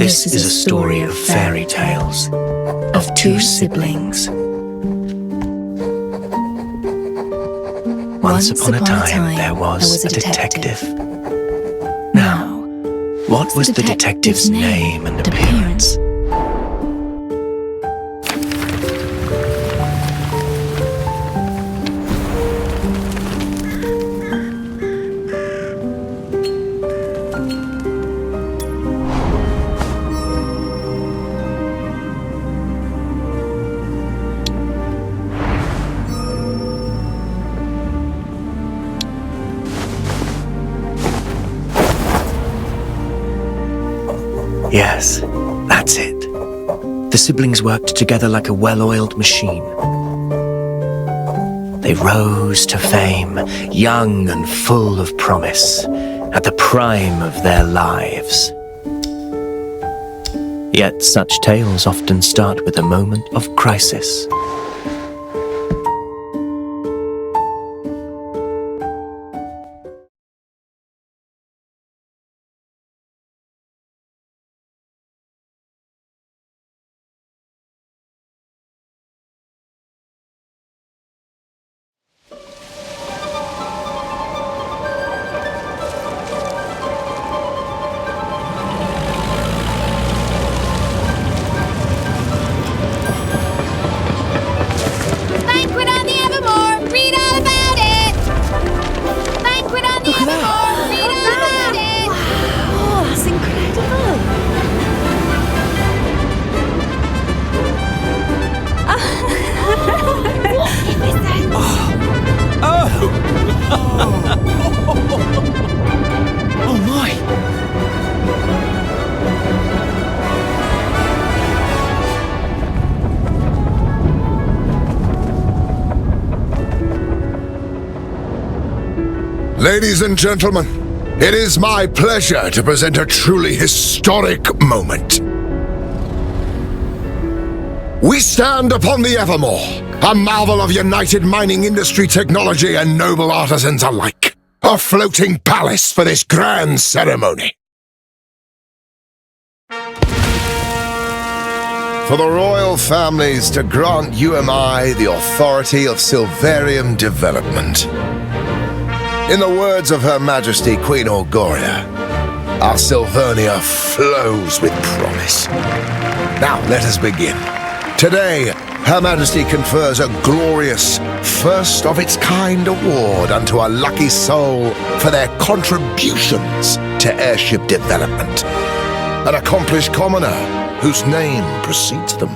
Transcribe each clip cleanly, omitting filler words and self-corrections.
This is a story of fairy tales, of two siblings. Once upon a time, there was a detective. Now, what was the detective's name and appearance? Yes, that's it. The siblings worked together like a well-oiled machine. They rose to fame, young and full of promise, at the prime of their lives. Yet such tales often start with a moment of crisis. Oh my! Ladies and gentlemen, it is my pleasure to present a truly historic moment. We stand upon the Evermore, a marvel of united mining industry technology and noble artisans alike. A floating palace for this grand ceremony. For the royal families to grant UMI the authority of Silverium development. In the words of Her Majesty Queen Auguria, our Silvernia flows with promise. Now let us begin. Today, Her Majesty confers a glorious, first-of-its-kind award unto a lucky soul for their contributions to airship development. An accomplished commoner whose name precedes them.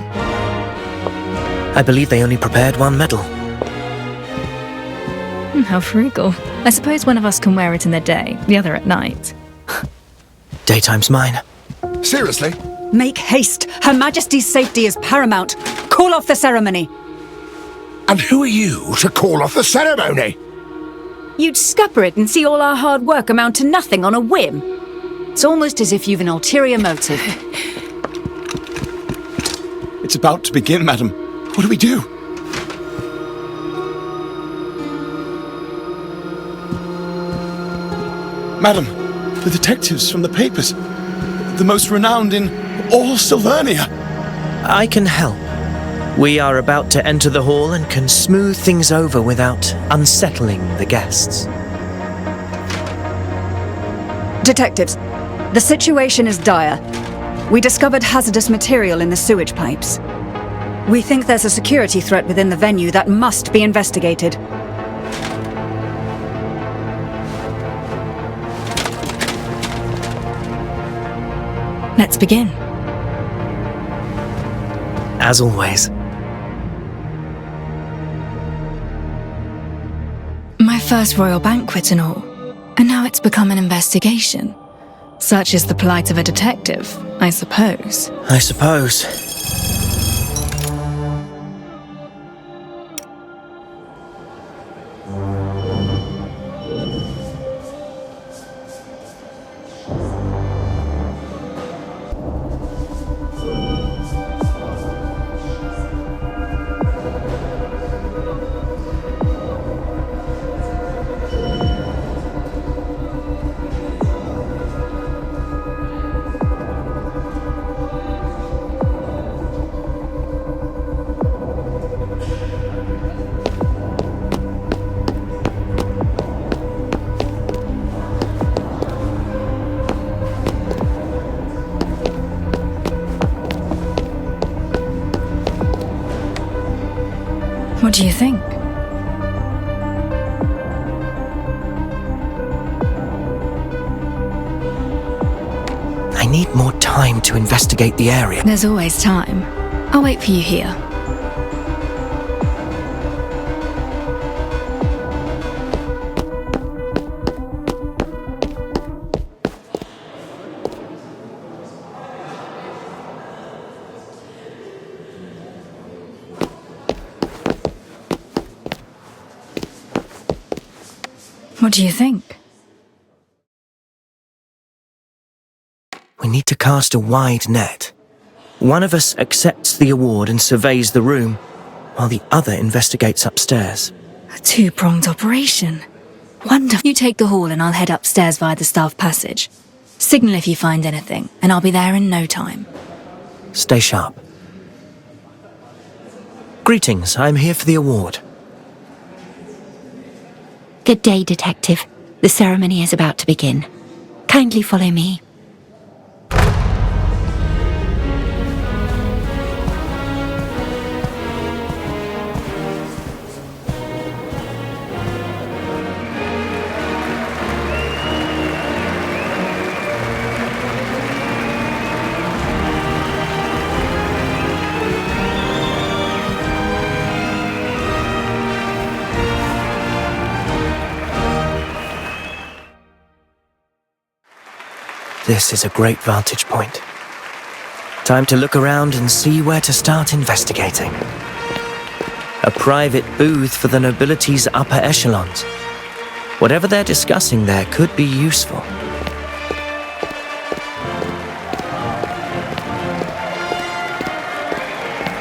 I believe they only prepared one medal. How frugal. I suppose one of us can wear it in the day, the other at night. Daytime's mine. Seriously? Make haste! Her Majesty's safety is paramount. Call off the ceremony. And who are you to call off the ceremony? You'd scupper it and see all our hard work amount to nothing on a whim. It's almost as if you've an ulterior motive. It's about to begin, madam. What do we do? Madam, the detectives from the papers. The most renowned in all Silvernia. I can help. We are about to enter the hall and can smooth things over without unsettling the guests. Detectives, the situation is dire. We discovered hazardous material in the sewage pipes. We think there's a security threat within the venue that must be investigated. Let's begin. As always. My first royal banquet and all, and now it's become an investigation. Such is the plight of a detective, I suppose. I suppose. What do you think? I need more time to investigate the area. There's always time. I'll wait for you here. What do you think? We need to cast a wide net. One of us accepts the award and surveys the room, while the other investigates upstairs. A two-pronged operation. Wonderful. You take the hall and I'll head upstairs via the staff passage. Signal if you find anything, and I'll be there in no time. Stay sharp. Greetings, I'm here for the award. Good day, Detective. The ceremony is about to begin. Kindly follow me. This is a great vantage point. Time to look around and see where to start investigating. A private booth for the nobility's upper echelons. Whatever they're discussing there could be useful.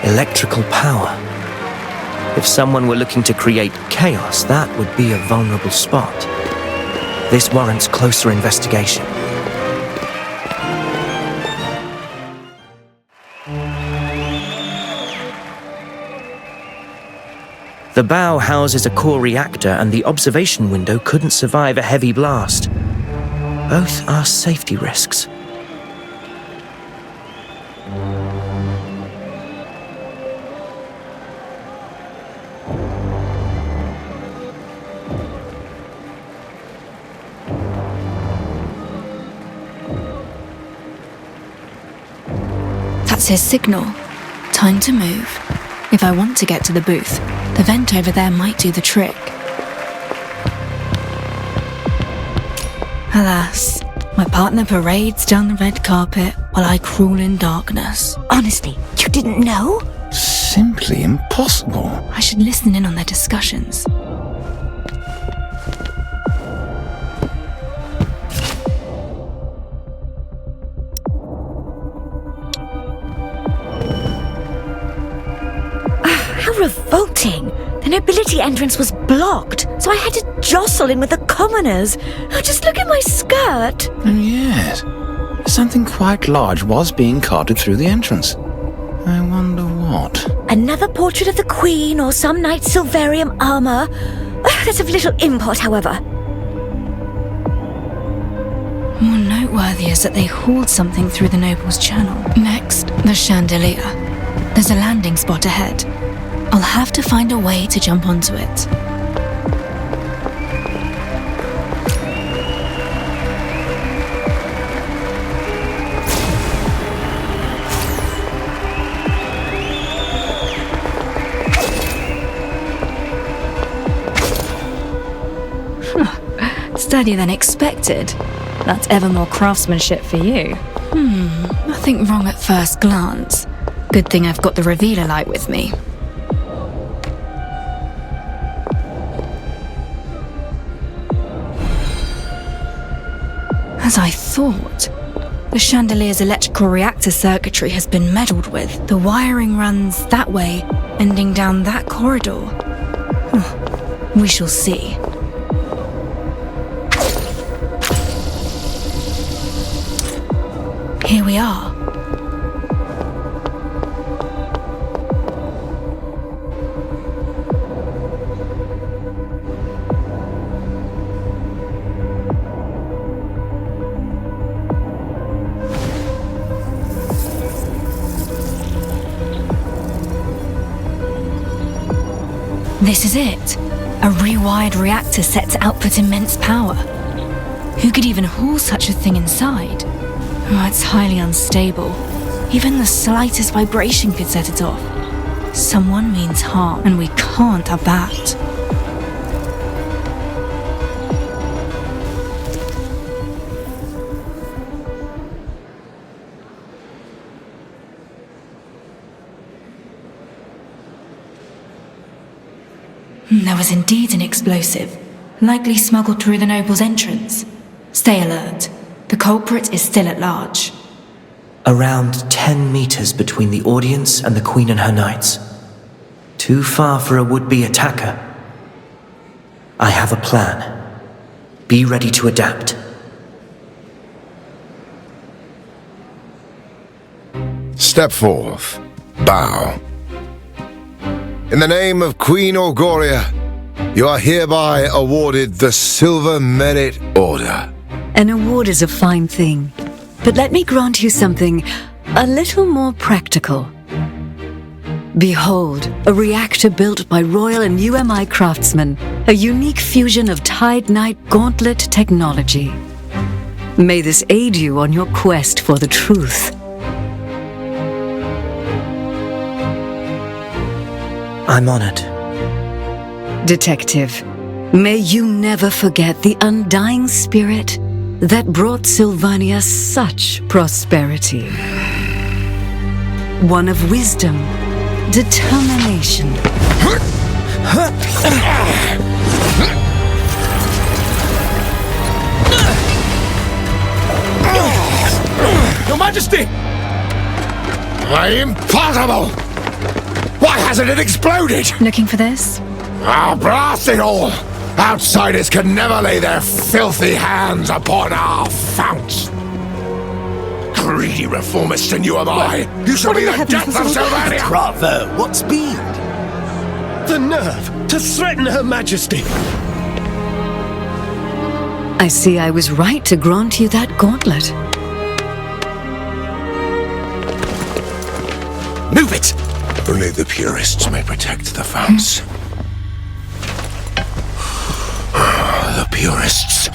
Electrical power. If someone were looking to create chaos, that would be a vulnerable spot. This warrants closer investigation. The bow houses a core reactor and the observation window couldn't survive a heavy blast. Both are safety risks. That's his signal. Time to move. If I want to get to the booth, the vent over there might do the trick. Alas, my partner parades down the red carpet while I crawl in darkness. Honestly, you didn't know? Simply impossible. I should listen in on their discussions. How revolting! The nobility entrance was blocked, so I had to jostle in with the commoners. Oh, just look at my skirt! Oh, yes. Something quite large was being carted through the entrance. I wonder what. Another portrait of the Queen or some knight's Silverium armour. Oh, that's of little import, however. More noteworthy is that they hauled something through the noble's channel. Next, the chandelier. There's a landing spot ahead. I'll have to find a way to jump onto it. Steadier than expected. That's ever more craftsmanship for you. Nothing wrong at first glance. Good thing I've got the revealer light with me. As I thought, the chandelier's electrical reactor circuitry has been meddled with. The wiring runs that way, ending down that corridor. We shall see. Here we are. This is it. A rewired reactor set to output immense power. Who could even haul such a thing inside? Oh, it's highly unstable. Even the slightest vibration could set it off. Someone means harm, and we can't have that. There was indeed an explosive, likely smuggled through the noble's entrance. Stay alert. The culprit is still at large. Around 10 meters between the audience and the Queen and her knights. Too far for a would-be attacker. I have a plan. Be ready to adapt. Step forth. Bow. In the name of Queen Auguria, you are hereby awarded the Silver Merit Order. An award is a fine thing, but let me grant you something a little more practical. Behold, a reactor built by Royal and UMI craftsmen, a unique fusion of Tide Knight Gauntlet technology. May this aid you on your quest for the truth. I'm honored. Detective, may you never forget the undying spirit that brought Sylvania such prosperity. One of wisdom, determination. Your Majesty! Impossible! Why hasn't it exploded? Looking for this? Ah, blast it all! Outsiders can never lay their filthy hands upon our founts. Greedy reformists and UMI! You shall be the death of Sylvania! Bravo! What speed? The nerve to threaten Her Majesty! I see I was right to grant you that gauntlet. Move it! Only the purists may protect the founts. The purists.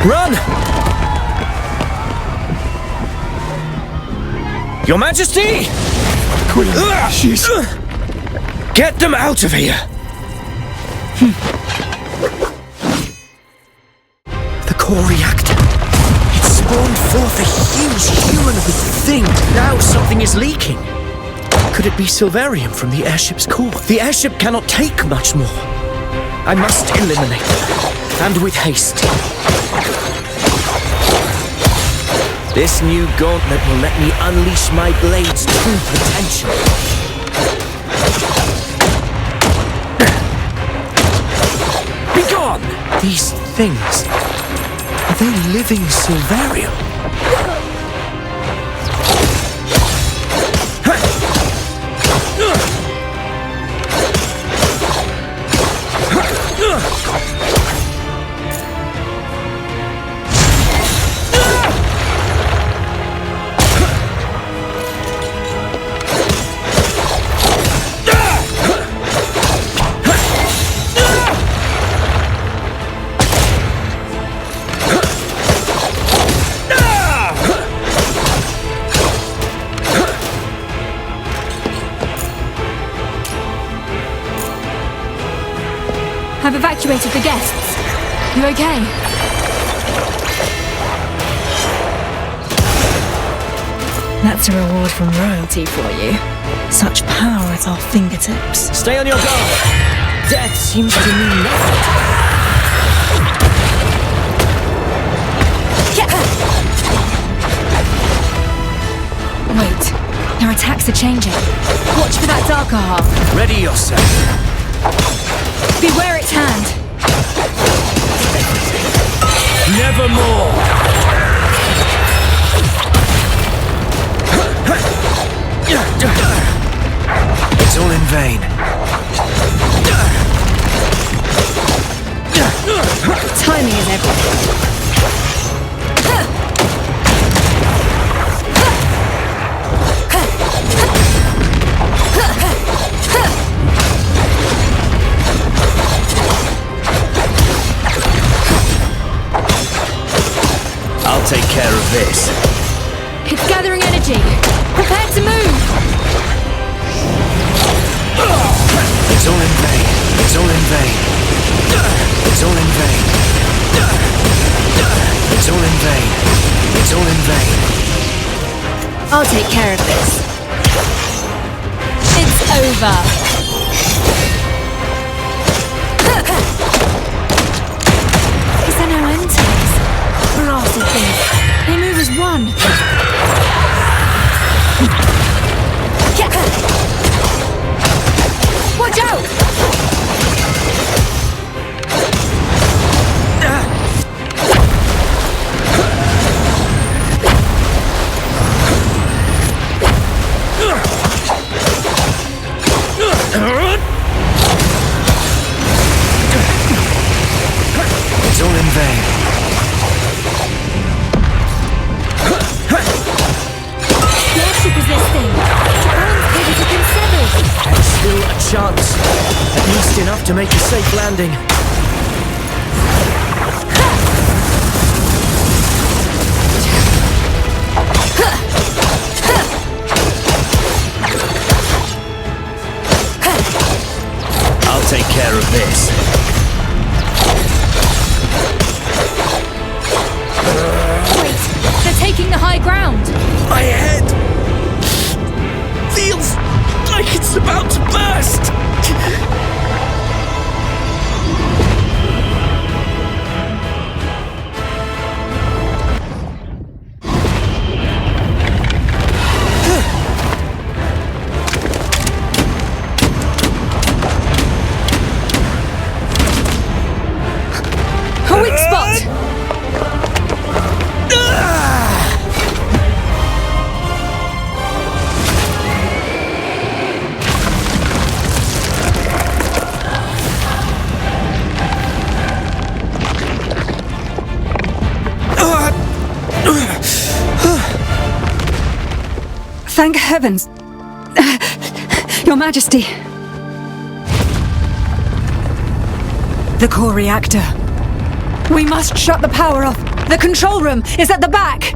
Run! Your Majesty! Queen, she's... Get them out of here! The core reactor. It spawned forth a huge humanoid thing. Now something is leaking. Could it be Silverium from the airship's core? The airship cannot take much more. I must eliminate them, and with haste. This new gauntlet will let me unleash my blade's true potential. Begone! These things, are they living Silverium? evacuated the guests. You okay? That's a reward from royalty for you. Such power at our fingertips. Stay on your guard. Death seems to mean nothing. Wait, their attacks are changing. Watch for that darker half. Ready yourself. Beware its hand. Nevermore. It's all in vain. Timing is everything. I'll take care of this. It's gathering energy. Prepare to move. It's all in vain. It's all in vain. It's all in vain. It's all in vain. It's all in vain. I'll take care of this. It's over. Is there no end to this? Blasted things. They move as one. Watch out! It's all in vain. The airship is this thing. Alan's cables have been severed. There's still a chance. At least enough to make a safe landing. I'll take care of this. Wait, they're taking the high ground. My head feels like it's about to burst. A weak spot. Thank heavens. Your Majesty. The core reactor. We must shut the power off. The control room is at the back.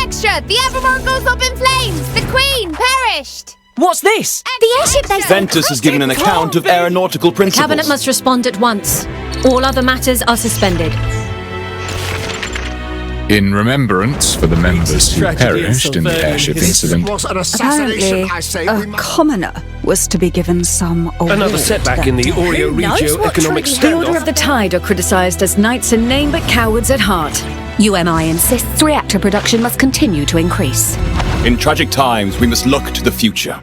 extra! The Evermore goes up in flames! The Queen perished! What's this? The airship they Ventus has given an account of aeronautical principles. Cabinet must respond at once. All other matters are suspended. In remembrance for the members who perished in the airship incident. Apparently, a commoner was to be given some award. Another setback in the Oreo Regio economic The Order standoff. of the Tide are criticised as knights in name but cowards at heart. UMI insists reactor production must continue to increase. In tragic times, we must look to the future.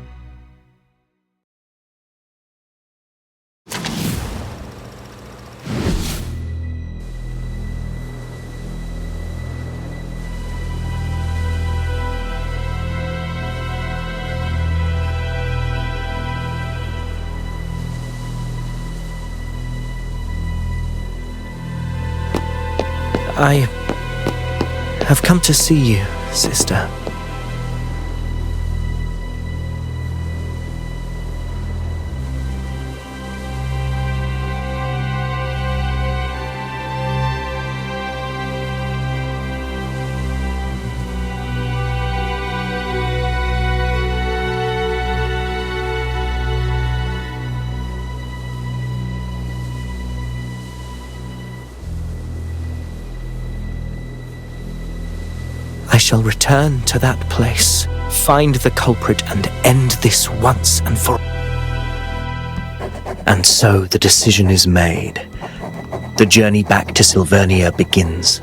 I have come to see you, sister. I shall return to that place, find the culprit, and end this once and for all. And so the decision is made. The journey back to Silvernia begins.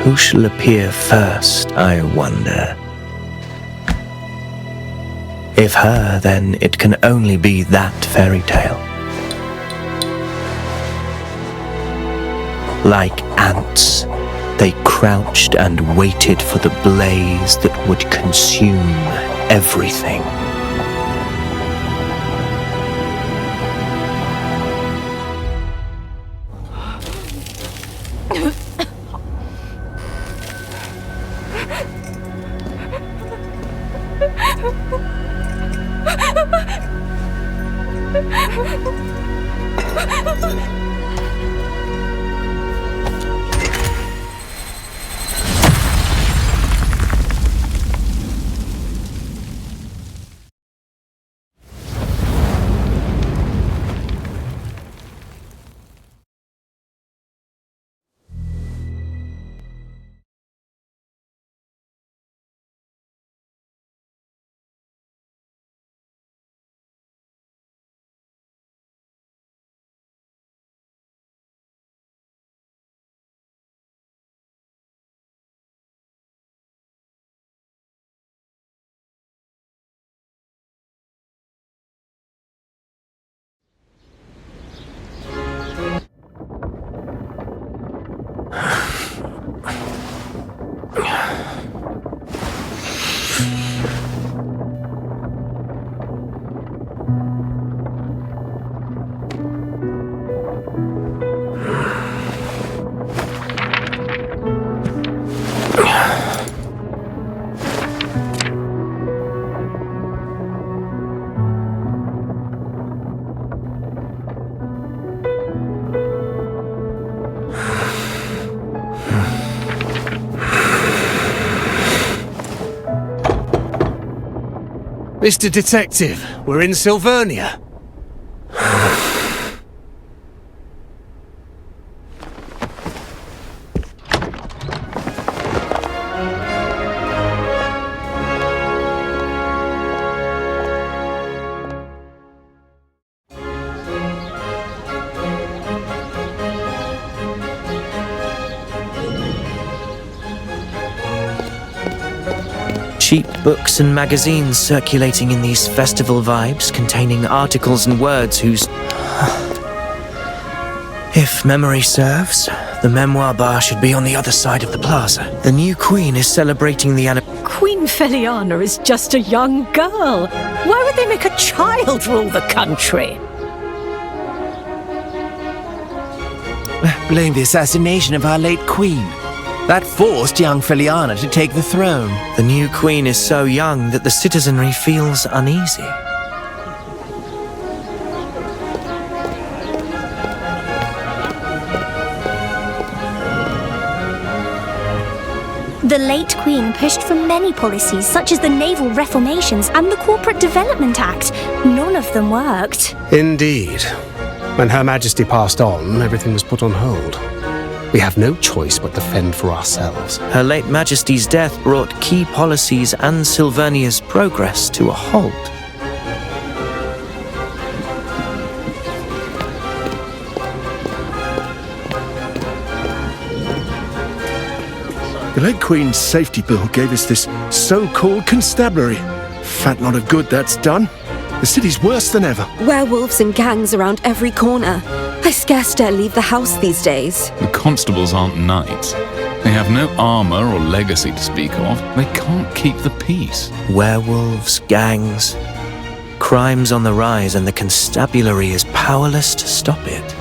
Who shall appear first, I wonder? If her, then it can only be that fairy tale. Like ants, they crouched and waited for the blaze that would consume everything. Mr. Detective, we're in Silvernia. Cheap books and magazines circulating in these festival vibes, containing articles and words whose... If memory serves, the memoir bar should be on the other side of the plaza. The new queen is celebrating the Queen Feliana is just a young girl. Why would they make a child rule the country? Blame the assassination of our late queen. That forced young Feliana to take the throne. The new queen is so young that the citizenry feels uneasy. The late Queen pushed for many policies, such as the Naval Reformations and the Corporate Development Act. None of them worked. Indeed. When Her Majesty passed on, everything was put on hold. We have no choice but to fend for ourselves. Her late Majesty's death brought key policies and Sylvernia's progress to a halt. The late Queen's safety bill gave us this so-called constabulary. Fat lot of good that's done. The city's worse than ever. Werewolves and gangs around every corner. I scarce dare leave the house these days. The constables aren't knights. They have no armour or legacy to speak of. They can't keep the peace. Werewolves, gangs, crimes on the rise, and the constabulary is powerless to stop it.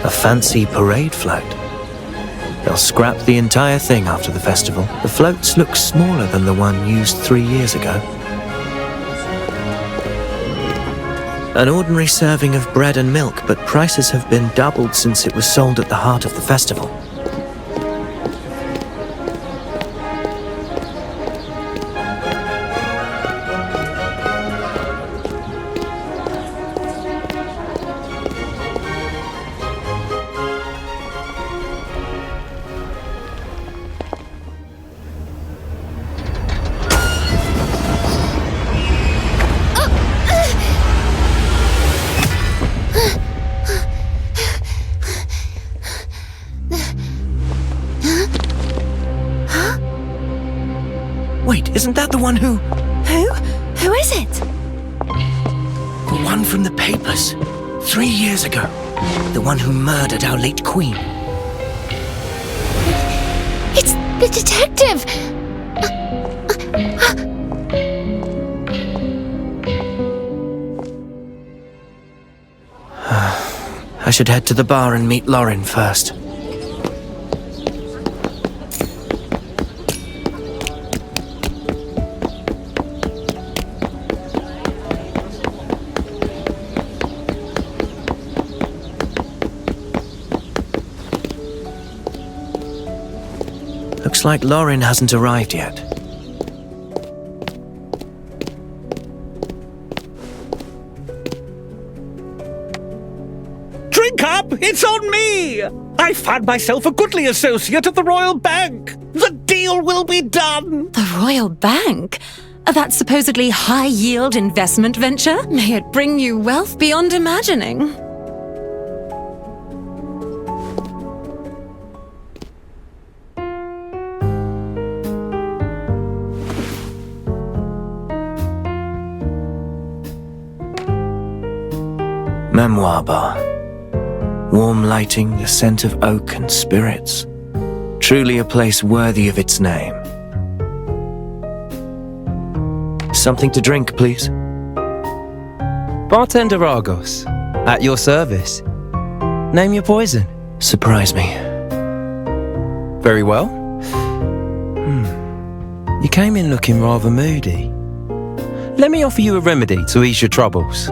A fancy parade float. They'll scrap the entire thing after the festival. The floats look smaller than the one used 3 years ago. An ordinary serving of bread and milk, but prices have been doubled since it was sold at the heart of the festival. Wait, isn't that the one who... Who is it? The one from the papers. 3 years ago. The one who murdered our late Queen. It's the detective! I should head to the bar and meet Lauren first. Looks like Lauren hasn't arrived yet. Drink up! It's on me! I found myself a goodly associate at the Royal Bank. The deal will be done! The Royal Bank? That supposedly high-yield investment venture? May it bring you wealth beyond imagining. Memoir bar. Warm lighting, the scent of oak and spirits. Truly a place worthy of its name. Something to drink, please. Bartender Argos, at your service. Name your poison. Surprise me. Very well. You came in looking rather moody. Let me offer you a remedy to ease your troubles.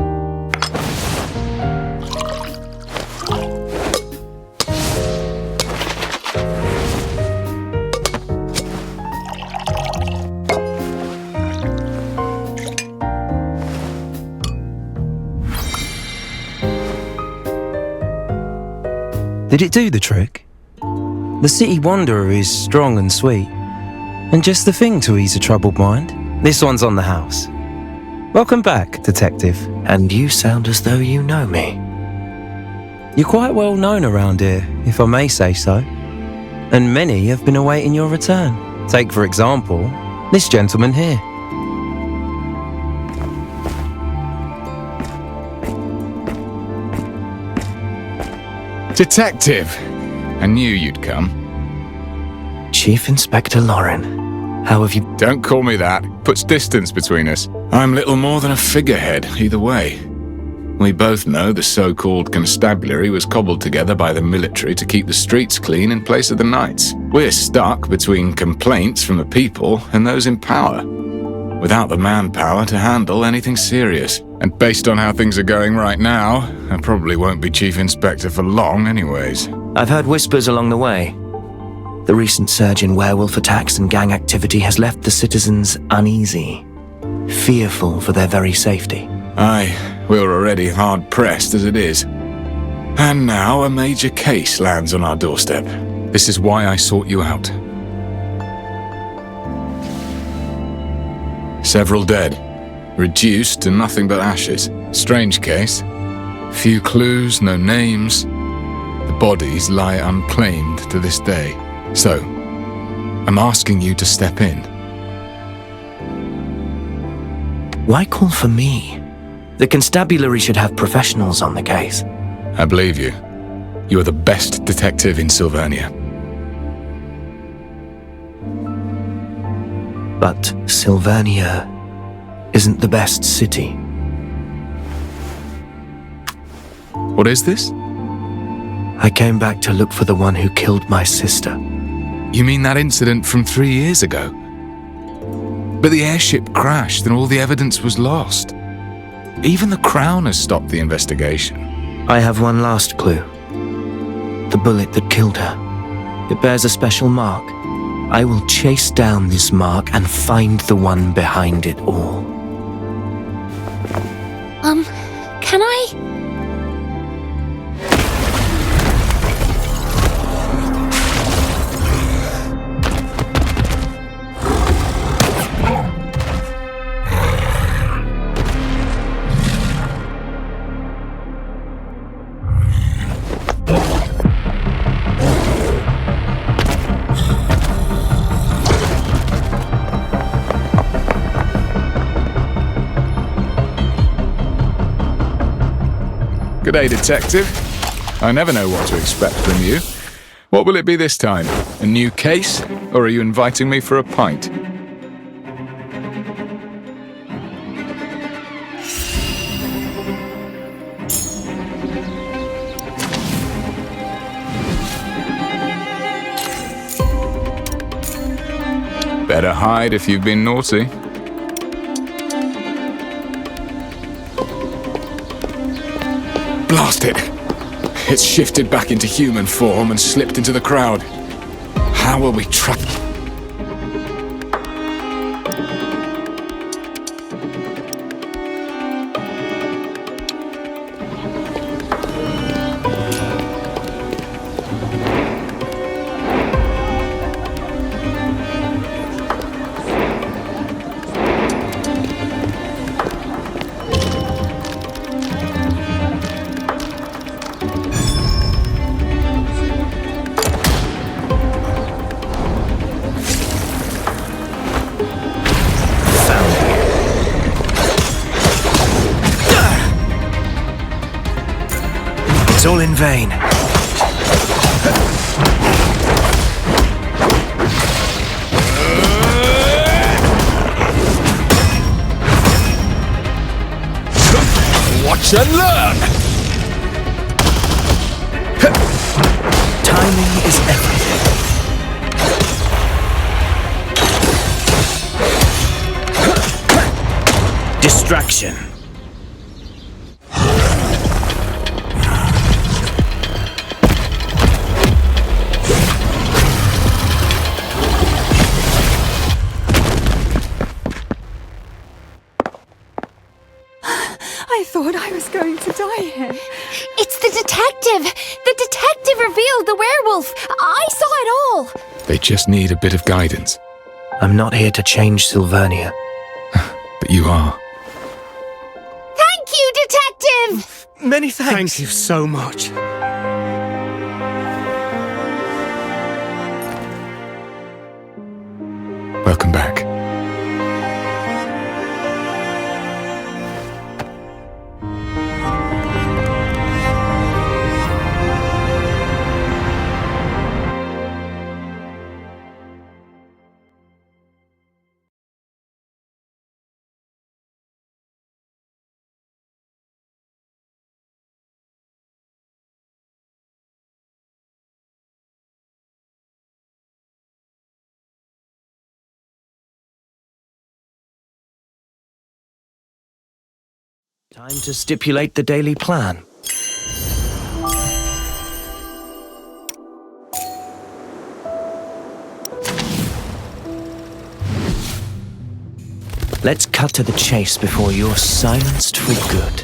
Did it do the trick? The city wanderer is strong and sweet, and just the thing to ease a troubled mind. This one's on the house. Welcome back, Detective. And you sound as though you know me. You're quite well known around here, if I may say so. And many have been awaiting your return. Take, for example, this gentleman here. Detective! I knew you'd come. Chief Inspector Lauren, how have you... Don't call me that. Puts distance between us. I'm little more than a figurehead, either way. We both know the so-called constabulary was cobbled together by the military to keep the streets clean in place of the knights. We're stuck between complaints from the people and those in power. without the manpower to handle anything serious. And based on how things are going right now, I probably won't be Chief Inspector for long anyways. I've heard whispers along the way. The recent surge in werewolf attacks and gang activity has left the citizens uneasy, fearful for their very safety. Aye, we're already hard-pressed as it is. And now a major case lands on our doorstep. This is why I sought you out. Several dead, reduced to nothing but ashes. Strange case. Few clues, no names. The bodies lie unclaimed to this day. So, I'm asking you to step in. Why call for me? The constabulary should have professionals on the case. I believe you. You are the best detective in Sylvania. But Sylvania isn't the best city. What is this? I came back to look for the one who killed my sister. You mean that incident from 3 years ago? But the airship crashed and all the evidence was lost. Even the Crown has stopped the investigation. I have one last clue. The bullet that killed her. It bears a special mark. I will chase down this mark and find the one behind it all. Can I? G'day, Detective. I never know what to expect from you. What will it be this time? A new case? Or are you inviting me for a pint? Better hide if you've been naughty. Blast it! It's shifted back into human form and slipped into the crowd. How will we trap it? It's all in vain. Watch and learn! Timing is everything. Distraction. I thought I was going to die here. It's the detective! The detective revealed the werewolf! I saw it all! They just need a bit of guidance. I'm not here to change Sylvania. But you are. Thank you, detective! Many thanks. Thank you so much. Welcome back. Time to stipulate the daily plan. Let's cut to the chase before you're silenced for good.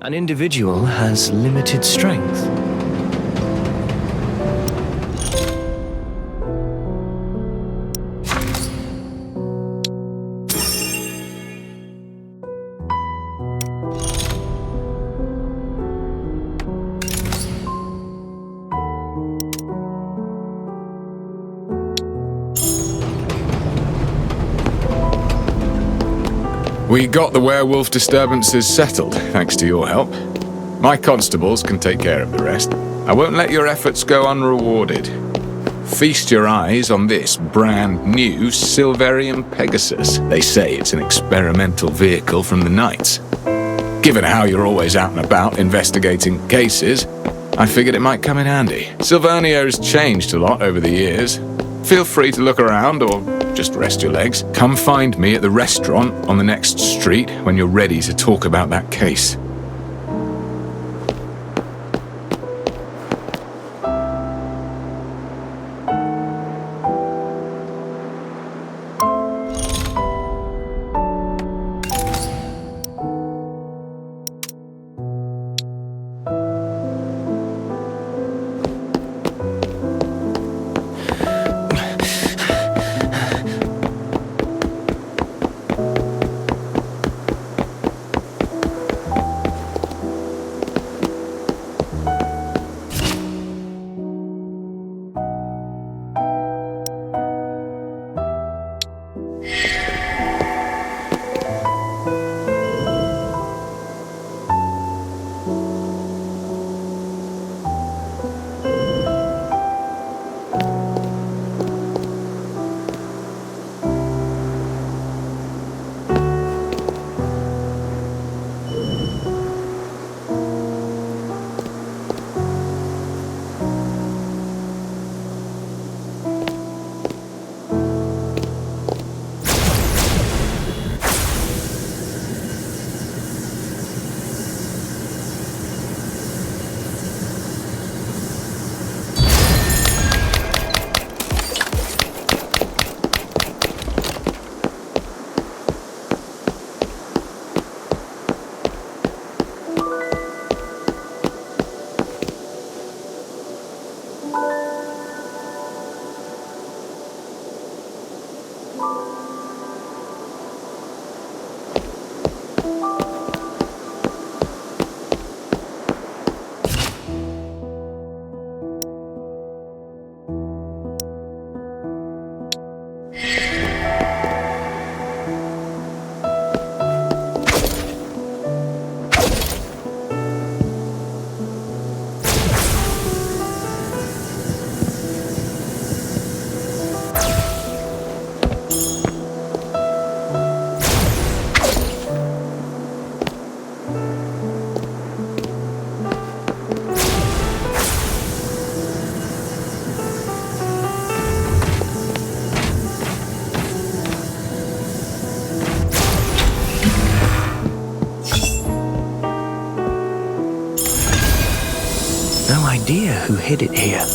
An individual has limited strength. We got the werewolf disturbances settled, thanks to your help. My constables can take care of the rest. I won't let your efforts go unrewarded. Feast your eyes on this brand new Silverium Pegasus. They say it's an experimental vehicle from the Knights. Given how you're always out and about investigating cases, I figured it might come in handy. Silvernio's changed a lot over the years. Feel free to look around or just rest your legs. Come find me at the restaurant on the next street when you're ready to talk about that case. No idea who hid it here.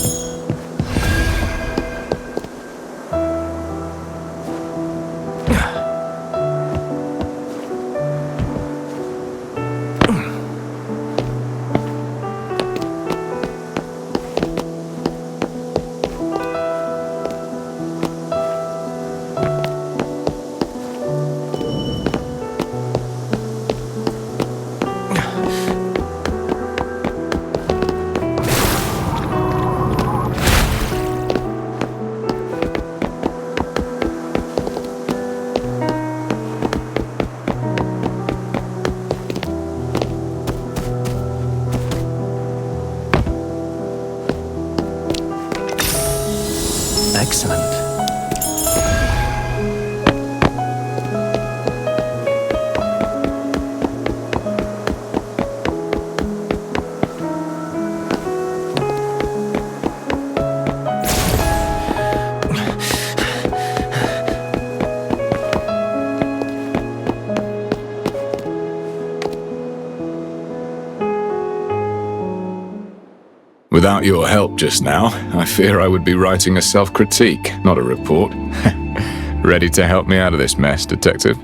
Excellent. Without your help just now, I fear I would be writing a self-critique, not a report. Ready to help me out of this mess, Detective?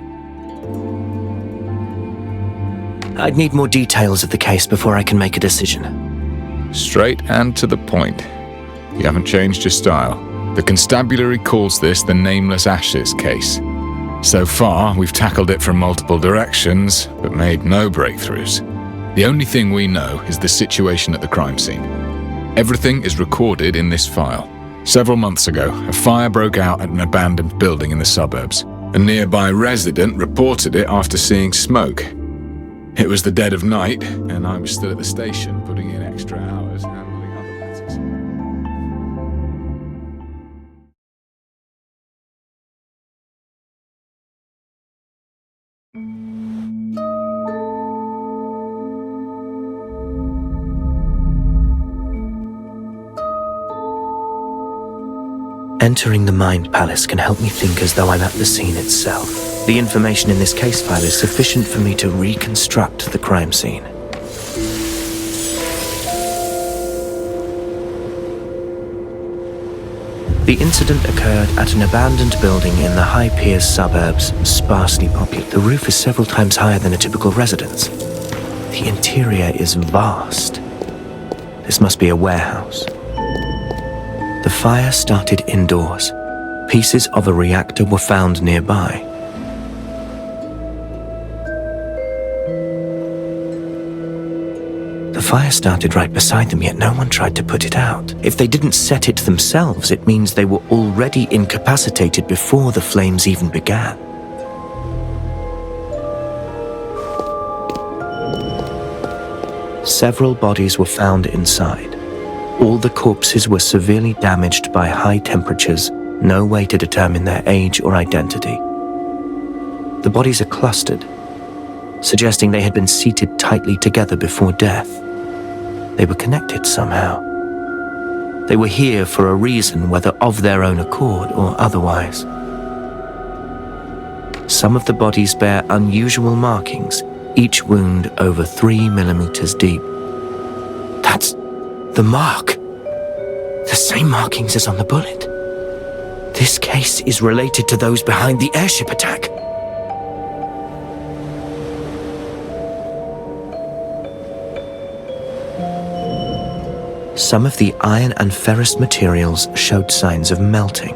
I'd need more details of the case before I can make a decision. Straight and to the point. You haven't changed your style. The constabulary calls this the Nameless Ashes case. So far, we've tackled it from multiple directions, but made no breakthroughs. The only thing we know is the situation at the crime scene. Everything is recorded in this file. Several months ago, a fire broke out at an abandoned building in the suburbs. A nearby resident reported it after seeing smoke. It was the dead of night, and I was still at the station putting in extra hours handling other matters. Entering the Mind Palace can help me think as though I'm at the scene itself. The information in this case file is sufficient for me to reconstruct the crime scene. The incident occurred at an abandoned building in the High Piers suburbs, sparsely populated. The roof is several times higher than a typical residence. The interior is vast. This must be a warehouse. The fire started indoors. Pieces of a reactor were found nearby. The fire started right beside them, yet no one tried to put it out. If they didn't set it themselves, it means they were already incapacitated before the flames even began. Several bodies were found inside. All the corpses were severely damaged by high temperatures, no way to determine their age or identity. The bodies are clustered, suggesting they had been seated tightly together before death. They were connected somehow. They were here for a reason, whether of their own accord or otherwise. Some of the bodies bear unusual markings, each wound over 3 millimeters deep. That's the mark. The same markings as on the bullet. This case is related to those behind the airship attack. Some of the iron and ferrous materials showed signs of melting.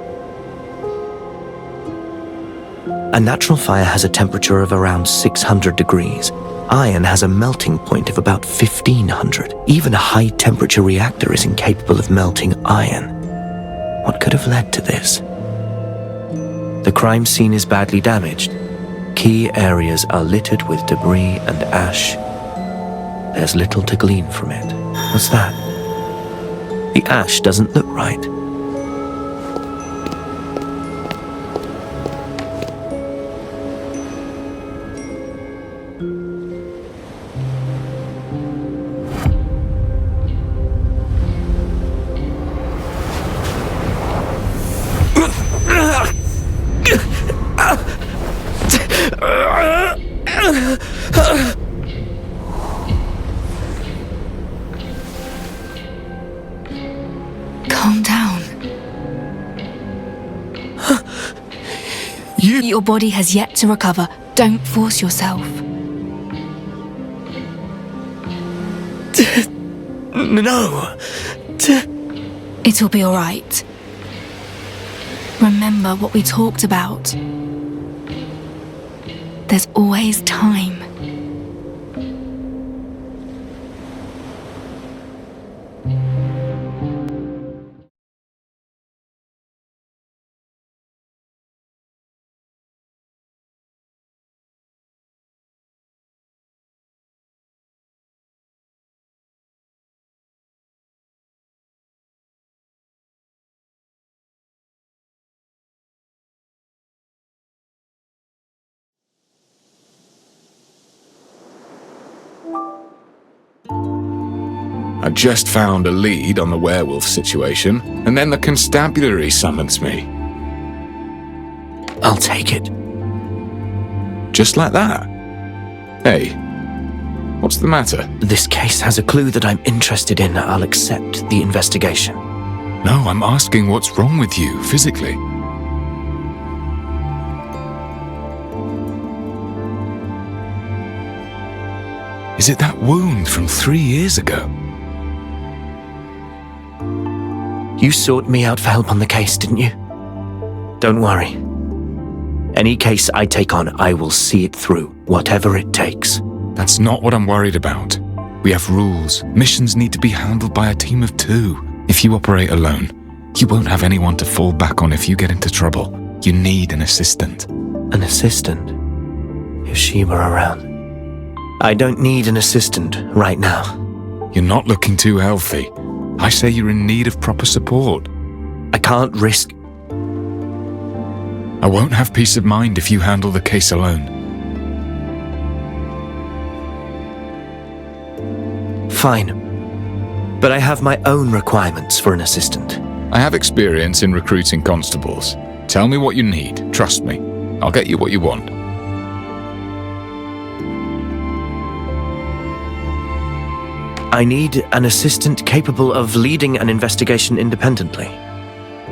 A natural fire has a temperature of around 600 degrees. Iron has a melting point of about 1500. Even a high-temperature reactor is incapable of melting iron. What could have led to this? The crime scene is badly damaged. Key areas are littered with debris and ash. There's little to glean from it. What's that? The ash doesn't look right. Calm down. Your body has yet to recover. Don't force yourself. No. It'll be all right. Remember what we talked about. There's always time. I just found a lead on the werewolf situation, and then the constabulary summons me. I'll take it. Just like that? Hey, what's the matter? This case has a clue that I'm interested in. I'll accept the investigation. No, I'm asking what's wrong with you, physically. Is it that wound from 3 years ago? You sought me out for help on the case, didn't you? Don't worry. Any case I take on, I will see it through, whatever it takes. That's not what I'm worried about. We have rules. Missions need to be handled by a team of 2. If you operate alone, you won't have anyone to fall back on if you get into trouble. You need an assistant. An assistant? If she were around. I don't need an assistant right now. You're not looking too healthy. I say you're in need of proper support. I can't risk... I won't have peace of mind if you handle the case alone. Fine. But I have my own requirements for an assistant. I have experience in recruiting constables. Tell me what you need. Trust me. I'll get you what you want. I need an assistant capable of leading an investigation independently.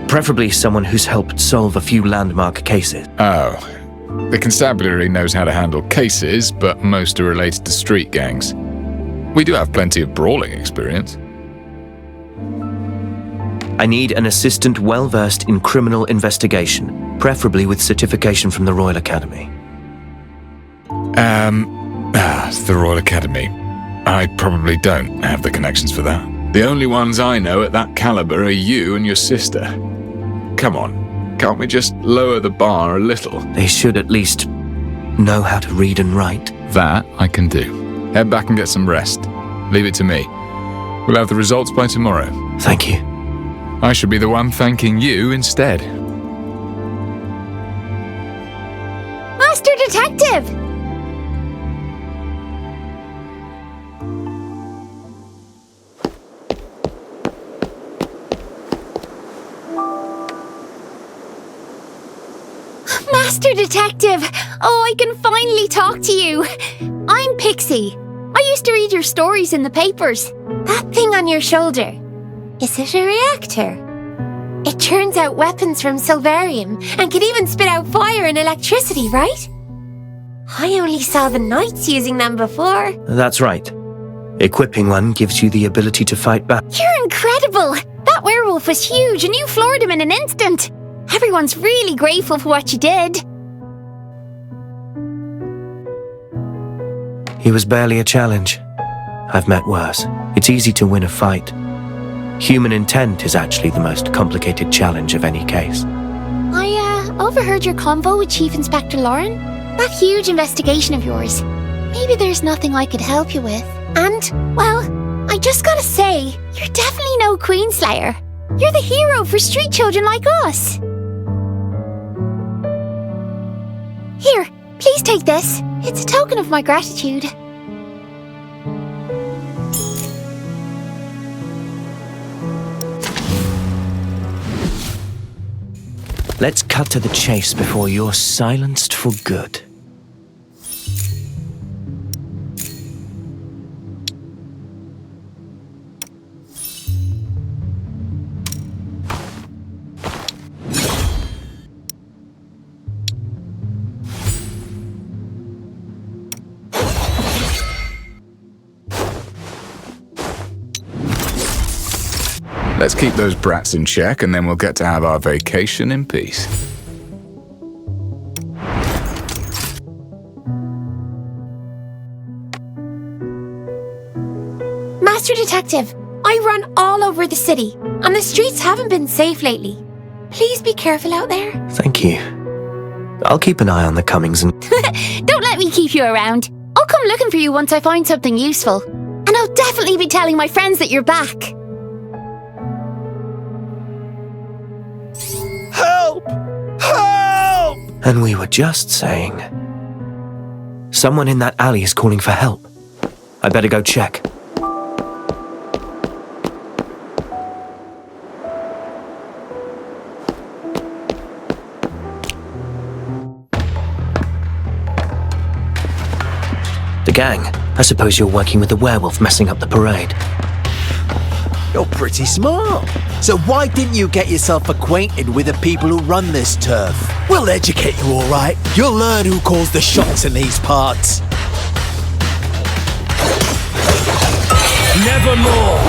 Preferably someone who's helped solve a few landmark cases. Oh. The constabulary knows how to handle cases, but most are related to street gangs. We do have plenty of brawling experience. I need an assistant well-versed in criminal investigation, preferably with certification from the Royal Academy. The Royal Academy. I probably don't have the connections for that. The only ones I know at that caliber are you and your sister. Come on, can't we just lower the bar a little? They should at least know how to read and write. That I can do. Head back and get some rest. Leave it to me. We'll have the results by tomorrow. Thank you. I should be the one thanking you instead. Master Detective! Master Detective! Oh, I can finally talk to you. I'm Pixie. I used to read your stories in the papers. That thing on your shoulder, is it a reactor? It churns out weapons from Silverium and can even spit out fire and electricity, right? I only saw the knights using them before. That's right. Equipping one gives you the ability to fight back. You're incredible! That werewolf was huge and you floored him in an instant. Everyone's really grateful for what you did. He was barely a challenge. I've met worse. It's easy to win a fight. Human intent is actually the most complicated challenge of any case. I overheard your convo with Chief Inspector Lauren. That huge investigation of yours. Maybe there's nothing I could help you with. And, well, I just gotta say, you're definitely no Queenslayer. You're the hero for street children like us. Here, please take this. It's a token of my gratitude. Let's cut to the chase before you're silenced for good. Let's keep those brats in check, and then we'll get to have our vacation in peace. Master Detective, I run all over the city, and the streets haven't been safe lately. Please be careful out there. Thank you. I'll keep an eye on the comings and... Don't let me keep you around. I'll come looking for you once I find something useful. And I'll definitely be telling my friends that you're back. Help! Help! And we were just saying... Someone in that alley is calling for help. I better go check. The gang. I suppose you're working with the werewolf messing up the parade. You're pretty smart. So why didn't you get yourself acquainted with the people who run this turf? We'll educate you, all right. You'll learn who calls the shots in these parts. Nevermore!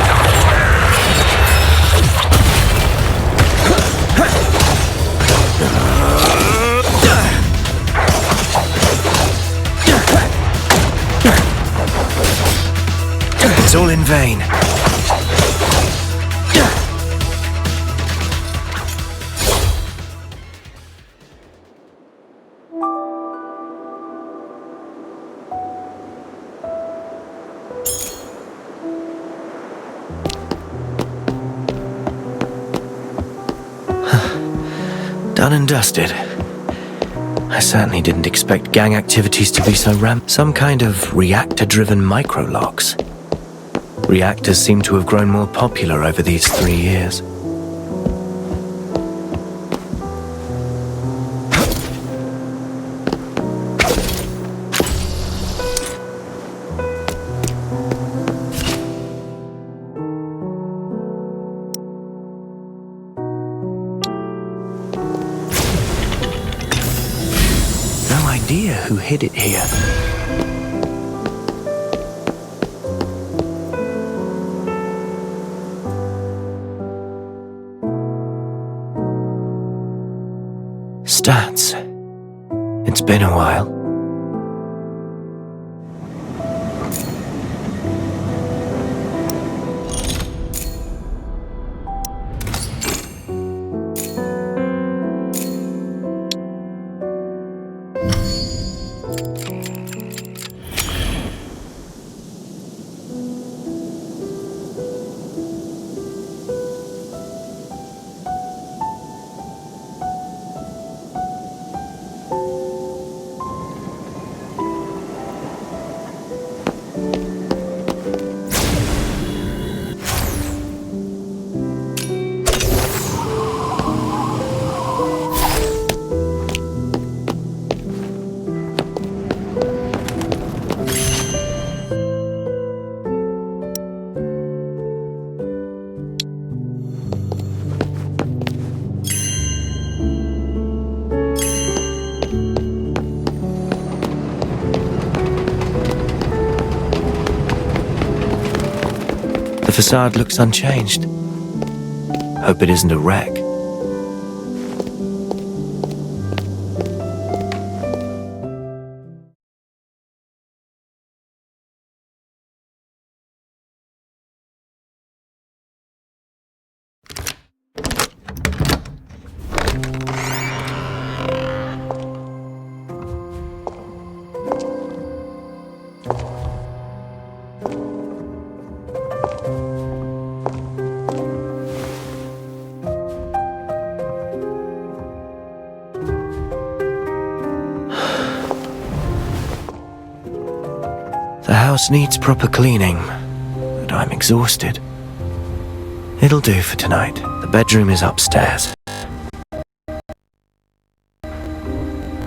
It's all in vain. Done and dusted. I certainly didn't expect gang activities to be so rampant. Some kind of reactor-driven micro-locks. Reactors seem to have grown more popular over these 3 years. No idea who hid it here. Stats. It's been a while. The facade looks unchanged. Hope it isn't a wreck. The house needs proper cleaning, but I'm exhausted. It'll do for tonight. The bedroom is upstairs. I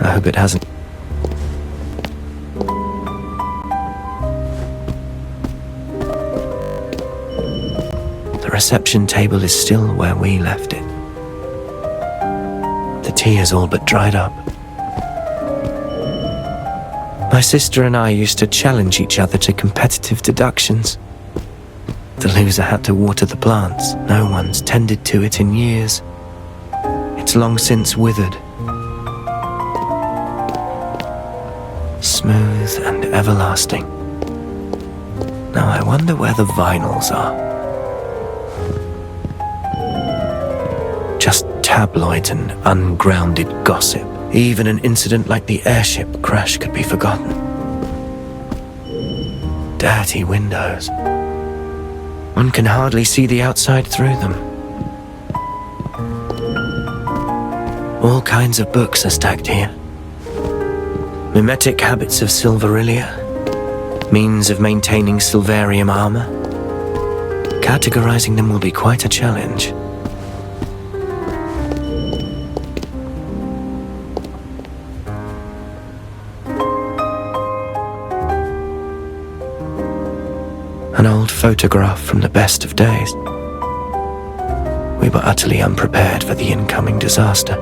hope it hasn't... The reception table is still where we left it. The tea is all but dried up. My sister and I used to challenge each other to competitive deductions. The loser had to water the plants. No one's tended to it in years. It's long since withered. Smooth and everlasting. Now I wonder where the vinyls are. Just tabloids and ungrounded gossip. Even an incident like the airship crash could be forgotten. Dirty windows. One can hardly see the outside through them. All kinds of books are stacked here. Mimetic habits of Silverillia, means of maintaining Silverium armor. Categorizing them will be quite a challenge. An old photograph from the best of days. We were utterly unprepared for the incoming disaster.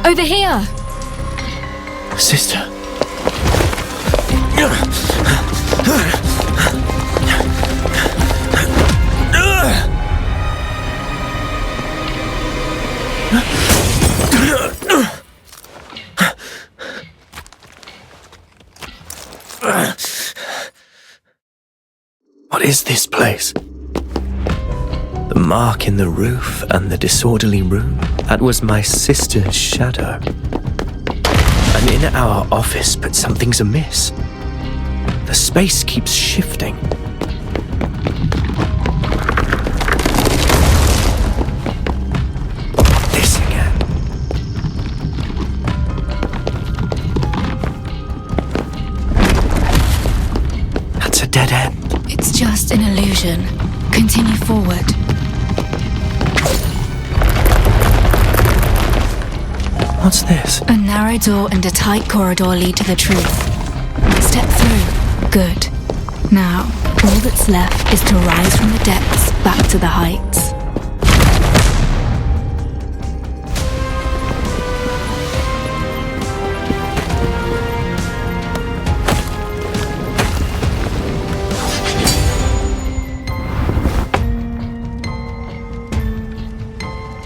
Over here! Sister. What is this place? The mark in the roof and the disorderly room, that was my sister's shadow. I'm in our office, but something's amiss. The space keeps shifting. This again. That's a dead end. It's just an illusion. Continue forward. What's this? A narrow door and a tight corridor lead to the truth. Step through. Good. Now, all that's left is to rise from the depths back to the heights.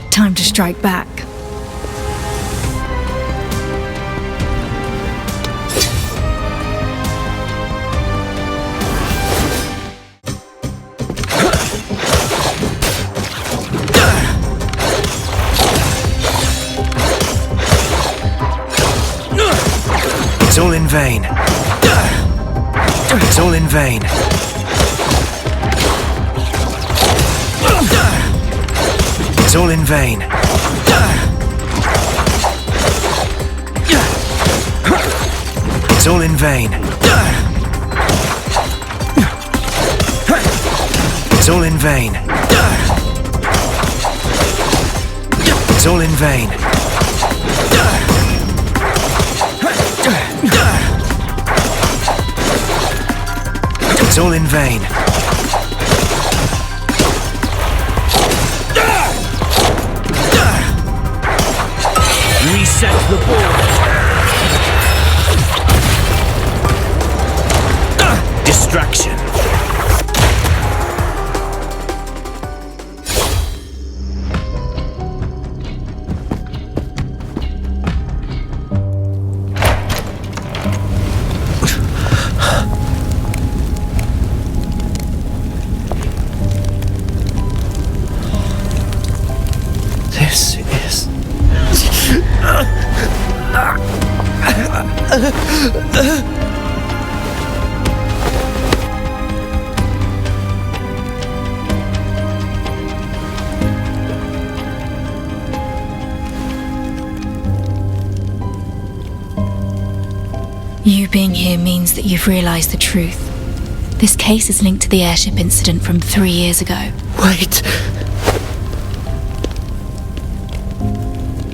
Time to strike back. It's all in vain. It's all in vain. It's all in vain. It's all in vain. It's all in vain. It's all in vain. It's all in vain. Reset the board. Distraction. This is... You being here means that you've realized the truth. This case is linked to the airship incident from 3 years ago. Wait.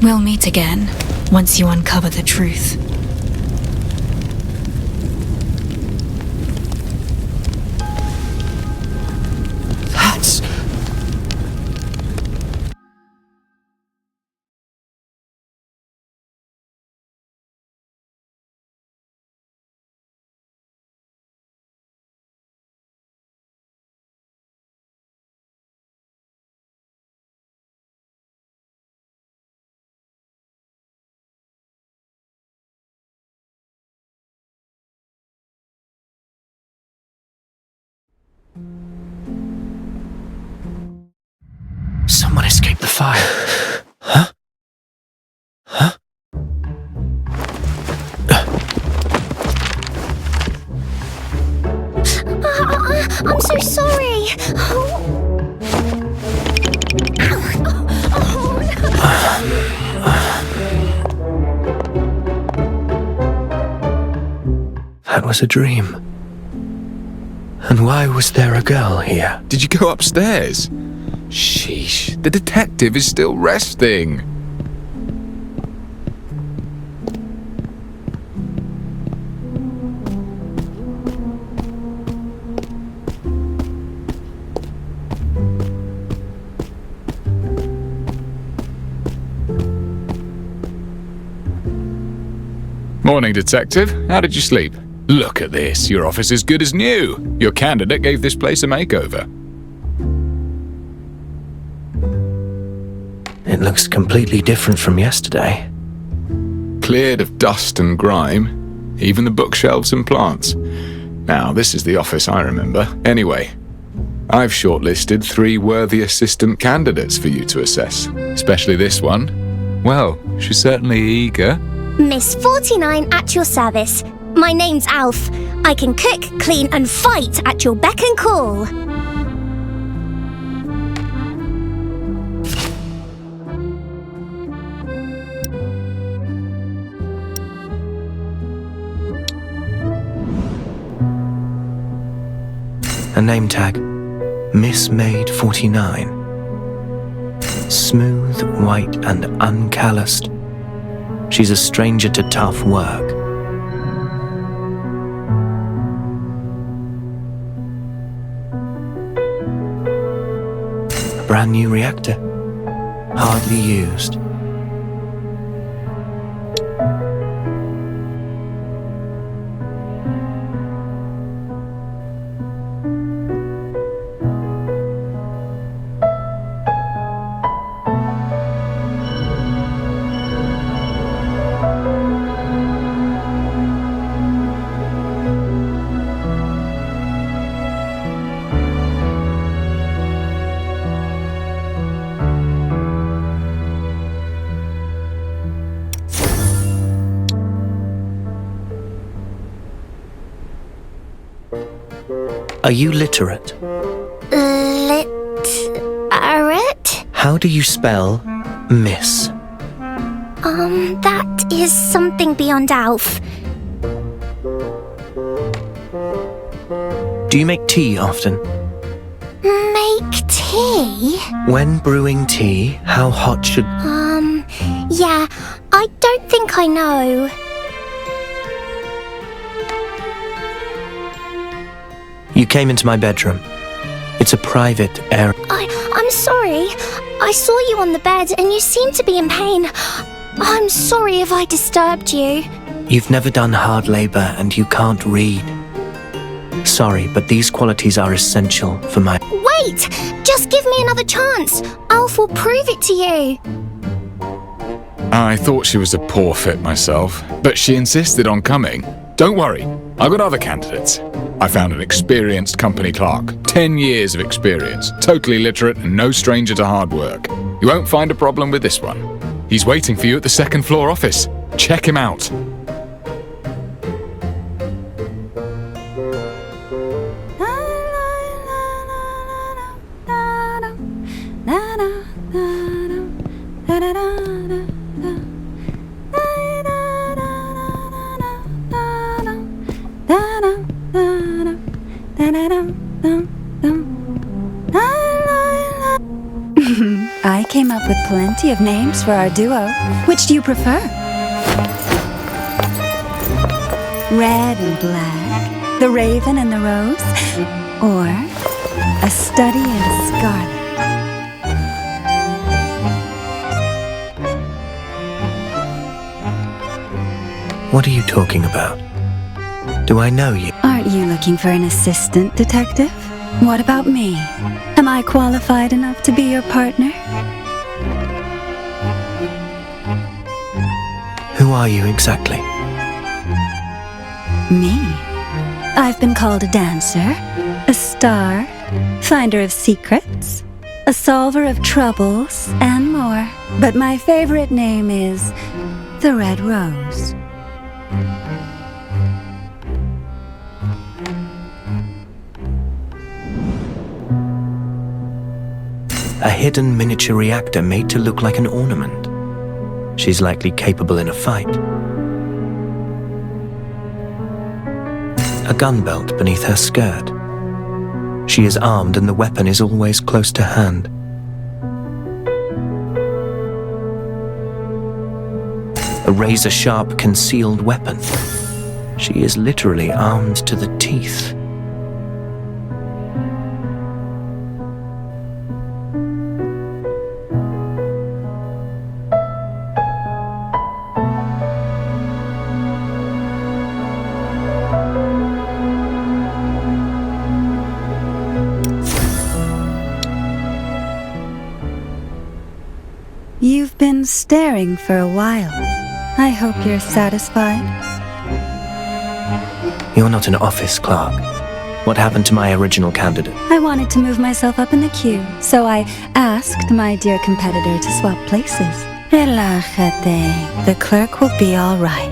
We'll meet again once you uncover the truth. That's... Someone escaped the fire. Huh? Huh? I'm so sorry. That was a dream. And why was there a girl here? Did you go upstairs? Sheesh, the detective is still resting. Morning, Detective. How did you sleep? Look at this. Your office is good as new. Your candidate gave this place a makeover. It looks completely different from yesterday. Cleared of dust and grime, even the bookshelves and plants. Now, this is the office I remember. Anyway, I've shortlisted 3 worthy assistant candidates for you to assess, especially this one. Well, she's certainly eager. Miss 49 at your service. My name's Alf. I can cook, clean and fight at your beck and call. A name tag. Miss Maid 49. Smooth, white and uncalloused. She's a stranger to tough work. A brand new reactor. Hardly used. Are you literate? Literate? How do you spell miss? That is something beyond Alf. Do you make tea often? Make tea? When brewing tea, how hot should... Yeah, I don't think I know. You came into my bedroom. It's a private area. I'm sorry. I saw you on the bed and you seemed to be in pain. I'm sorry if I disturbed you. You've never done hard labor and you can't read. Sorry, but these qualities are essential for my... Wait! Just give me another chance. Alf will prove it to you. I thought she was a poor fit myself, but she insisted on coming. Don't worry, I've got other candidates. I found an experienced company clerk, 10 years of experience, totally literate and no stranger to hard work. You won't find a problem with this one. He's waiting for you at the second floor office. Check him out. I came up with plenty of names for our duo. Which do you prefer? Red and black, the raven and the rose, or a study in scarlet? What are you talking about? Do I know you? Aren't you looking for an assistant, detective? What about me? Am I qualified enough to be your partner? Who are you exactly? Me? I've been called a dancer, a star, finder of secrets, a solver of troubles, and more. But my favorite name is the Red Rose. A hidden miniature reactor made to look like an ornament. She's likely capable in a fight. A gun belt beneath her skirt. She is armed and the weapon is always close to hand. A razor-sharp concealed weapon. She is literally armed to the teeth. You've been staring for a while. I hope you're satisfied. You're not an office clerk. What happened to my original candidate? I wanted to move myself up in the queue, so I asked my dear competitor to swap places. Relájate. The clerk will be all right.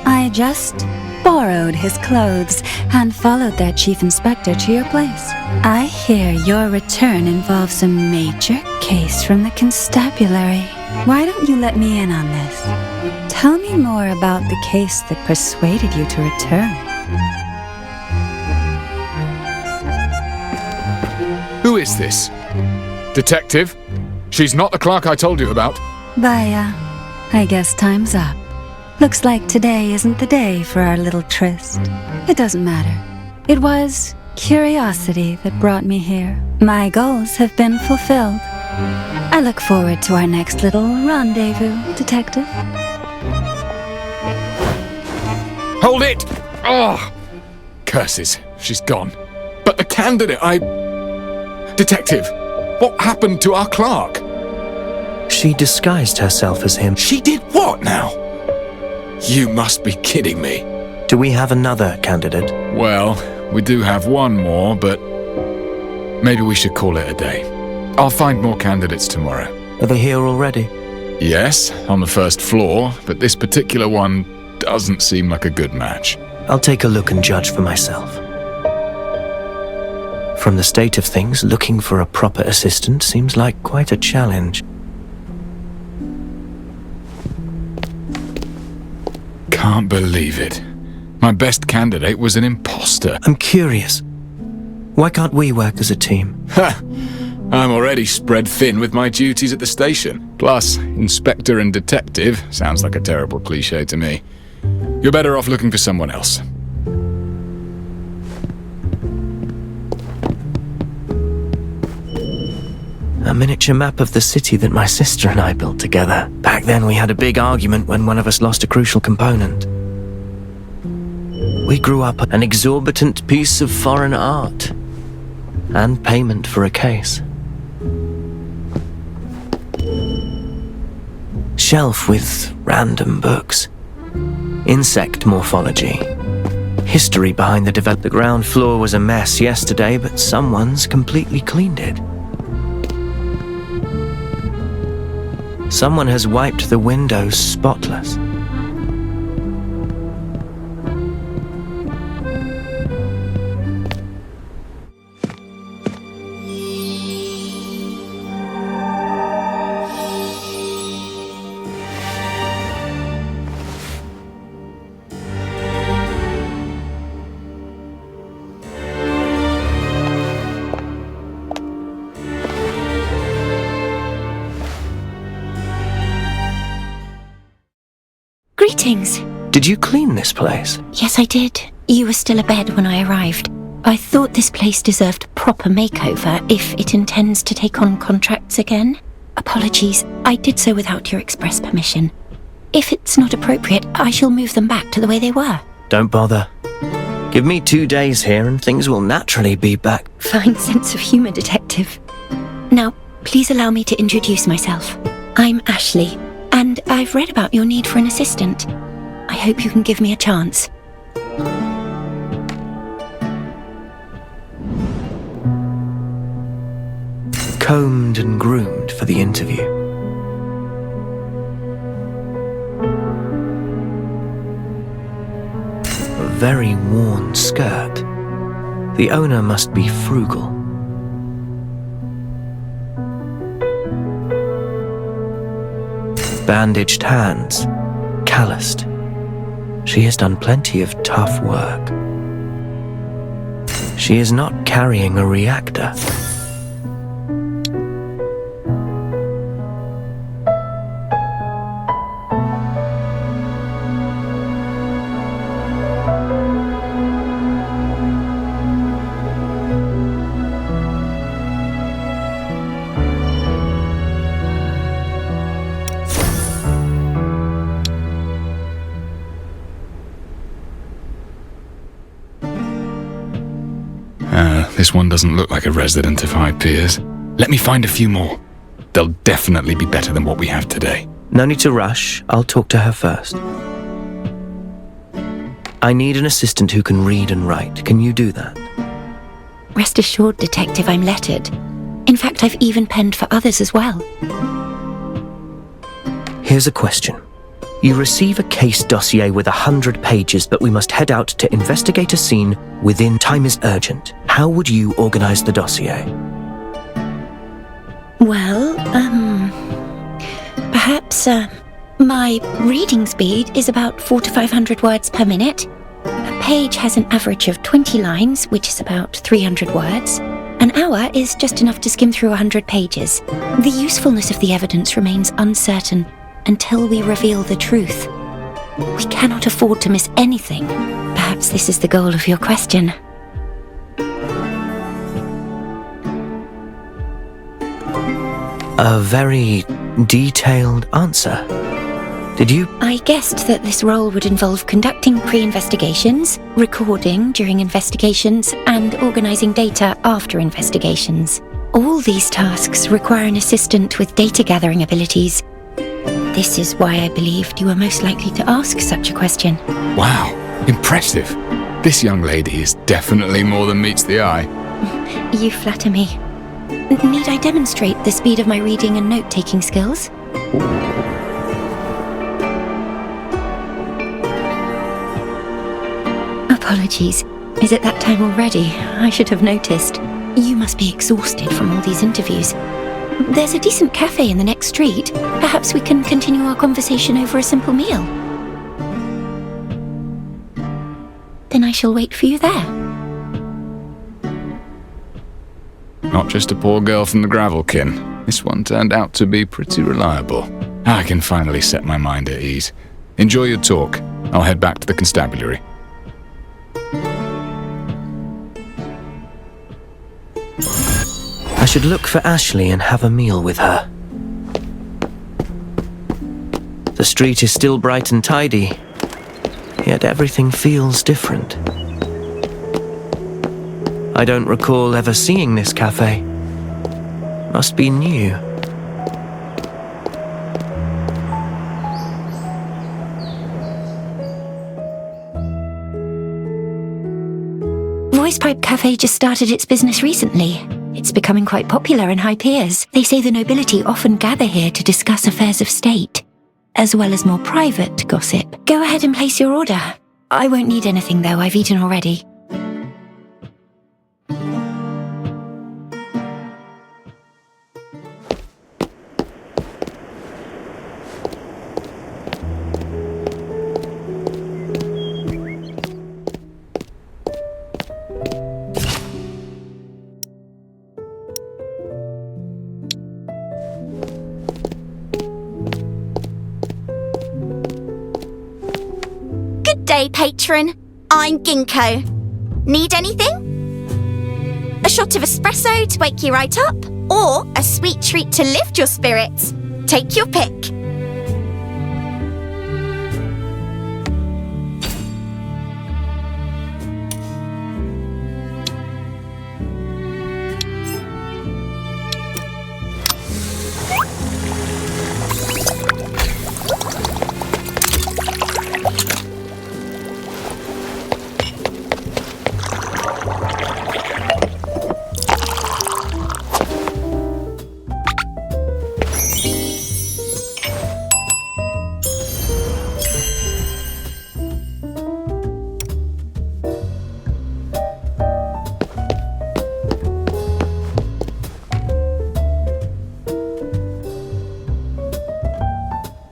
I just borrowed his clothes and followed their chief inspector to your place. I hear your return involves a major case from the constabulary. Why don't you let me in on this? Tell me more about the case that persuaded you to return. Who is this? Detective? She's not the clerk I told you about. Vaya, I guess time's up. Looks like today isn't the day for our little tryst. It doesn't matter. It was curiosity that brought me here. My goals have been fulfilled. I look forward to our next little rendezvous, detective. Hold it! Oh! Curses, she's gone. But the candidate, Detective, what happened to our clerk? She disguised herself as him. She did what now? You must be kidding me. Do we have another candidate? Well, we do have one more, but maybe we should call it a day. I'll find more candidates tomorrow. Are they here already? Yes, on the first floor, but this particular one doesn't seem like a good match. I'll take a look and judge for myself. From the state of things, looking for a proper assistant seems like quite a challenge. Can't believe it. My best candidate was an imposter. I'm curious. Why can't we work as a team? Ha! I'm already spread thin with my duties at the station. Plus, inspector and detective sounds like a terrible cliché to me. You're better off looking for someone else. A miniature map of the city that my sister and I built together. Back then we had a big argument when one of us lost a crucial component. We grew up an exorbitant piece of foreign art. And payment for a case. Shelf with random books. Insect morphology. History behind the ground floor was a mess yesterday, but someone's completely cleaned it. Someone has wiped the windows spotless. Greetings. Did you clean this place? Yes, I did. You were still abed when I arrived. I thought this place deserved a proper makeover if it intends to take on contracts again. Apologies, I did so without your express permission. If it's not appropriate, I shall move them back to the way they were. Don't bother. Give me 2 days here and things will naturally be back. Fine sense of humour, Detective. Now, please allow me to introduce myself. I'm Ashley, and I've read about your need for an assistant. I hope you can give me a chance. Combed and groomed for the interview. A very worn skirt. The owner must be frugal. Bandaged hands, calloused. She has done plenty of tough work. She is not carrying a reactor. This one doesn't look like a resident of High Piers. Let me find a few more. They'll definitely be better than what we have today. No need to rush. I'll talk to her first. I need an assistant who can read and write. Can you do that? Rest assured, Detective, I'm lettered. In fact, I've even penned for others as well. Here's a question. You receive a case dossier with 100 pages, but we must head out to investigate a scene within time is urgent. How would you organize the dossier? Well, perhaps, my reading speed is about 400 to 500 words per minute. A page has an average of 20 lines, which is about 300 words. An hour is just enough to skim through 100 pages. The usefulness of the evidence remains uncertain until we reveal the truth. We cannot afford to miss anything. Perhaps this is the goal of your question. A very detailed answer. Did you? I guessed that this role would involve conducting pre-investigations, recording during investigations, and organising data after investigations. All these tasks require an assistant with data-gathering abilities. This is why I believed you were most likely to ask such a question. Wow, impressive. This young lady is definitely more than meets the eye. You flatter me. Need I demonstrate the speed of my reading and note-taking skills? Apologies. Is it that time already? I should have noticed. You must be exhausted from all these interviews. There's a decent cafe in the next street. Perhaps we can continue our conversation over a simple meal. Then I shall wait for you there. Not just a poor girl from the Gravelkin. This one turned out to be pretty reliable. I can finally set my mind at ease. Enjoy your talk. I'll head back to the constabulary. I should look for Ashley and have a meal with her. The street is still bright and tidy, yet everything feels different. I don't recall ever seeing this cafe. Must be new. Voice Pipe Cafe just started its business recently. It's becoming quite popular in high peers. They say the nobility often gather here to discuss affairs of state, as well as more private gossip. Go ahead and place your order. I won't need anything though, I've eaten already. Good day, patron. I'm Ginkgo. Need anything? A shot of espresso to wake you right up? Or a sweet treat to lift your spirits? Take your pick.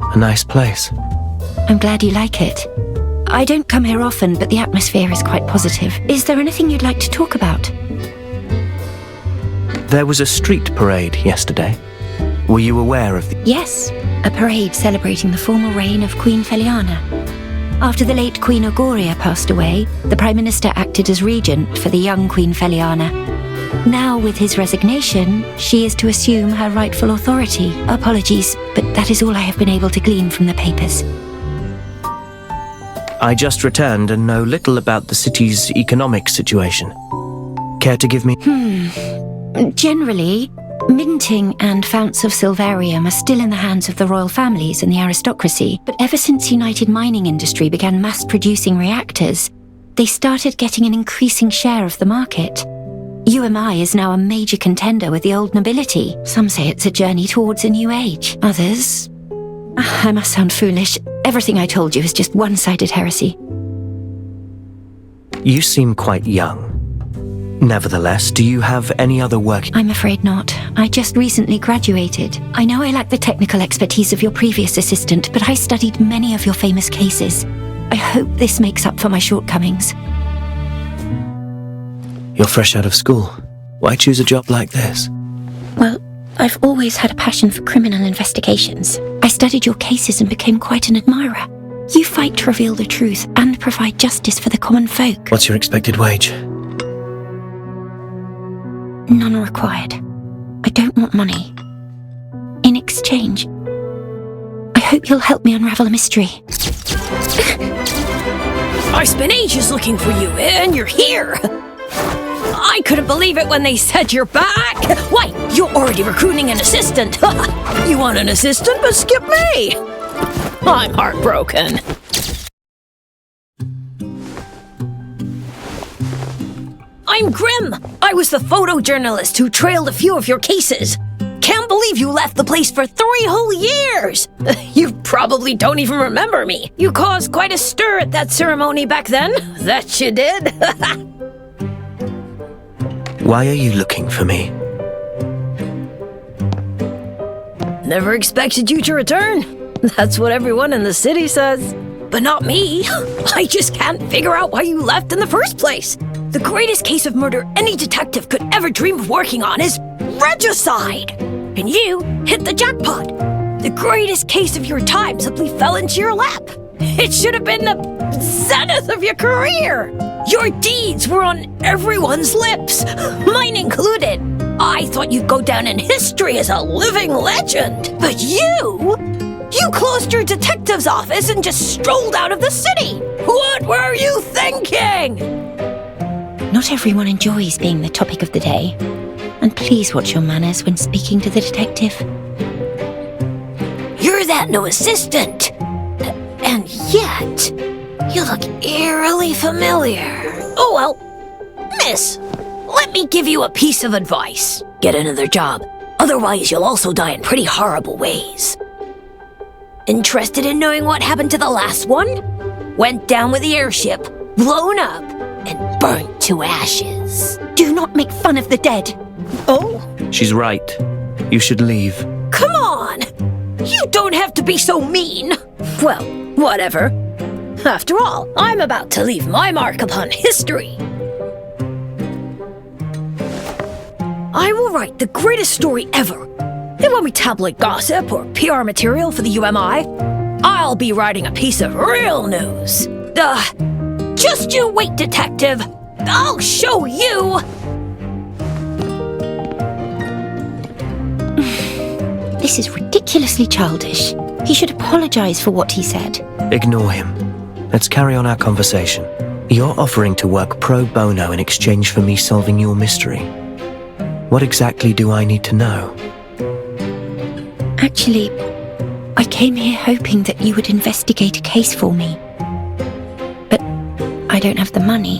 A nice place. I'm glad you like it. I don't come here often, but the atmosphere is quite positive. Is there anything you'd like to talk about? There was a street parade yesterday. Were you aware of the... Yes, a parade celebrating the formal reign of Queen Feliana. After the late Queen Ogoria passed away, the Prime Minister acted as regent for the young Queen Feliana. Now, with his resignation, she is to assume her rightful authority. Apologies, but that is all I have been able to glean from the papers. I just returned and know little about the city's economic situation. Care to give me... Generally, minting and founts of silverium are still in the hands of the royal families and the aristocracy, but ever since United Mining Industry began mass-producing reactors, they started getting an increasing share of the market. UMI is now a major contender with the old nobility. Some say it's a journey towards a new age. Others... I must sound foolish. Everything I told you is just one-sided heresy. You seem quite young. Nevertheless, do you have any other work? I'm afraid not. I just recently graduated. I know I lack the technical expertise of your previous assistant, but I studied many of your famous cases. I hope this makes up for my shortcomings. You're fresh out of school. Why choose a job like this? Well, I've always had a passion for criminal investigations. I studied your cases and became quite an admirer. You fight to reveal the truth and provide justice for the common folk. What's your expected wage? None required. I don't want money. In exchange, I hope you'll help me unravel a mystery. I spent ages looking for you, and you're here! I couldn't believe it when they said you're back! Why, you're already recruiting an assistant! You want an assistant, but skip me! I'm heartbroken. I'm Grim! I was the photojournalist who trailed a few of your cases. Can't believe you left the place for 3 whole years! You probably don't even remember me. You caused quite a stir at that ceremony back then. That you did. Why are you looking for me? Never expected you to return. That's what everyone in the city says. But not me. I just can't figure out why you left in the first place. The greatest case of murder any detective could ever dream of working on is regicide! And you hit the jackpot! The greatest case of your time simply fell into your lap! It should have been the zenith of your career! Your deeds were on everyone's lips, mine included. I thought you'd go down in history as a living legend. But you closed your detective's office and just strolled out of the city. What were you thinking? Not everyone enjoys being the topic of the day. And please watch your manners when speaking to the detective. You're that new assistant. And yet, you look eerily familiar. Oh well, miss, let me give you a piece of advice. Get another job. Otherwise, you'll also die in pretty horrible ways. Interested in knowing what happened to the last one? Went down with the airship, blown up, and burnt to ashes. Do not make fun of the dead. Oh? She's right. You should leave. Come on! You don't have to be so mean. Well, whatever. After all, I'm about to leave my mark upon history. I will write the greatest story ever. It won't be tabloid gossip or PR material for the UMI. I'll be writing a piece of real news. Just you wait, detective. I'll show you. This is ridiculously childish. He should apologize for what he said. Ignore him. Let's carry on our conversation. You're offering to work pro bono in exchange for me solving your mystery. What exactly do I need to know? Actually, I came here hoping that you would investigate a case for me. But I don't have the money.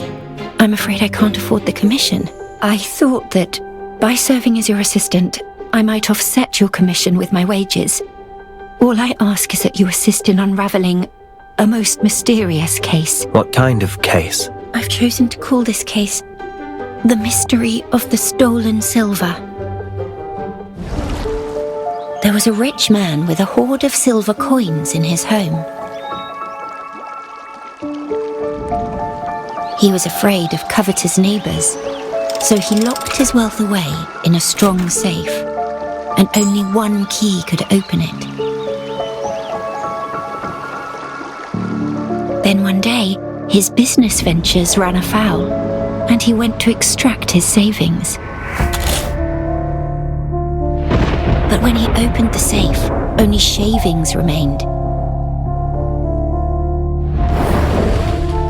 I'm afraid I can't afford the commission. I thought that by serving as your assistant, I might offset your commission with my wages. All I ask is that you assist in unraveling a most mysterious case. What kind of case? I've chosen to call this case The Mystery of the Stolen Silver. There was a rich man with a hoard of silver coins in his home. He was afraid of covetous neighbours, so he locked his wealth away in a strong safe, and only one key could open it. Then one day, his business ventures ran afoul, and he went to extract his savings. But when he opened the safe, only shavings remained.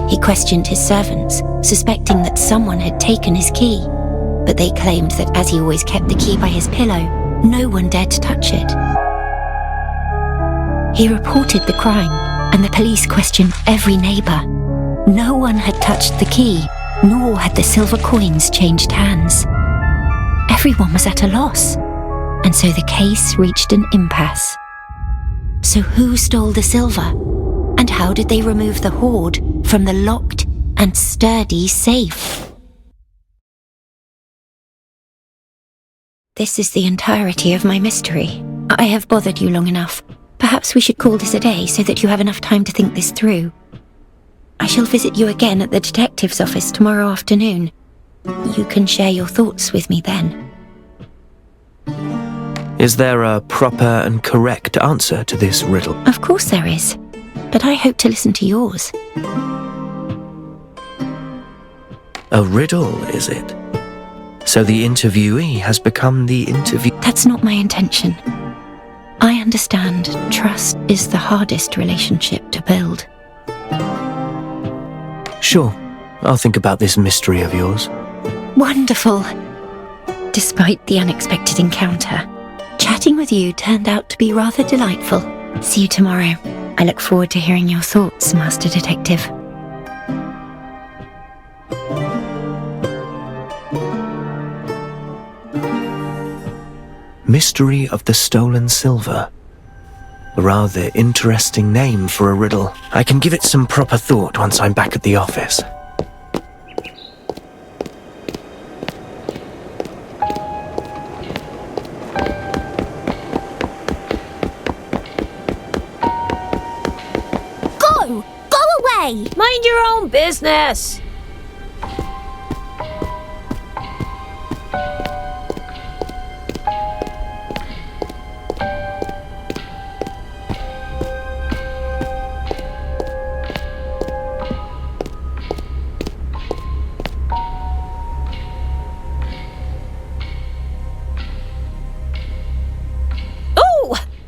He questioned his servants, suspecting that someone had taken his key, but they claimed that as he always kept the key by his pillow, no one dared to touch it. He reported the crime, and the police questioned every neighbour. No one had touched the key, nor had the silver coins changed hands. Everyone was at a loss, and so the case reached an impasse. So who stole the silver? And how did they remove the hoard from the locked and sturdy safe? This is the entirety of my mystery. I have bothered you long enough. Perhaps we should call this a day so that you have enough time to think this through. I shall visit you again at the detective's office tomorrow afternoon. You can share your thoughts with me then. Is there a proper and correct answer to this riddle? Of course there is, but I hope to listen to yours. A riddle, is it? So the interviewee has become the interview... That's not my intention. I understand trust is the hardest relationship to build. Sure, I'll think about this mystery of yours. Wonderful. Despite the unexpected encounter, chatting with you turned out to be rather delightful. See you tomorrow. I look forward to hearing your thoughts, Master Detective. Mystery of the Stolen Silver. A rather interesting name for a riddle. I can give it some proper thought once I'm back at the office. Go! Go away! Mind your own business!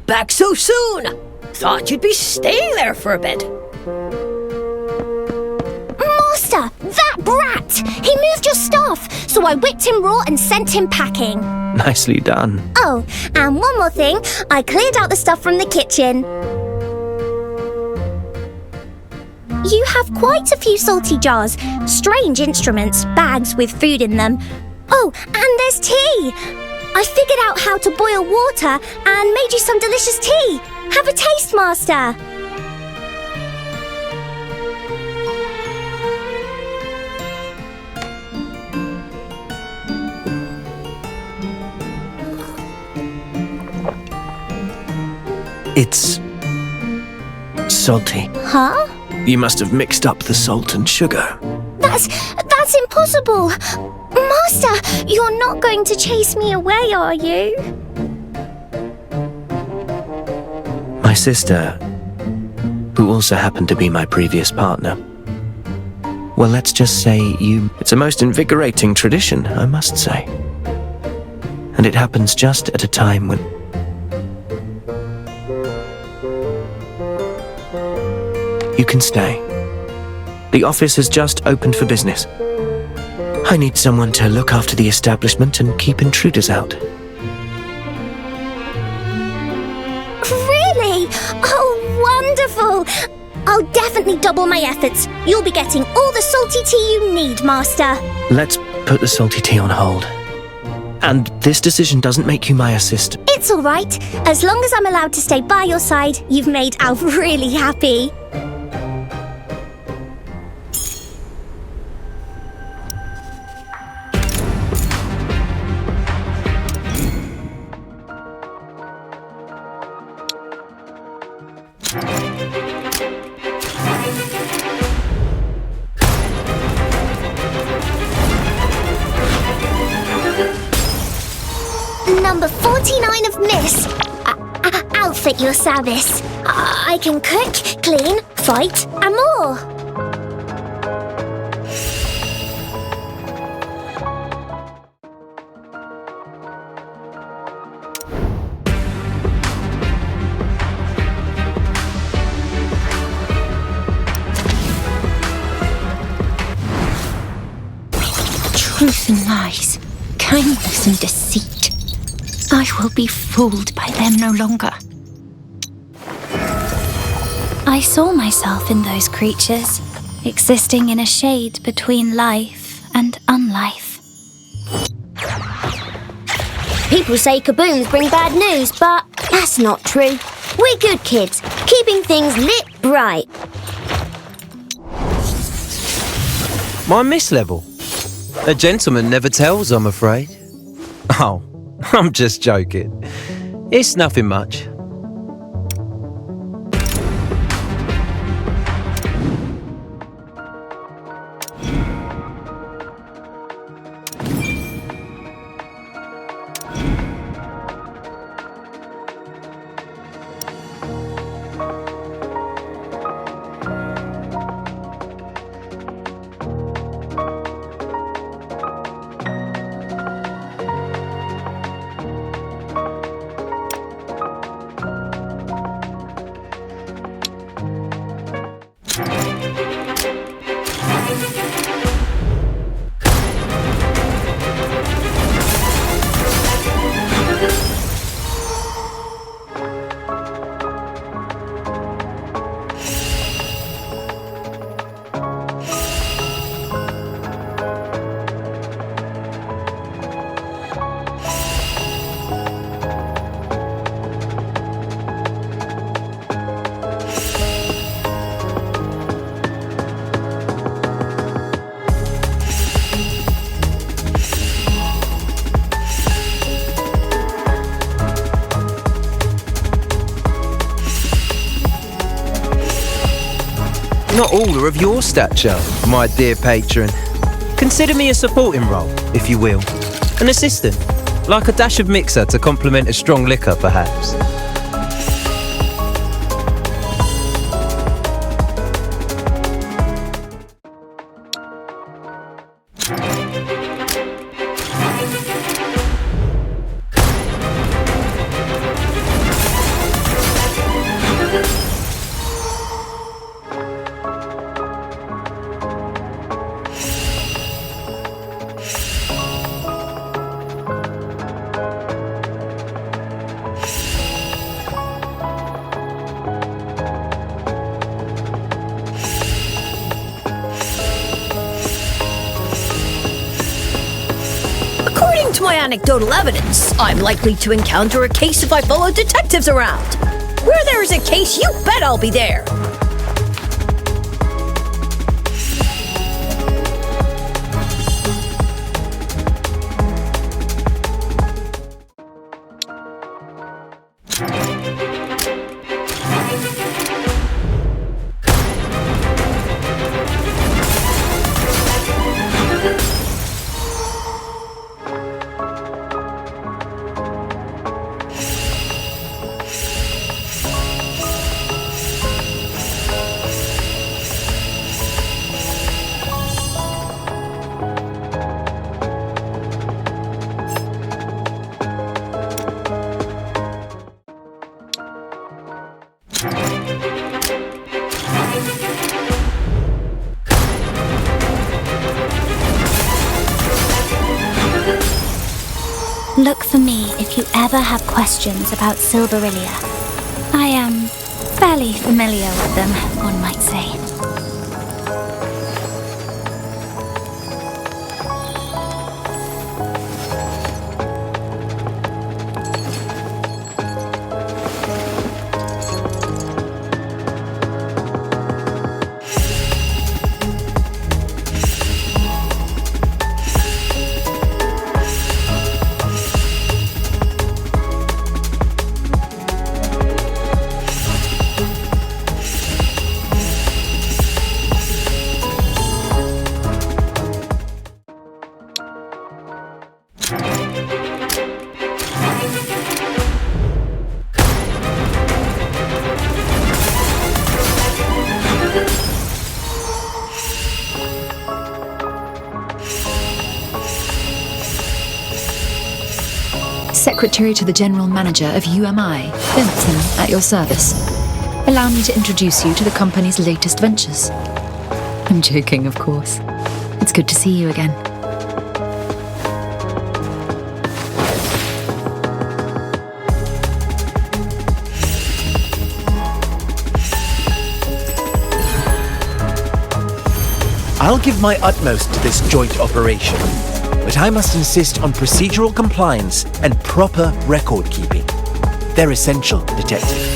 back so soon. Thought you'd be staying there for a bit. Master, that brat! He moved your stuff, so I whipped him raw and sent him packing. Nicely done. Oh, and one more thing. I cleared out the stuff from the kitchen. You have quite a few salty jars, strange instruments, bags with food in them. Oh, and there's tea! I figured out how to boil water and made you some delicious tea. Have a taste, Master. It's salty. Huh? You must have mixed up the salt and sugar. That's impossible. Master, you're not going to chase me away, are you? My sister, who also happened to be my previous partner. Well, let's just say it's a most invigorating tradition, I must say. And it happens just at a time when... You can stay. The office has just opened for business. I need someone to look after the establishment and keep intruders out. Really? Oh, wonderful! I'll definitely double my efforts. You'll be getting all the salty tea you need, Master. Let's put the salty tea on hold. And this decision doesn't make you my assistant. It's all right. As long as I'm allowed to stay by your side, you've made Alf really happy. Number 49 of Miss. I'll fit your service. I can cook, clean, fight, and more. Truth and lies, kindness and deceit. I will be fooled by them no longer. I saw myself in those creatures, existing in a shade between life and unlife. People say kabooms bring bad news, but that's not true. We're good kids, keeping things lit bright. My miss level. A gentleman never tells, I'm afraid. Oh, I'm just joking. It's nothing much. Not all are of your stature, my dear patron. Consider me a supporting role, if you will. An assistant, like a dash of mixer to complement a strong liquor, perhaps. anecdotal evidence, I'm likely to encounter a case if I follow detectives around. Where there is a case, you bet I'll be there. Look for me if you ever have questions about Silberillia. I am fairly familiar with them, one might say. Secretary to the General Manager of UMI, Benson, at your service. Allow me to introduce you to the company's latest ventures. I'm joking, of course. It's good to see you again. I'll give my utmost to this joint operation, but I must insist on procedural compliance and proper record keeping. They're essential, Detective.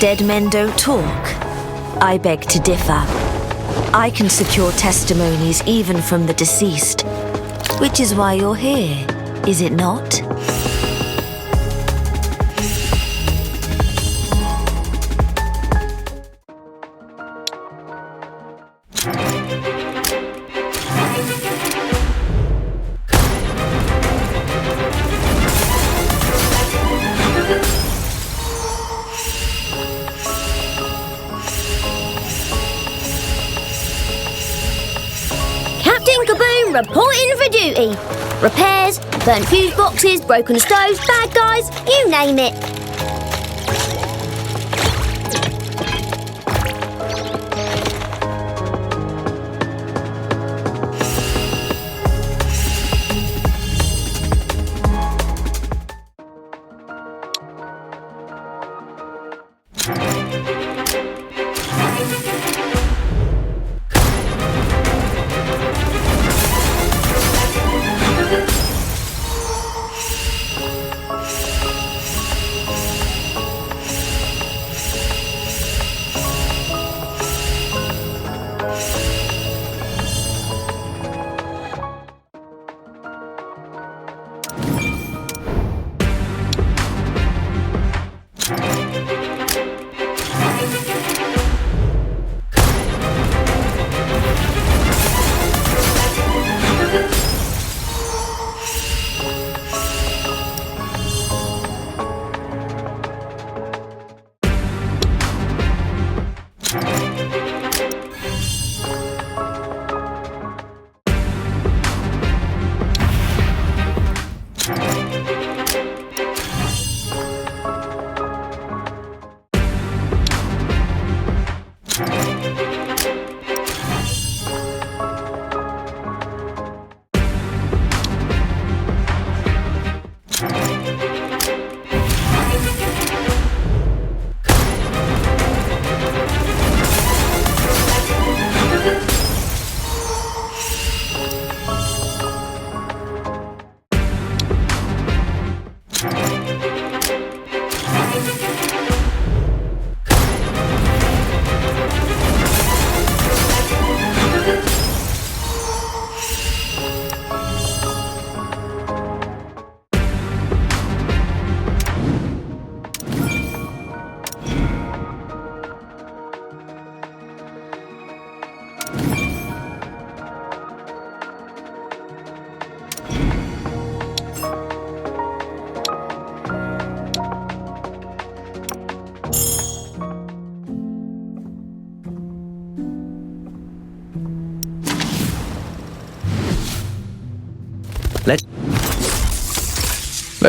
Dead men don't talk. I beg to differ. I can secure testimonies even from the deceased, which is why you're here, is it not? Reporting for duty. Repairs, burnt fuse boxes, broken stoves, bad guys, you name it.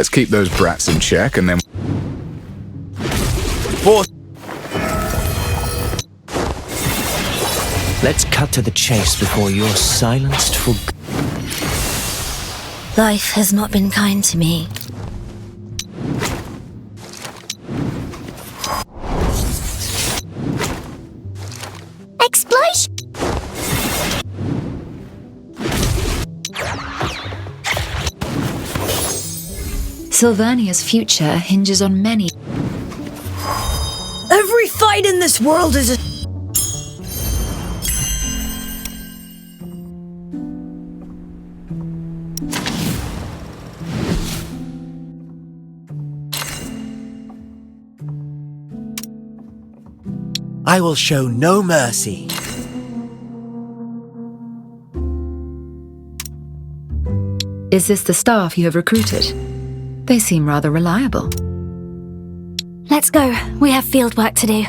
Let's keep those brats in check and then... Let's cut to the chase before you're silenced for... Life has not been kind to me. Explosion! Sylvania's future hinges on many. Every fight in this world is a... I will show no mercy. Is this the staff you have recruited? They seem rather reliable. Let's go. We have field work to do.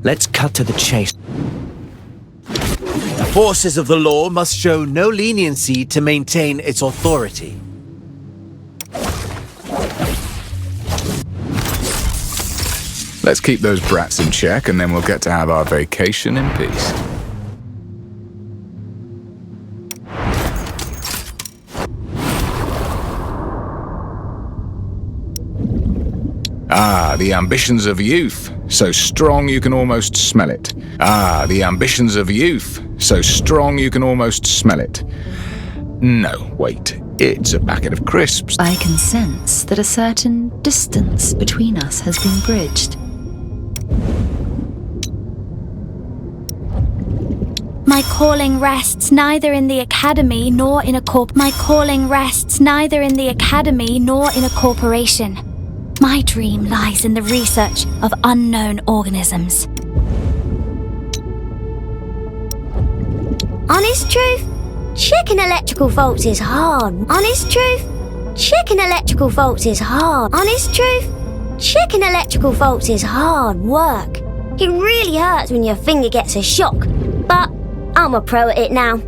Let's cut to the chase. The forces of the law must show no leniency to maintain its authority. Let's keep those brats in check and then we'll get to have our vacation in peace. Ah, the ambitions of youth, so strong you can almost smell it. Ah, the ambitions of youth, so strong you can almost smell it. No, wait, it's a packet of crisps. I can sense that a certain distance between us has been bridged. My calling rests neither in the academy nor in a My calling rests neither in the academy nor in a corporation. My dream lies in the research of unknown organisms. Honest truth? Checking electrical faults is hard. Honest truth? Checking electrical faults is hard. Honest truth? Checking electrical faults is hard work. It really hurts when your finger gets a shock, but I'm a pro at it now.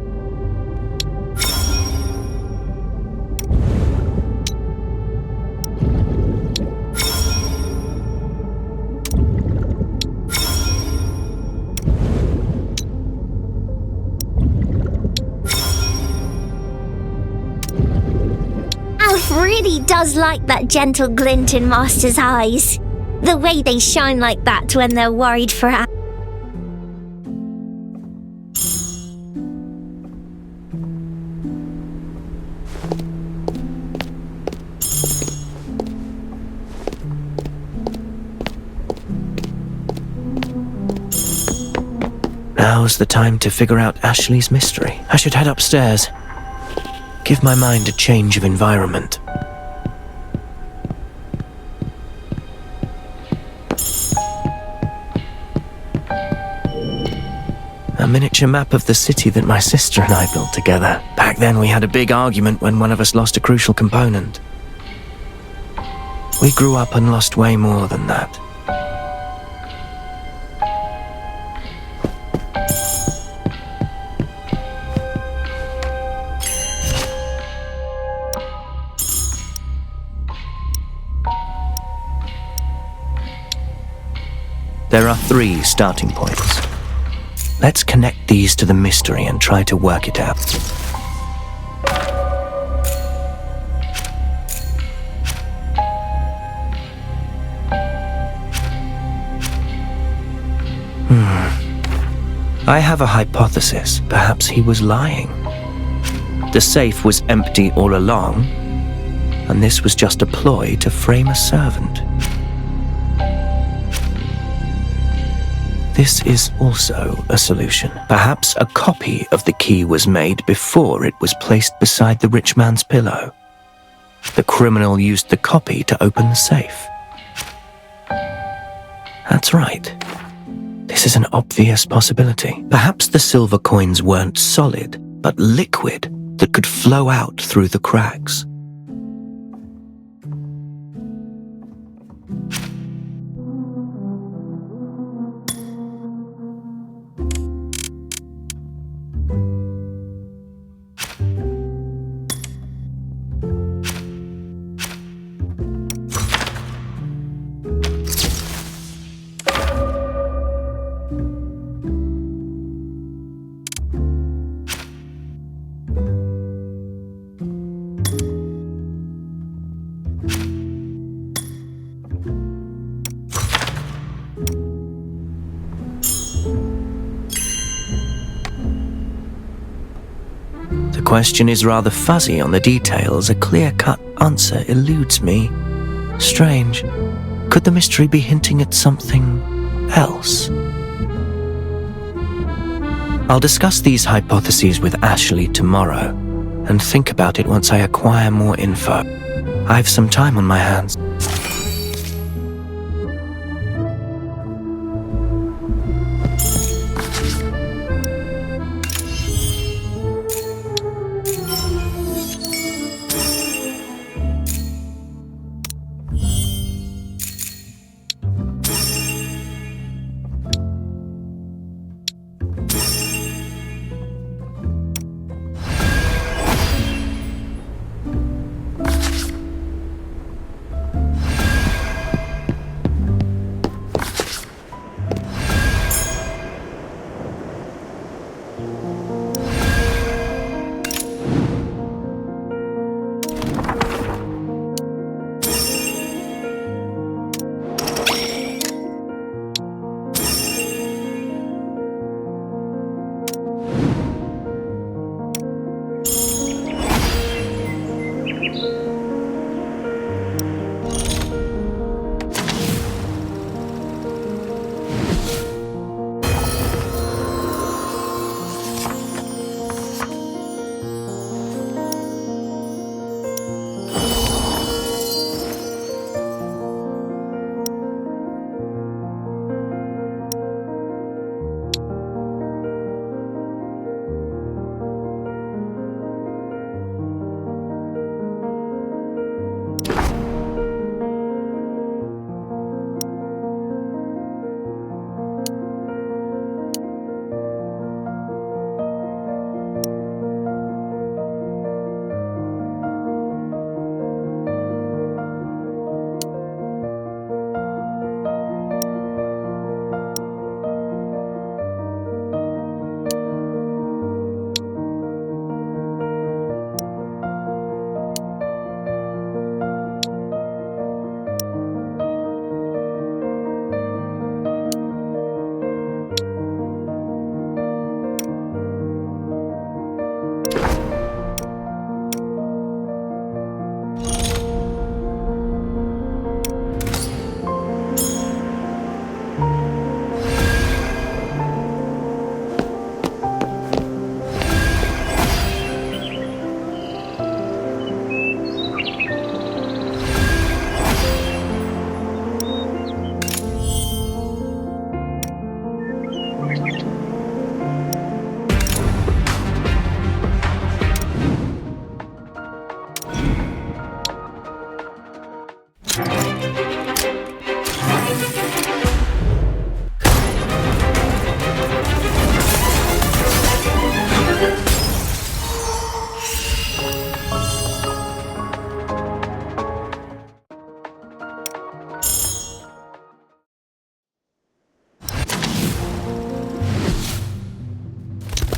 Alf really does like that gentle glint in Master's eyes. The way they shine like that when they're worried for us. Now's the time to figure out Ashley's mystery. I should head upstairs. Give my mind a change of environment. A miniature map of the city that my sister and I built together. Back then we had a big argument when one of us lost a crucial component. We grew up and lost way more than that. There are 3 starting points. Let's connect these to the mystery and try to work it out. I have a hypothesis. Perhaps he was lying. The safe was empty all along, and this was just a ploy to frame a servant. This is also a solution. Perhaps a copy of the key was made before it was placed beside the rich man's pillow. The criminal used the copy to open the safe. That's right. This is an obvious possibility. Perhaps the silver coins weren't solid, but liquid that could flow out through the cracks. question is rather fuzzy on the details, a clear-cut answer eludes me. Strange. Could the mystery be hinting at something else? I'll discuss these hypotheses with Ashley tomorrow, and think about it once I acquire more info. I have some time on my hands.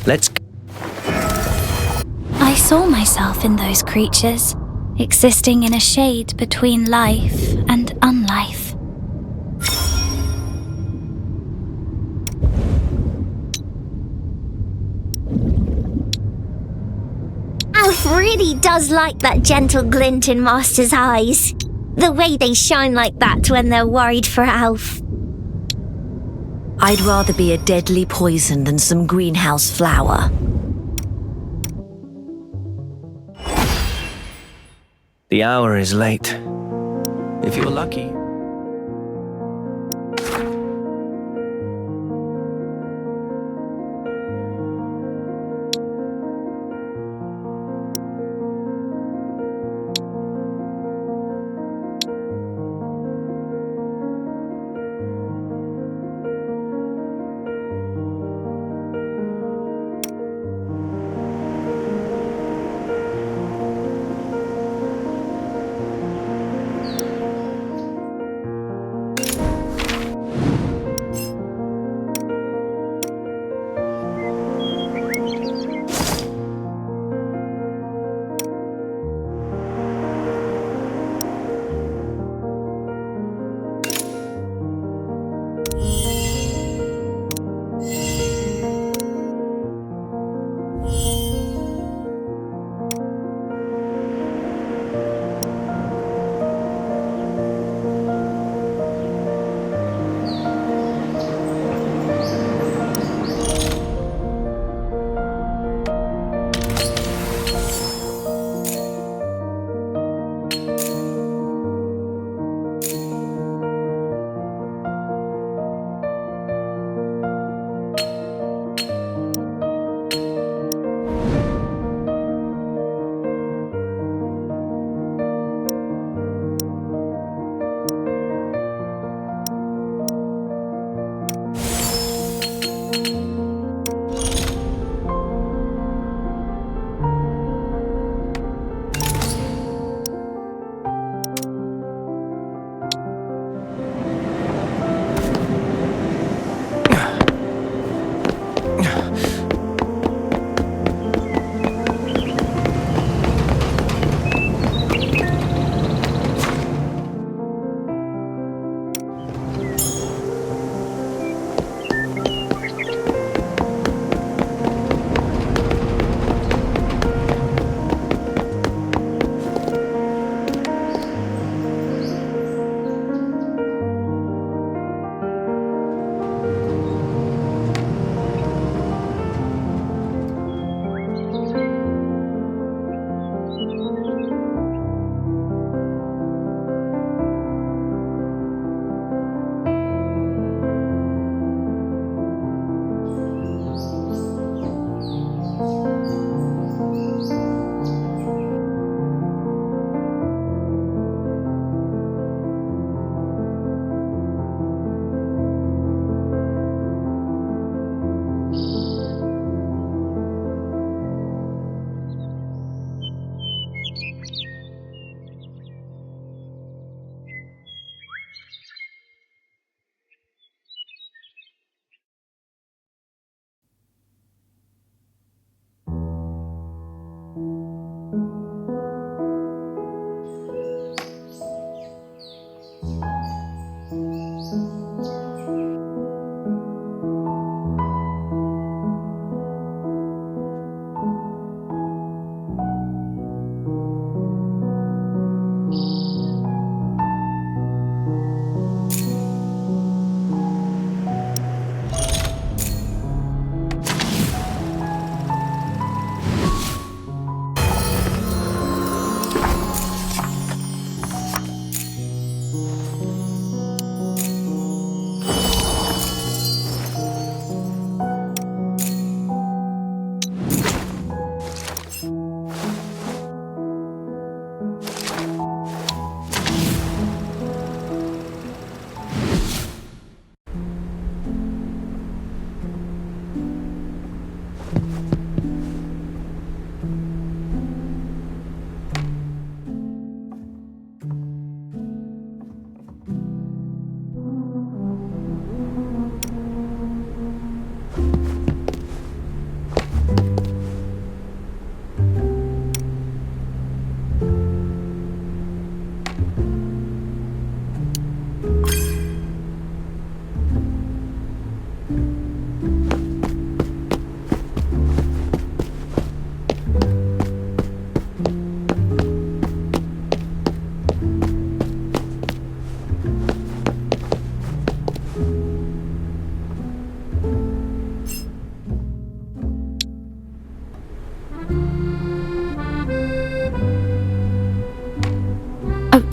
Let's... I saw myself in those creatures, existing in a shade between life and unlife. Alf really does like that gentle glint in Master's eyes. The way they shine like that when they're worried for Alf. I'd rather be a deadly poison than some greenhouse flower. The hour is late. If you're lucky...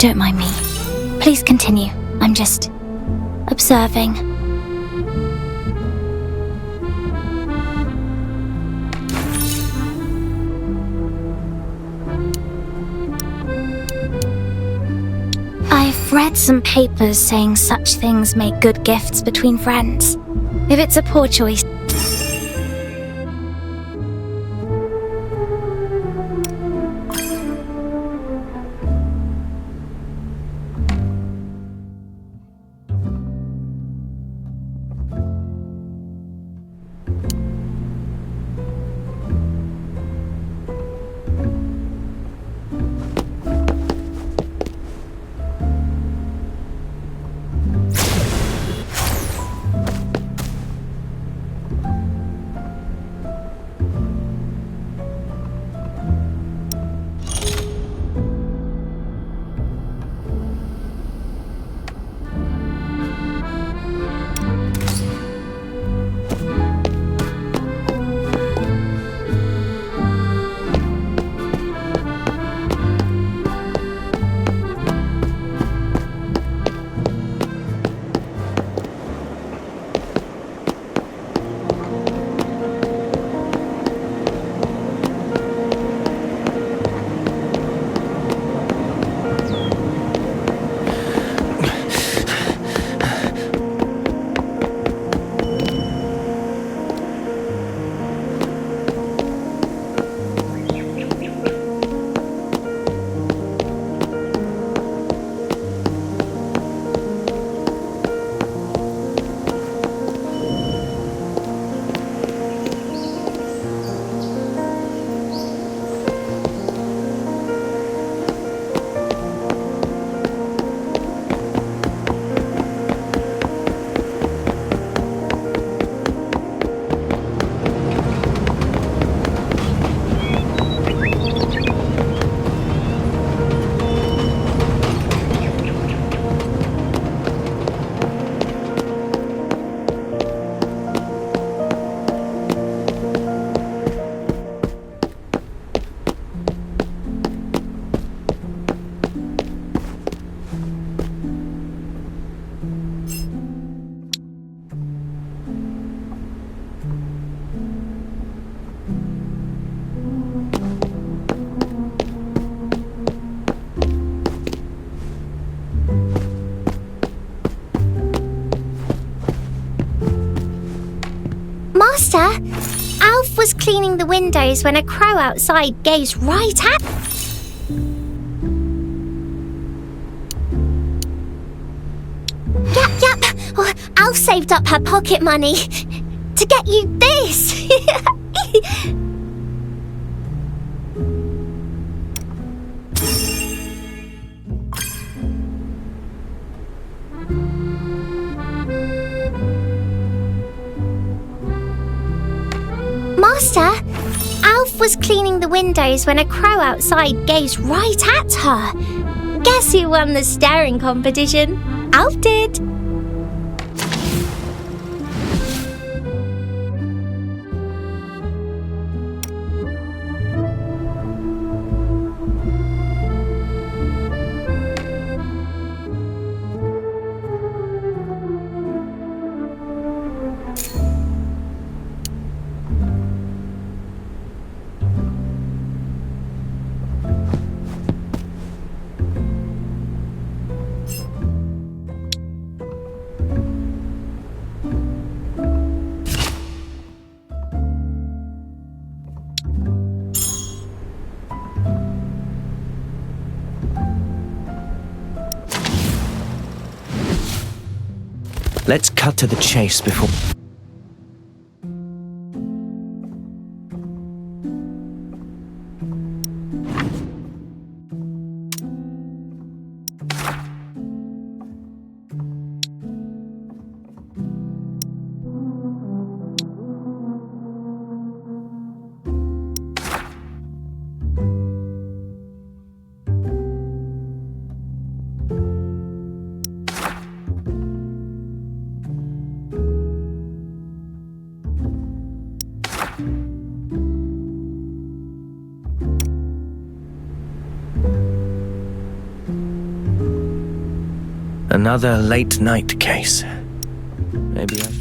Don't mind me. Please continue. I'm just observing. I've read some papers saying such things make good gifts between friends. If it's a poor choice, Master, Alf was cleaning the windows when a crow outside gazed right at... Yep. Oh, Alf saved up her pocket money to get you this. Master, Alf was cleaning the windows when a crow outside gazed right at her. Guess who won the staring competition? Alf did. Let's cut to the chase before... Another late-night case. Maybe I...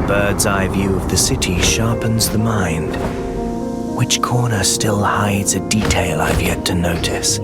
bird's eye view of the city sharpens the mind. Which corner still hides a detail I've yet to notice?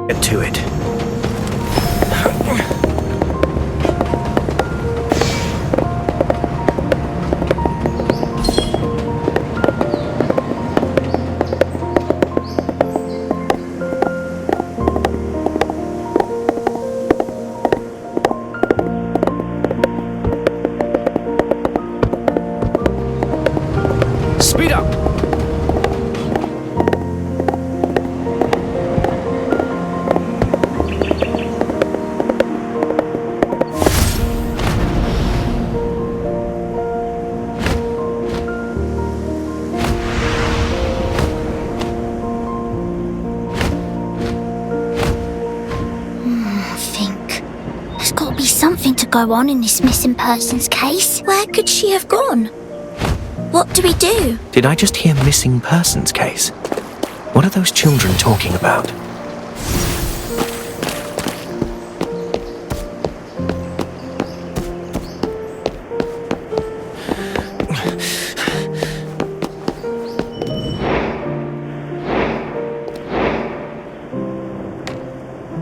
Get to it. Speed up! There's got to be something to go on in this missing persons case. Where could she have gone? What do we do? Did I just hear missing persons case? What are those children talking about?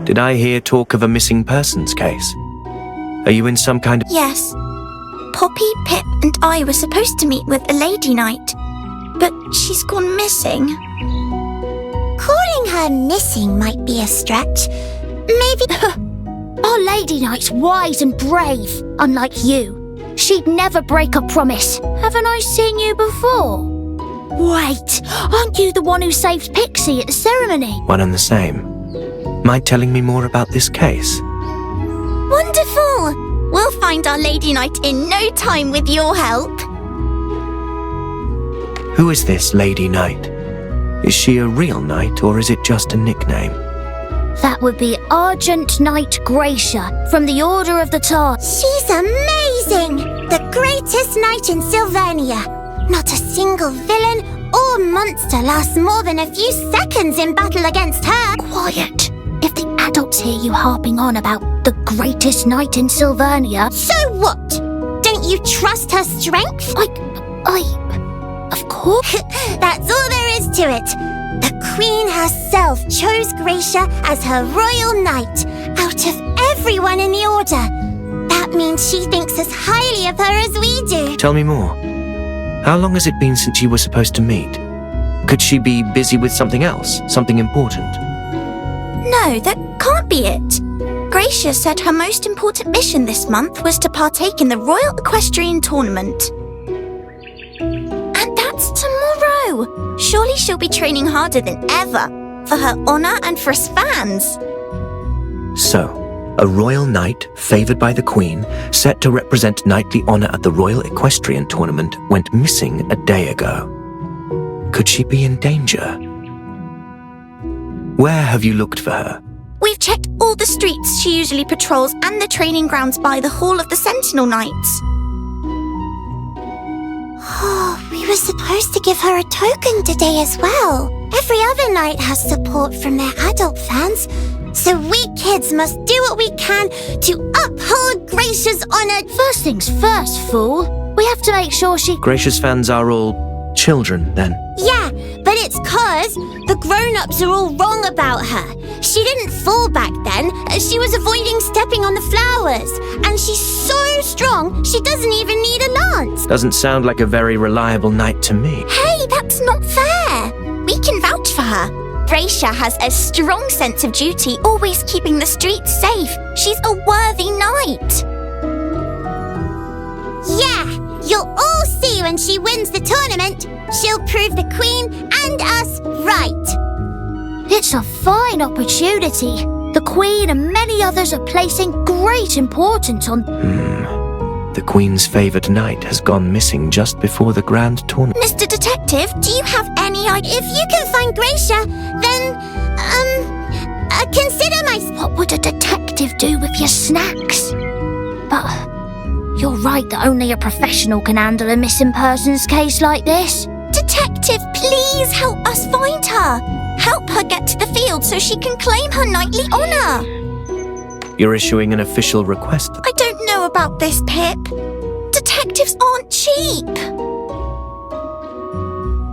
Did I hear talk of a missing persons case? Are you in some kind of... Yes. Poppy, Pip, and I were supposed to meet with a lady knight, but she's gone missing. Calling her missing might be a stretch. Maybe... Our lady knight's wise and brave, unlike you. She'd never break a promise. Haven't I seen you before? Wait, aren't you the one who saved Pixie at the ceremony? One and the same. Mind telling me more about this case? Wonderful! We'll find our lady knight in no time with your help. Who is this lady knight? Is she a real knight, or is it just a nickname? That would be Argent Knight Gracia from the Order of the Tar. She's amazing! The greatest knight in Sylvania. Not a single villain or monster lasts more than a few seconds in battle against her. Quiet. If the adults hear you harping on about the greatest knight in Sylvania... So what? Don't you trust her strength? Of course. That's all there is to it. The Queen herself chose Gracia as her royal knight out of everyone in the Order. That means she thinks as highly of her as we do. Tell me more. How long has it been since you were supposed to meet? Could she be busy with something else? Something important? No, that can't be it. Gracia said her most important mission this month was to partake in the Royal Equestrian Tournament. And that's tomorrow. Surely she'll be training harder than ever, for her honour and for us fans. So, a royal knight, favoured by the Queen, set to represent knightly honour at the Royal Equestrian Tournament, went missing a day ago. Could she be in danger? Where have you looked for her? We've checked all the streets she usually patrols and the training grounds by the Hall of the Sentinel Knights. Oh, we were supposed to give her a token today as well. Every other knight has support from their adult fans, so we kids must do what we can to uphold Gracia's honour. First things first, fool. We have to make sure she... Gracia's fans are all children, then? Yeah, but it's 'cause the grown-ups are all wrong about her. She didn't fall back then. She was avoiding stepping on the flowers. And she's so strong, she doesn't even need a lance. Doesn't sound like a very reliable knight to me. Hey, that's not fair. We can vouch for her. Gracia has a strong sense of duty, always keeping the streets safe. She's a worthy knight. Yeah, you'll all see when she wins the tournament. She'll prove the Queen and us right. It's a fine opportunity. The Queen and many others are placing great importance on... The Queen's favoured knight has gone missing just before the grand tournament. Mr. Detective, do you have any idea? If you can find Gracia, then, consider my... What would a detective do with your snacks? But you're right that only a professional can handle a missing persons case like this. Detective, please help us find her. Help her get to the field so she can claim her knightly honour. You're issuing an official request. I don't know about this, Pip. Detectives aren't cheap.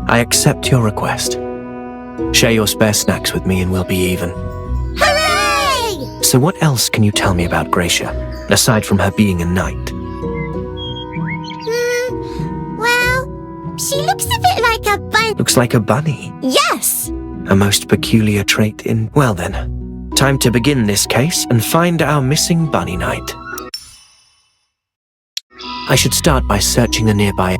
I accept your request. Share your spare snacks with me and we'll be even. Hooray! So what else can you tell me about Gracia, aside from her being a knight? Well, she looks a bit like a bunny. Looks like a bunny. Yes! A most peculiar trait in... Well then, time to begin this case and find our missing bunny knight. I should start by searching the nearby...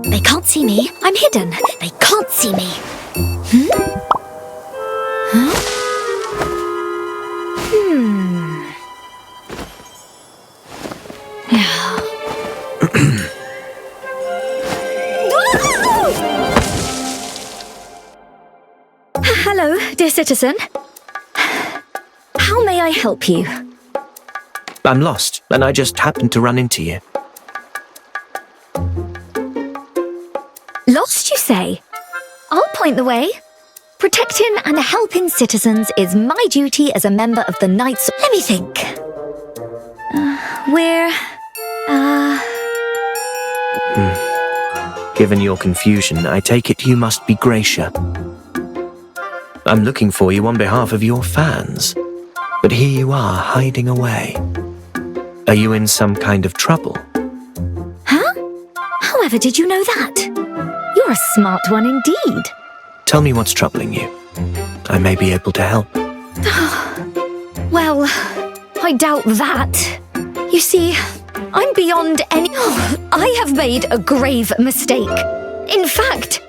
They can't see me. I'm hidden. They can't see me. Hello, dear citizen. How may I help you? I'm lost, and I just happened to run into you. Lost, you say? I'll point the way. Protecting and helping citizens is my duty as a member of the Knights. Let me think. Given your confusion, I take it you must be Gracia. I'm looking for you on behalf of your fans. But here you are, hiding away. Are you in some kind of trouble? Huh? However did you know that? You're a smart one indeed. Tell me what's troubling you. I may be able to help. Well, I doubt that. You see, I'm beyond any... I have made a grave mistake. In fact,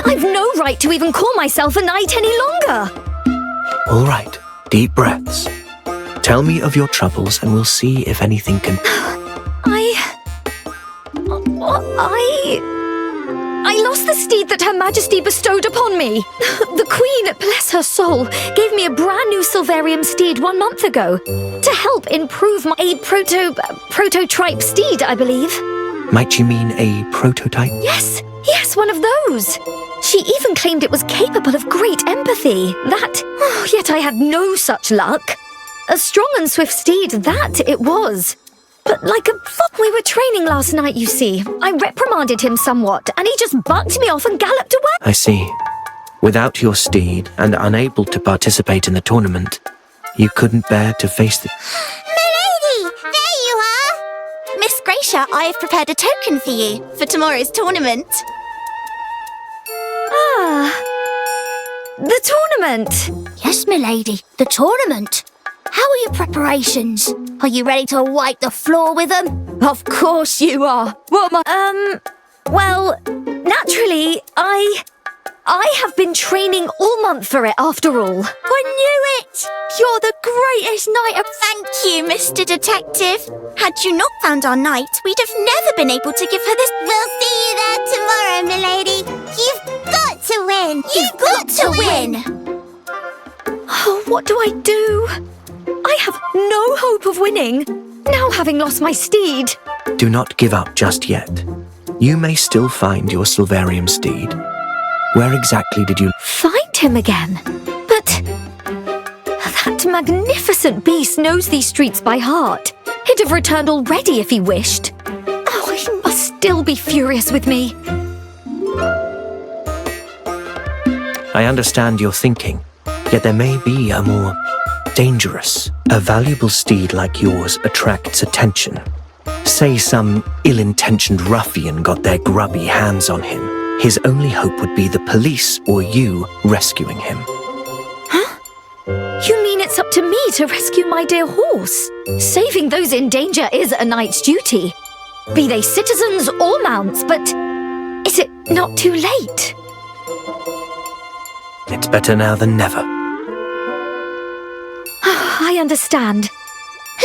I've no right to even call myself a knight any longer. All right, deep breaths. Tell me of your troubles and we'll see if anything can... I lost the steed that Her Majesty bestowed upon me. The Queen, bless her soul, gave me a brand new Silverium steed 1 month ago to help improve my prototype steed, I believe. Might you mean a prototype? Yes, one of those. She even claimed it was capable of great empathy. Yet I had no such luck. A strong and swift steed, that it was. But like a fuck, we were training last night, you see. I reprimanded him somewhat, and he just bucked me off and galloped away. I see. Without your steed and unable to participate in the tournament, you couldn't bear to face the... Milady! There you are! Miss Gracia, I have prepared a token for you for tomorrow's tournament. The tournament? Yes, milady, the tournament. How are your preparations? Are you ready to wipe the floor with them? Of course you are. What am I... Well, naturally, I have been training all month for it, after all. I knew it! You're the greatest knight of... Thank you, Mr. Detective. Had you not found our knight, we'd have never been able to give her this... We'll see you there tomorrow, milady. You've got to win! You've got to win! Oh, what do I do? I have no hope of winning, now having lost my steed. Do not give up just yet. You may still find your Silverium steed. Where exactly did you... Find him again? But... that magnificent beast knows these streets by heart. He'd have returned already if he wished. Oh, he must still be furious with me. I understand your thinking, yet there may be a more dangerous. A valuable steed like yours attracts attention. Say some ill-intentioned ruffian got their grubby hands on him. His only hope would be the police or you rescuing him. Huh? You mean it's up to me to rescue my dear horse? Saving those in danger is a knight's duty. Be they citizens or mounts, but is it not too late? It's better now than never. I understand.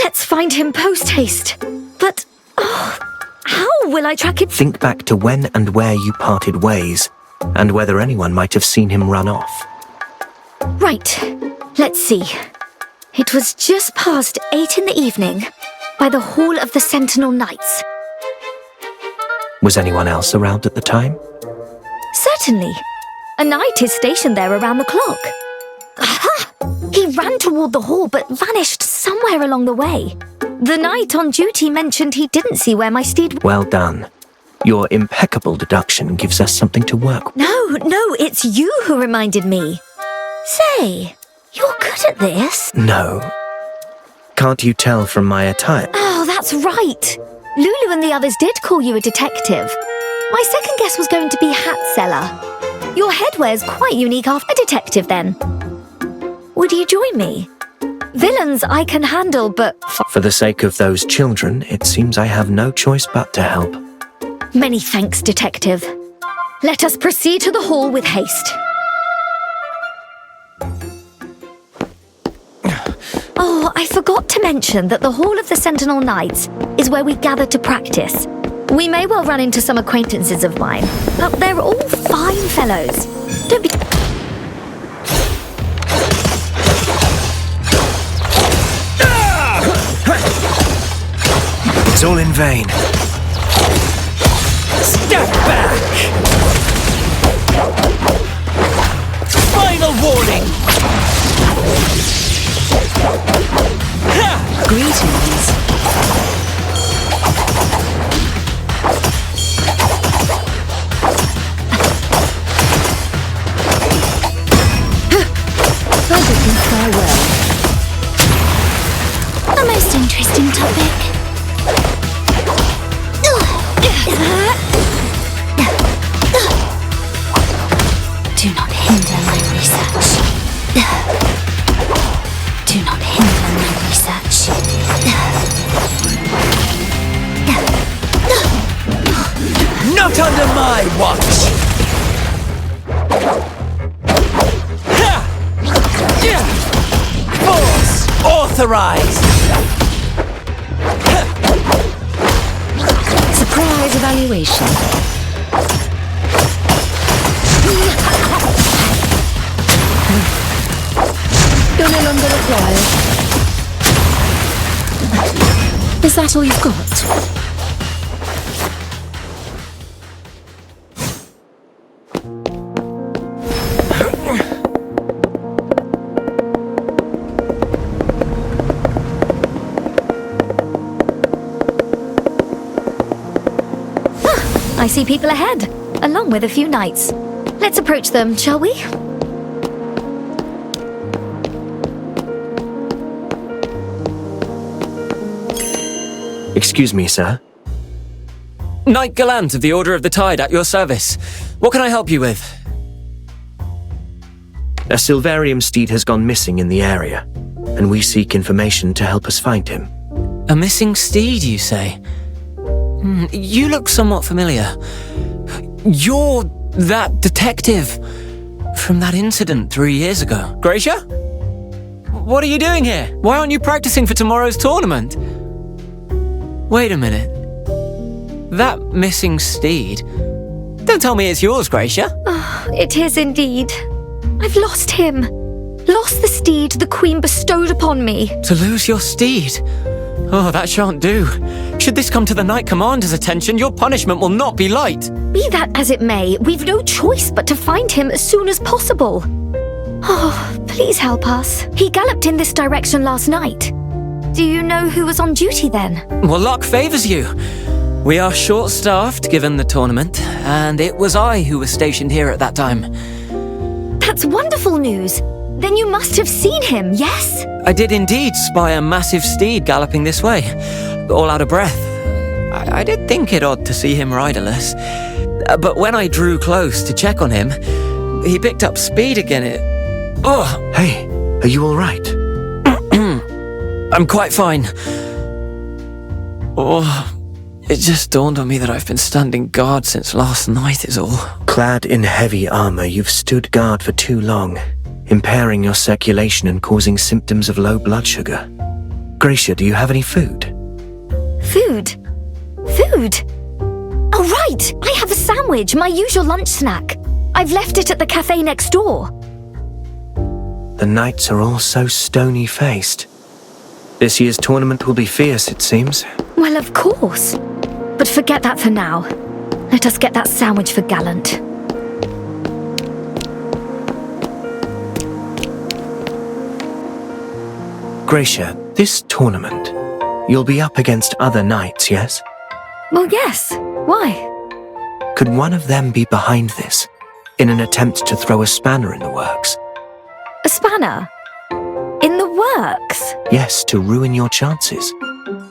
Let's find him post-haste. But, how will I track him? Think back to when and where you parted ways, and whether anyone might have seen him run off. Right. Let's see. It was just past 8 in the evening, by the Hall of the Sentinel Knights. Was anyone else around at the time? Certainly. A knight is stationed there around the clock. Aha! He ran toward the hall but vanished somewhere along the way. The knight on duty mentioned he didn't see where my steed... Well done. Your impeccable deduction gives us something to work with. No, it's you who reminded me. Say, you're good at this. No. Can't you tell from my attire? Oh, that's right. Lulu and the others did call you a detective. My second guess was going to be hat seller. Your headwear's quite unique after a detective, then. Would you join me? Villains I can handle, but... For the sake of those children, it seems I have no choice but to help. Many thanks, detective. Let us proceed to the hall with haste. Oh, I forgot to mention that the Hall of the Sentinel Knights is where we gather to practice. We may well run into some acquaintances of mine, but they're all fine fellows. Don't be... It's all in vain. Step back! Final warning! Greetings. I bid you farewell. A most interesting topic. Do not hinder my research. Do not hinder my research. Not under my watch! Force authorized! Surprise evaluation. You're no longer required. Is that all you've got? I see people ahead, along with a few knights. Let's approach them, shall we? Excuse me, sir. Knight Gallant of the Order of the Tide at your service. What can I help you with? A Silverium steed has gone missing in the area, and we seek information to help us find him. A missing steed, you say? You look somewhat familiar. You're that detective from that incident 3 years ago. Gracia? What are you doing here? Why aren't you practicing for tomorrow's tournament? Wait a minute. That missing steed? Don't tell me it's yours, Gracia. Oh, it is indeed. I've lost him. Lost the steed the Queen bestowed upon me. To lose your steed? Oh, that shan't do. Should this come to the Knight Commander's attention, your punishment will not be light. Be that as it may, we've no choice but to find him as soon as possible. Oh, please help us. He galloped in this direction last night. Do you know who was on duty then? Well, luck favours you. We are short-staffed given the tournament, and it was I who was stationed here at that time. That's wonderful news. Then you must have seen him, yes? I did indeed spy a massive steed galloping this way, all out of breath. I did think it odd to see him riderless, but when I drew close to check on him, he picked up speed again. Hey, are you all right? I'm quite fine. It just dawned on me that I've been standing guard since last night is all. Clad in heavy armor, you've stood guard for too long, impairing your circulation and causing symptoms of low blood sugar. Gracia, do you have any food? Food? Food? Oh, right! I have a sandwich, my usual lunch snack. I've left it at the cafe next door. The knights are all so stony-faced. This year's tournament will be fierce, it seems. Well, of course. But forget that for now. Let us get that sandwich for Gallant. Gracia, this tournament, you'll be up against other knights, yes? Well, yes. Why? Could one of them be behind this, in an attempt to throw a spanner in the works? A spanner? In the works? Yes, to ruin your chances.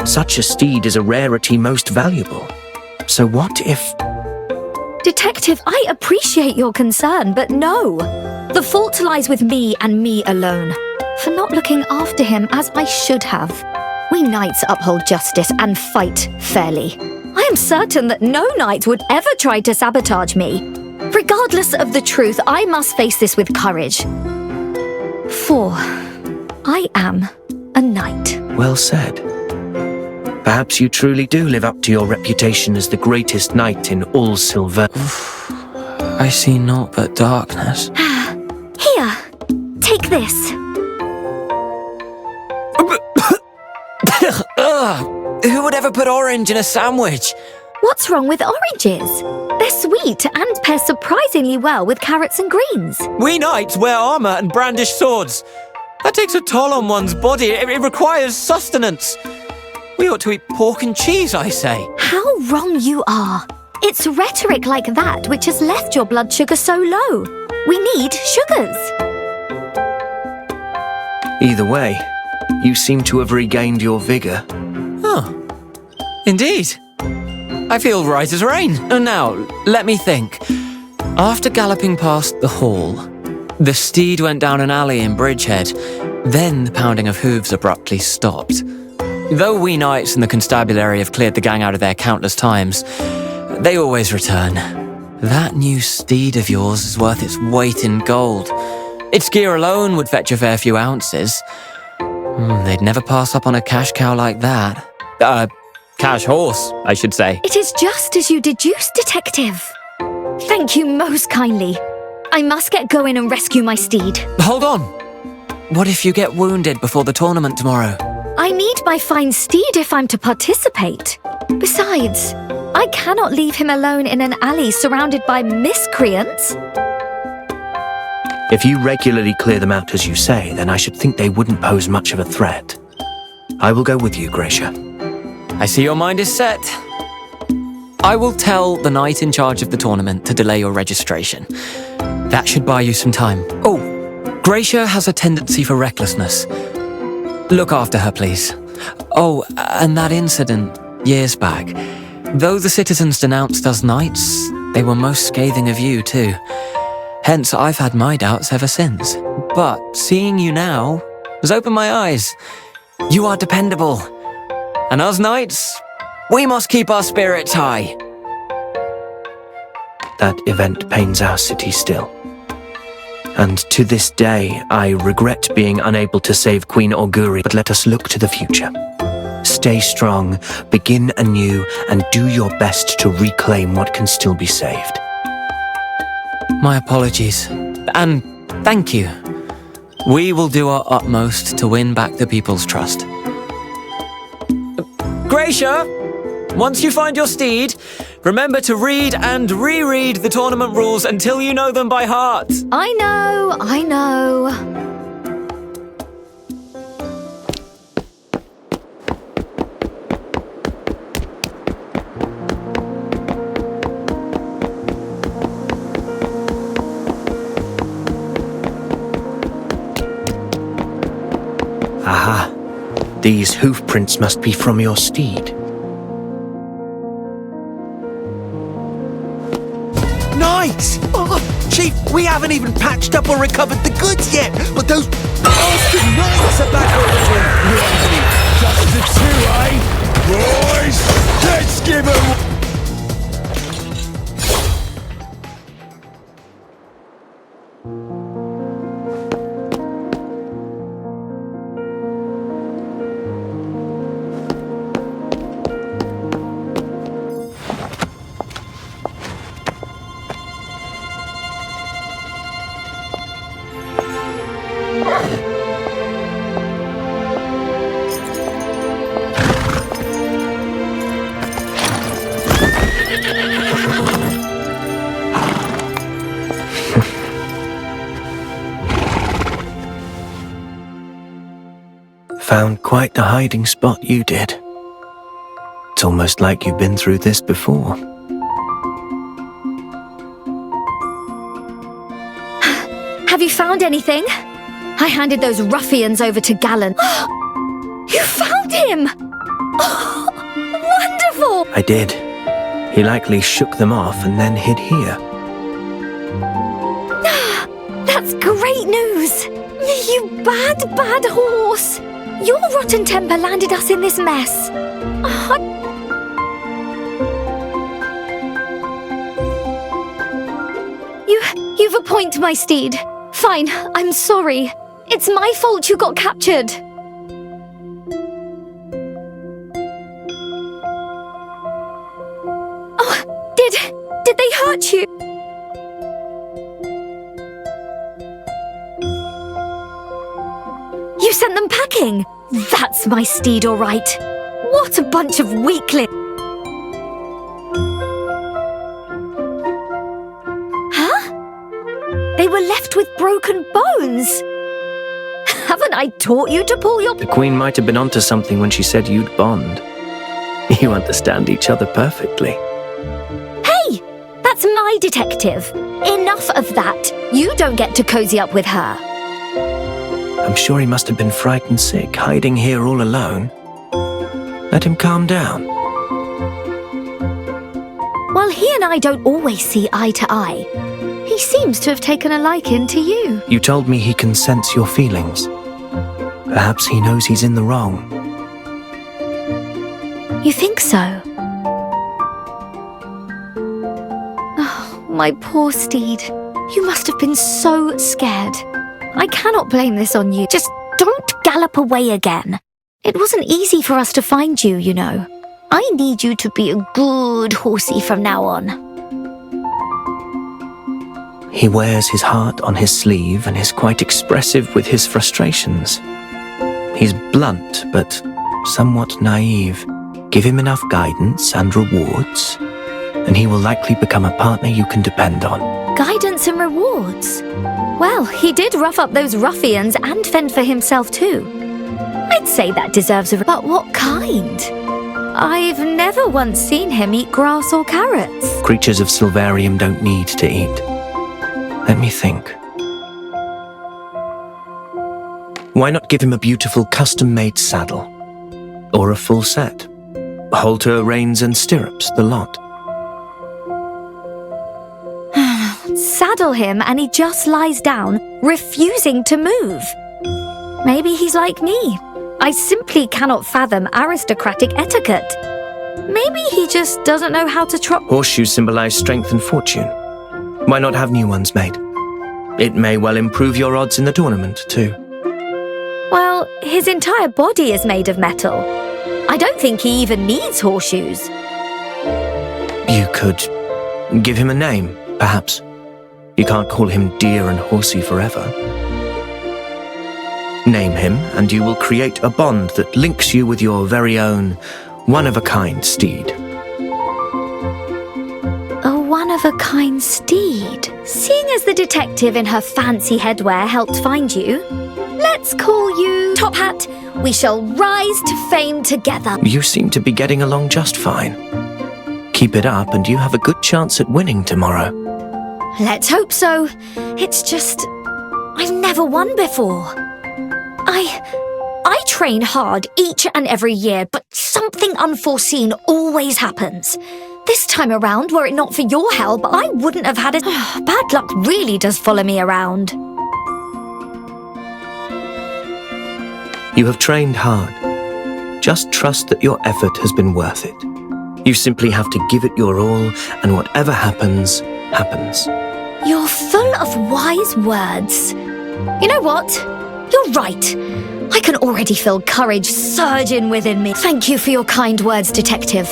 Such a steed is a rarity most valuable. So what if... Detective, I appreciate your concern, but no. The fault lies with me and me alone, for not looking after him as I should have. We knights uphold justice and fight fairly. I am certain that no knight would ever try to sabotage me. Regardless of the truth, I must face this with courage. For I am a knight. Well said. Perhaps you truly do live up to your reputation as the greatest knight in all Silver. I see naught but darkness. Here, take this. Who would ever put orange in a sandwich? What's wrong with oranges? They're sweet and pair surprisingly well with carrots and greens. We knights wear armor and brandish swords. That takes a toll on one's body. It requires sustenance. We ought to eat pork and cheese, I say. How wrong you are. It's rhetoric like that which has left your blood sugar so low. We need sugars. Either way, you seem to have regained your vigor. Oh, indeed. I feel right as rain. Now, let me think. After galloping past the hall, the steed went down an alley in Bridgehead. Then the pounding of hooves abruptly stopped. Though we knights and the constabulary have cleared the gang out of there countless times, they always return. That new steed of yours is worth its weight in gold. Its gear alone would fetch a fair few ounces. They'd never pass up on a cash cow like that. Cash horse, I should say. It is just as you deduced, Detective. Thank you most kindly. I must get going and rescue my steed. Hold on. What if you get wounded before the tournament tomorrow? I need my fine steed if I'm to participate. Besides, I cannot leave him alone in an alley surrounded by miscreants. If you regularly clear them out as you say, then I should think they wouldn't pose much of a threat. I will go with you, Gracia. I see your mind is set. I will tell the knight in charge of the tournament to delay your registration. That should buy you some time. Oh, Gracia has a tendency for recklessness. Look after her, please. Oh, and that incident years back. Though the citizens denounced us knights, they were most scathing of you too. Hence, I've had my doubts ever since. But seeing you now has opened my eyes. You are dependable. And us knights, we must keep our spirits high. That event pains our city still. And to this day, I regret being unable to save Queen Auguri, but let us look to the future. Stay strong, begin anew, and do your best to reclaim what can still be saved. My apologies. And thank you. We will do our utmost to win back the people's trust. Gracia, once you find your steed, remember to read and reread the tournament rules until you know them by heart. I know. Aha. These hoof prints must be from your steed. Nice! Oh, Chief, we haven't even patched up or recovered the goods yet, but those bastard knights are back already! Right, just the two, eh? Boys, let's give 'em... Found quite the hiding spot you did. It's almost like you've been through this before. Have you found anything? I handed those ruffians over to Gallon. You found him! Oh, wonderful! I did. He likely shook them off and then hid here. That's great news! You bad horse! Your rotten temper landed us in this mess. You've appointed my steed. Fine, I'm sorry. It's my fault you got captured. Oh, did they hurt you? You sent them packing. That's my steed, all right. What a bunch of weaklings. They were left with broken bones. Haven't I taught you to pull your... The Queen might have been onto something when she said you'd bond. You understand each other perfectly. Hey! That's my detective. Enough of that. You don't get to cozy up with her. I'm sure he must have been frightened sick, hiding here all alone. Let him calm down. Well, he and I don't always see eye to eye. He seems to have taken a liking to you. You told me he can sense your feelings. Perhaps he knows he's in the wrong. You think so? Oh, my poor steed. You must have been so scared. I cannot blame this on you. Just don't gallop away again. It wasn't easy for us to find you, you know. I need you to be a good horsey from now on. He wears his heart on his sleeve and is quite expressive with his frustrations. He's blunt, but somewhat naive. Give him enough guidance and rewards, and he will likely become a partner you can depend on. Guidance and rewards? Well, he did rough up those ruffians and fend for himself too. I'd say that deserves a... But what kind? I've never once seen him eat grass or carrots. Creatures of Silvarium don't need to eat. Let me think. Why not give him a beautiful custom-made saddle? Or a full set? Halter, reins and stirrups, the lot. Saddle him and he just lies down, refusing to move. Maybe he's like me. I simply cannot fathom aristocratic etiquette. Maybe he just doesn't know how to trot. Horseshoes symbolize strength and fortune. Why not have new ones made? It may well improve your odds in the tournament, too. Well, his entire body is made of metal. I don't think he even needs horseshoes. You could give him a name, perhaps. You can't call him Dear and Horsey forever. Name him, and you will create a bond that links you with your very own one-of-a-kind steed. A one-of-a-kind steed? Seeing as the detective in her fancy headwear helped find you, let's call you Top Hat. We shall rise to fame together. You seem to be getting along just fine. Keep it up and you have a good chance at winning tomorrow. Let's hope so. It's just, I've never won before. I train hard each and every year, but something unforeseen always happens. This time around, were it not for your help, I wouldn't have had it. Bad luck really does follow me around. You have trained hard. Just trust that your effort has been worth it. You simply have to give it your all, and whatever happens, happens. You're full of wise words. You know what? You're right. I can already feel courage surging within me. Thank you for your kind words, Detective.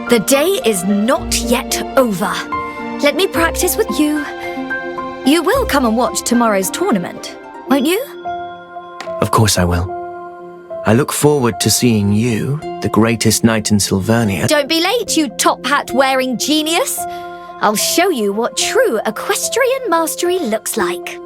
The day is not yet over. Let me practice with you. You will come and watch tomorrow's tournament, won't you? Of course I will. I look forward to seeing you, the greatest knight in Silvernia. Don't be late, you top hat wearing genius. I'll show you what true equestrian mastery looks like.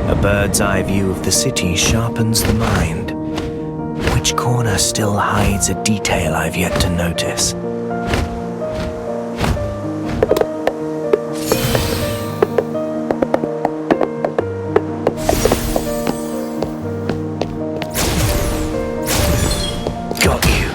A bird's eye view of the city sharpens the mind. Which corner still hides a detail I've yet to notice? Got you.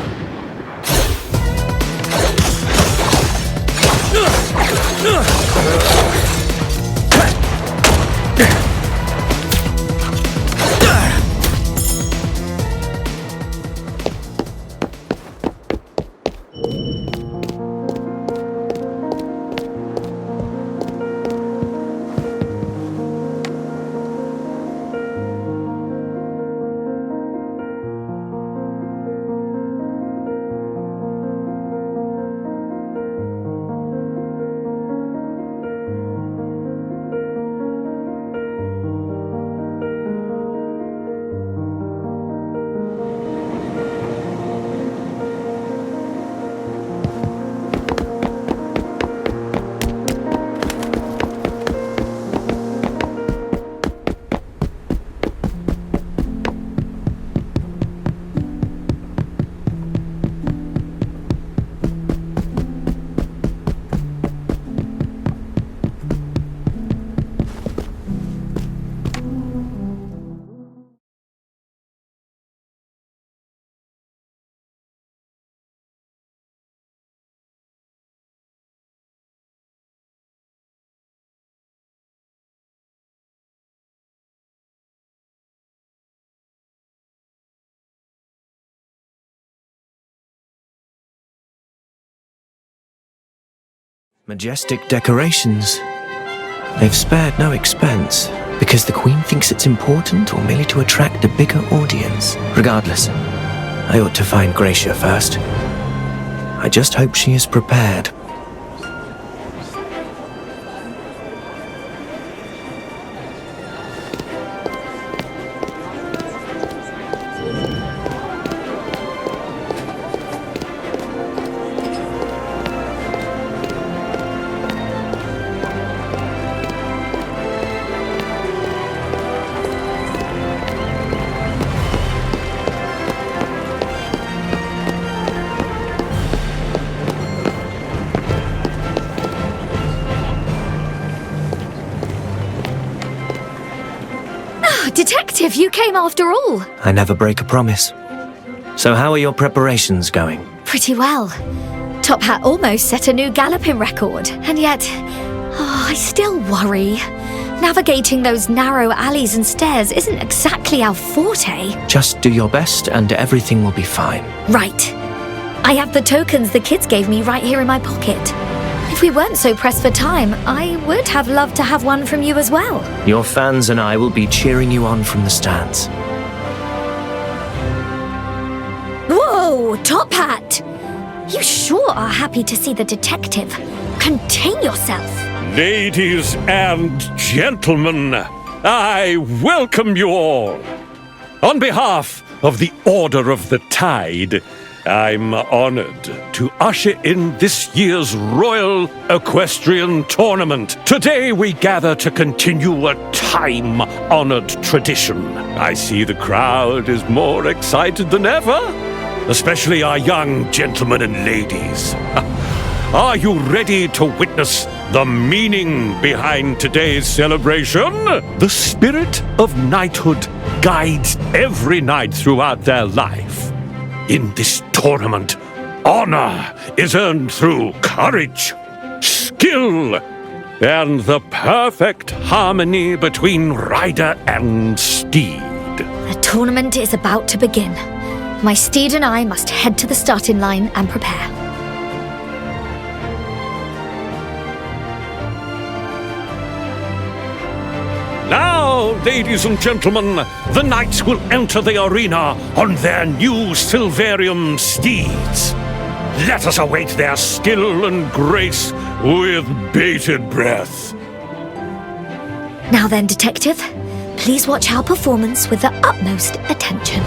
Majestic decorations. They've spared no expense, because the Queen thinks it's important or merely to attract a bigger audience. Regardless, I ought to find Gracia first. I just hope she is prepared. Detective, you came after all. I never break a promise. So how are your preparations going? Pretty well. Top Hat almost set a new galloping record, and yet, I still worry. Navigating those narrow alleys and stairs isn't exactly our forte. Just do your best and everything will be fine. Right. I have the tokens the kids gave me right here in my pocket. If we weren't so pressed for time, I would have loved to have one from you as well. Your fans and I will be cheering you on from the stands. Whoa, Top Hat! You sure are happy to see the detective. Contain yourself. Ladies and gentlemen, I welcome you all. On behalf of the Order of the Tide, I'm honored to usher in this year's Royal Equestrian Tournament. Today we gather to continue a time-honored tradition. I see the crowd is more excited than ever, especially our young gentlemen and ladies. Are you ready to witness the meaning behind today's celebration? The spirit of knighthood guides every knight throughout their life. In this tournament, honor is earned through courage, skill, and the perfect harmony between rider and steed. The tournament is about to begin. My steed and I must head to the starting line and prepare. Now, ladies and gentlemen, the knights will enter the arena on their new Silverium steeds. Let us await their skill and grace with bated breath. Now then, Detective, please watch our performance with the utmost attention.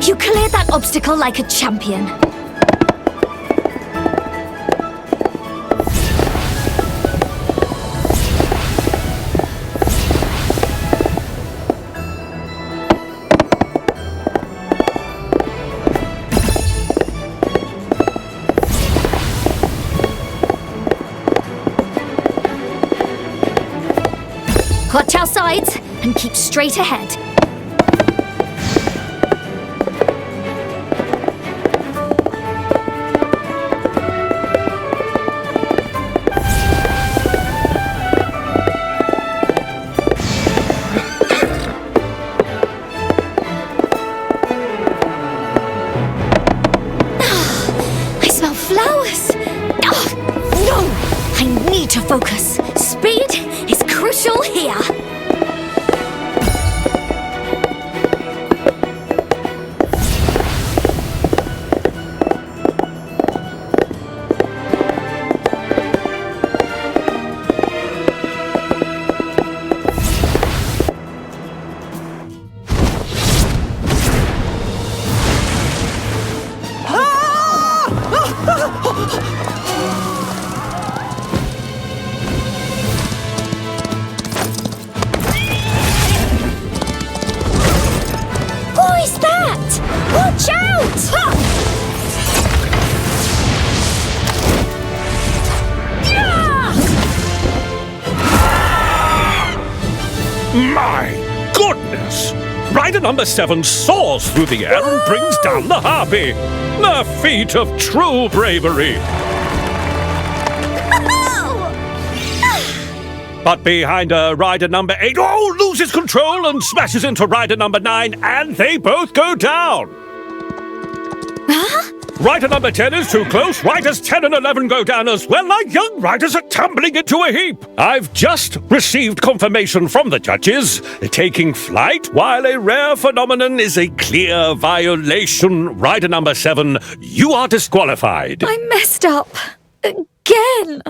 You cleared that obstacle like a champion. Watch our sides and keep straight ahead. To focus. Speed is crucial here. Watch out! My goodness! Rider number 7 soars through the air and brings down the harpy. A feat of true bravery. But behind her, rider number 8, loses control and smashes into rider number 9, and they both go down. Huh? Rider number 10 is too close. Riders 10 and 11 go down as well. Our young riders are tumbling into a heap. I've just received confirmation from the judges. Taking flight, while a rare phenomenon, is a clear violation. Rider number 7, you are disqualified. I messed up. Again.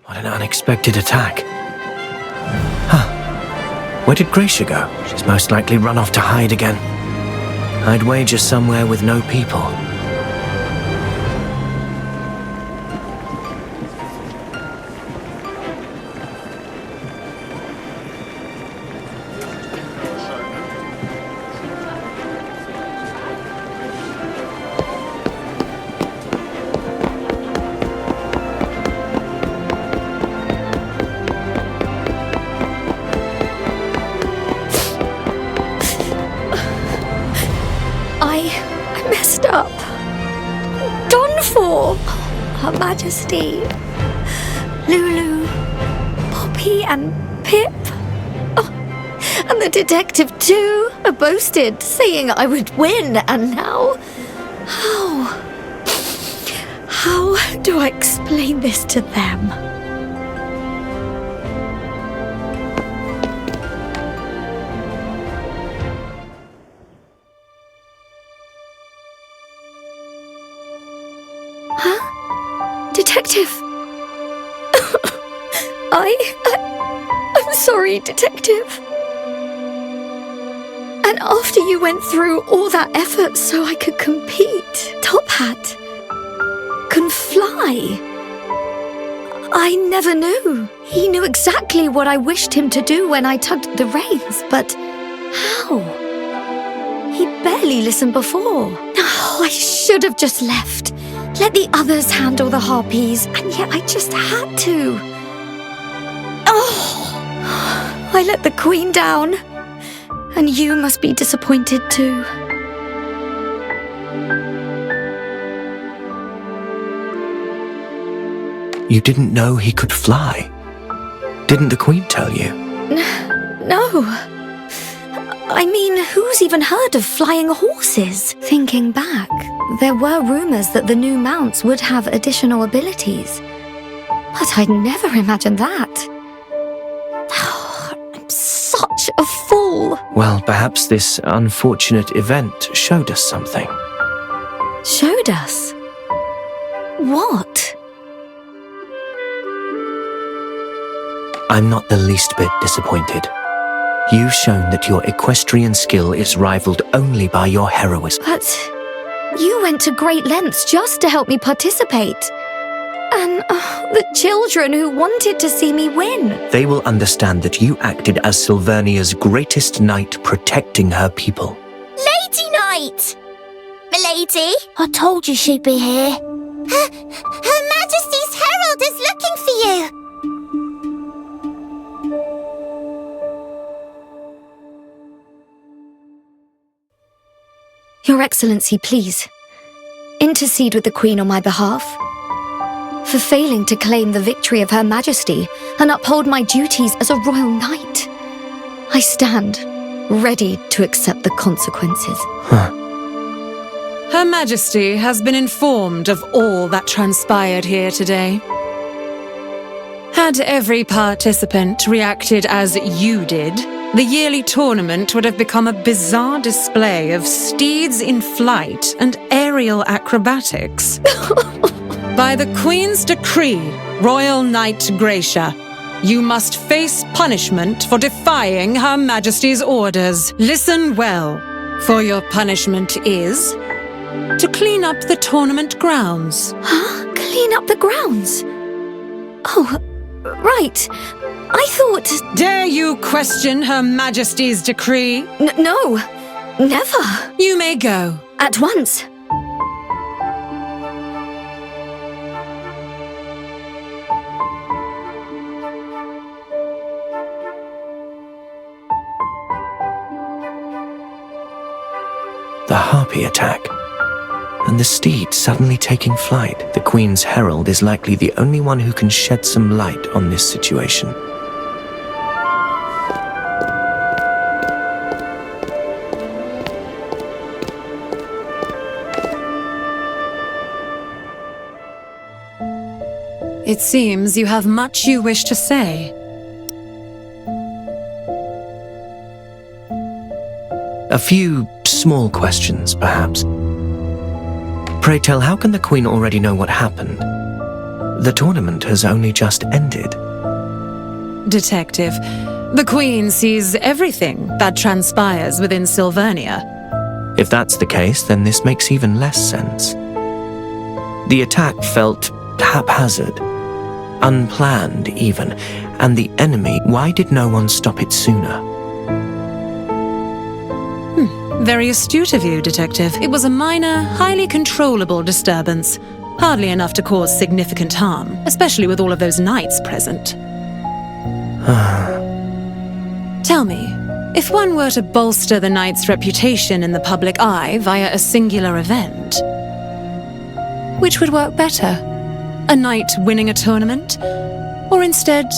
What an unexpected attack. Huh. Where did Gracia go? She's most likely run off to hide again. I'd wager somewhere with no people. I messed up. Done for. Her Majesty. Lulu, Poppy and Pip. Oh, and the detective too. I boasted, saying I would win, and now... How do I explain this to them? Detective! I'm sorry, Detective. And after you went through all that effort so I could compete, Top Hat can fly. I never knew. He knew exactly what I wished him to do when I tugged the reins, but how? He barely listened before. Oh, I should have just left. Let the others handle the harpies, and yet I just had to. Oh, I let the Queen down, and you must be disappointed too. You didn't know he could fly? Didn't the Queen tell you? No. I mean, who's even heard of flying horses? Thinking back, there were rumors that the new mounts would have additional abilities. But I'd never imagined that. I'm such a fool. Well, perhaps this unfortunate event showed us something. Showed us? What? I'm not the least bit disappointed. You've shown that your equestrian skill is rivaled only by your heroism. But you went to great lengths just to help me participate. And the children who wanted to see me win. They will understand that you acted as Silvernia's greatest knight protecting her people. Lady Knight! Milady? I told you she'd be here. Her Majesty's Herald is looking for you. Your Excellency, please, intercede with the Queen on my behalf. For failing to claim the victory of Her Majesty and uphold my duties as a royal knight. I stand ready to accept the consequences. Her Majesty has been informed of all that transpired here today. Had every participant reacted as you did, the yearly tournament would have become a bizarre display of steeds in flight and aerial acrobatics. By the Queen's decree, Royal Knight Gracia, you must face punishment for defying Her Majesty's orders. Listen well, for your punishment is to clean up the tournament grounds. Huh? Clean up the grounds? Oh, right. I thought... Dare you question Her Majesty's decree? No, never. You may go. At once. The harpy attack. And the steed suddenly taking flight. The Queen's herald is likely the only one who can shed some light on this situation. It seems you have much you wish to say. A few small questions, perhaps. Pray tell, how can the Queen already know what happened? The tournament has only just ended. Detective, the Queen sees everything that transpires within Silvernia. If that's the case, then this makes even less sense. The attack felt haphazard, unplanned even, and the enemy, why did no one stop it sooner? Very astute of you, Detective. It was a minor, highly controllable disturbance. Hardly enough to cause significant harm, especially with all of those knights present. Tell me, if one were to bolster the knight's reputation in the public eye via a singular event, which would work better? A knight winning a tournament? Or instead,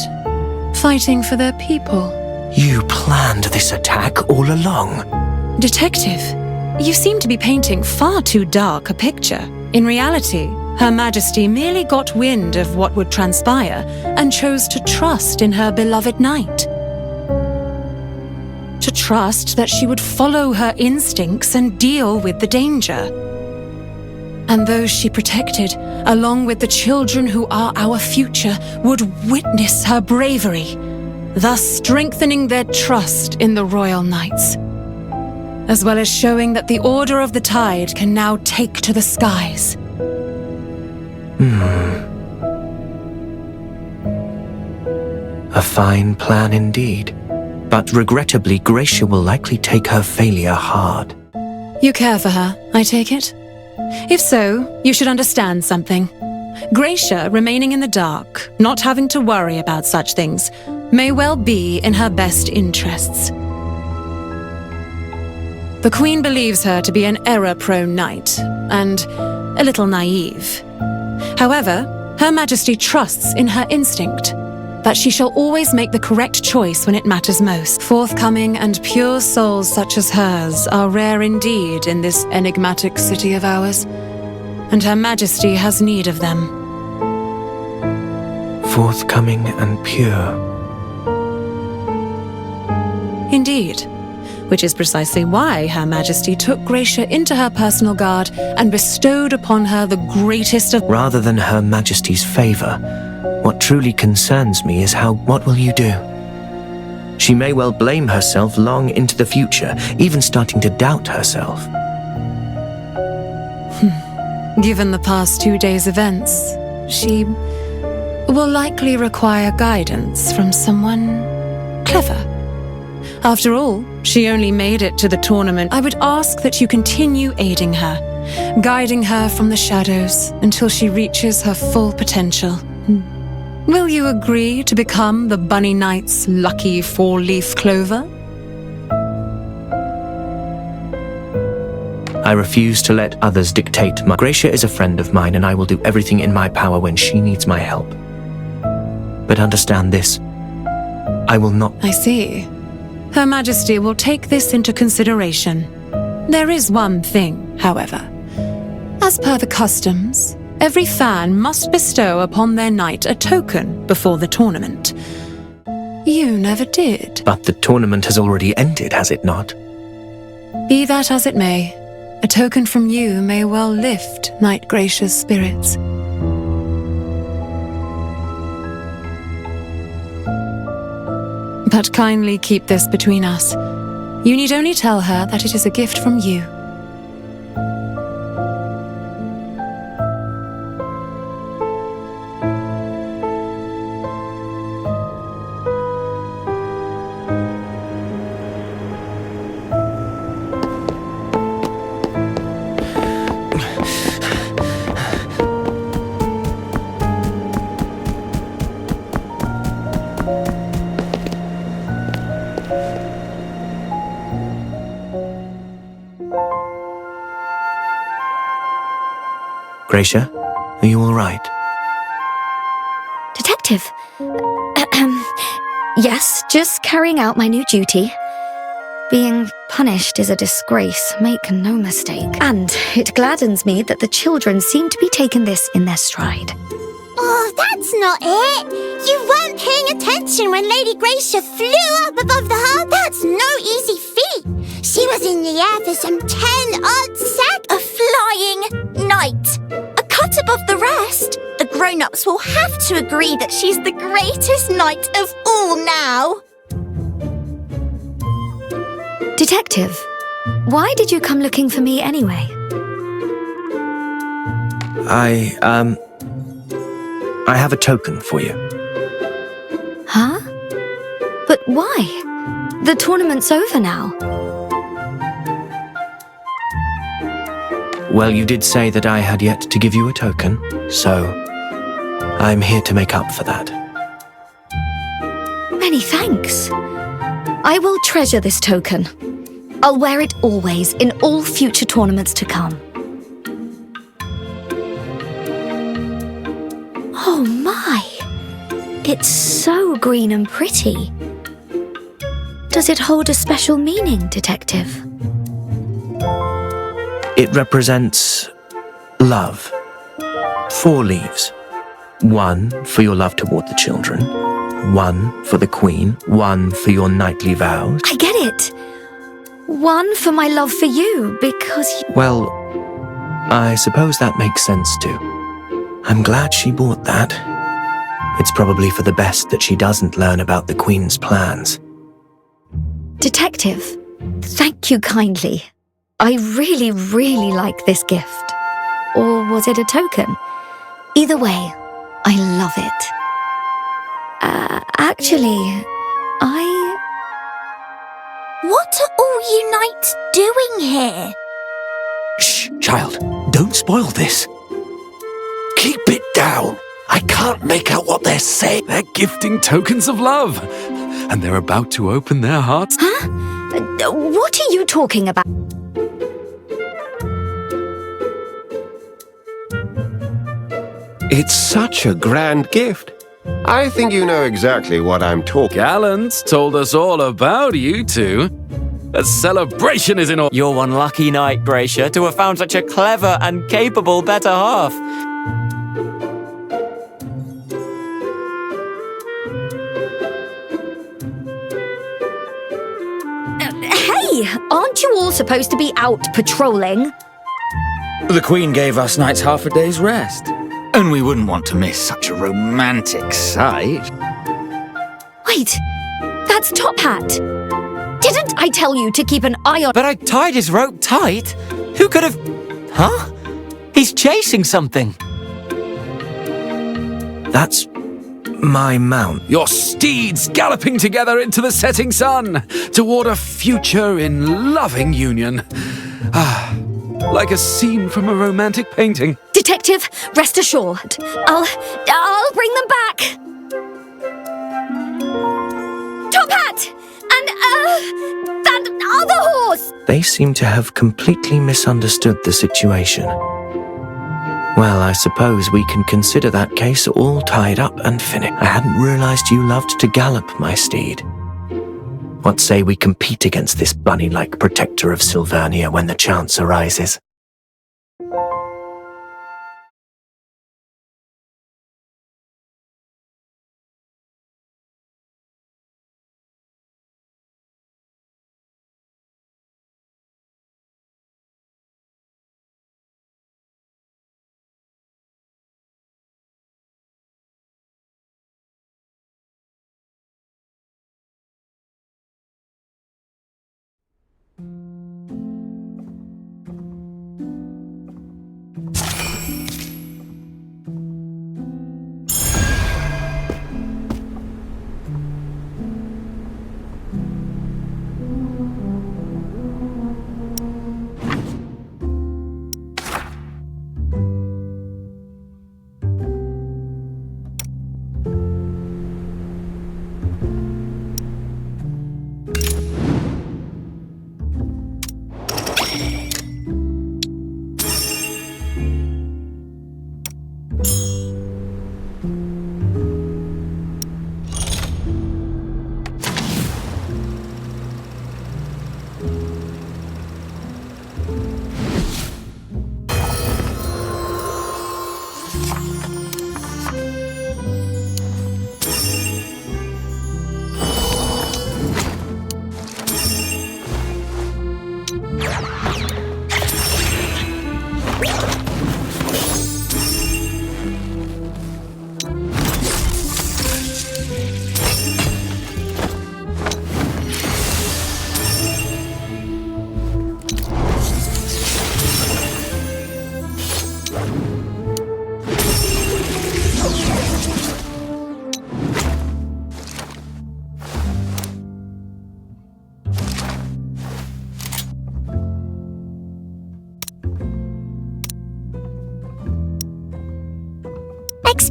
fighting for their people? You planned this attack all along. Detective, you seem to be painting far too dark a picture. In reality, Her Majesty merely got wind of what would transpire and chose to trust in her beloved knight. To trust that she would follow her instincts and deal with the danger. And those she protected, along with the children who are our future, would witness her bravery, thus strengthening their trust in the royal knights, as well as showing that the Order of the Tide can now take to the skies. A fine plan indeed. But regrettably, Gracia will likely take her failure hard. You care for her, I take it? If so, you should understand something. Gracia remaining in the dark, not having to worry about such things, may well be in her best interests. The Queen believes her to be an error-prone knight, and a little naive. However, Her Majesty trusts in her instinct, that she shall always make the correct choice when it matters most. Forthcoming and pure souls such as hers are rare indeed in this enigmatic city of ours, and Her Majesty has need of them. Forthcoming and pure. Indeed. Which is precisely why Her Majesty took Gracia into her personal guard and bestowed upon her the greatest of— Rather than Her Majesty's favor, what truly concerns me is what will you do? She may well blame herself long into the future, even starting to doubt herself. Given the past 2 days' events, she will likely require guidance from someone clever. After all, she only made it to the tournament. I would ask that you continue aiding her, guiding her from the shadows until she reaches her full potential. Will you agree to become the Bunny Knight's lucky four-leaf clover? I refuse to let others dictate my— Gracia is a friend of mine, and I will do everything in my power when she needs my help. But understand this, I will not— I see. Her Majesty will take this into consideration. There is one thing, however. As per the customs, every fan must bestow upon their knight a token before the tournament. You never did. But the tournament has already ended, has it not? Be that as it may, a token from you may well lift Knight Gracia's spirits. But kindly keep this between us. You need only tell her that it is a gift from you. Gracia, are you all right? Detective. Yes, just carrying out my new duty. Being punished is a disgrace, make no mistake. And it gladdens me that the children seem to be taking this in their stride. Oh, that's not it! You weren't paying attention when Lady Gracia flew up above the hub. That's no easy feat. She was in the air for some 10-odd sec. A flying knight. A cut above the rest. The grown-ups will have to agree that she's the greatest knight of all now. Detective, why did you come looking for me anyway? I have a token for you. Huh? But why? The tournament's over now. Well, you did say that I had yet to give you a token, so I'm here to make up for that. Many thanks. I will treasure this token. I'll wear it always in all future tournaments to come. Oh my! It's so green and pretty. Does it hold a special meaning, Detective? It represents love. 4 leaves. 1 for your love toward the children, 1 for the Queen, 1 for your knightly vows. I get it. 1 for my love for you, because... Well, I suppose that makes sense too. I'm glad she bought that. It's probably for the best that she doesn't learn about the Queen's plans. Detective, thank you kindly. I really, really like this gift. Or was it a token? Either way, I love it. Actually, What are all you knights doing here? Shh, child. Don't spoil this. Keep it down. I can't make out what they're saying. They're gifting tokens of love. And they're about to open their hearts. Huh? What are you talking about? It's such a grand gift. I think you know exactly what I'm talking. Gallant's told us all about you two. A celebration is in order. You're one lucky knight, Gracia, to have found such a clever and capable better half. Hey, aren't you all supposed to be out patrolling? The Queen gave us knights half a day's rest. And we wouldn't want to miss such a romantic sight. Wait, that's Top Hat. Didn't I tell you to keep an eye on... But I tied his rope tight. Who could have... Huh? He's chasing something. That's my mount. Your steeds galloping together into the setting sun toward a future in loving union. Ah, like a scene from a romantic painting. Detective, rest assured. I'll bring them back. Top Hat! And, that other horse! They seem to have completely misunderstood the situation. Well, I suppose we can consider that case all tied up and finished. I hadn't realized you loved to gallop, my steed. What say we compete against this bunny-like protector of Sylvernia when the chance arises?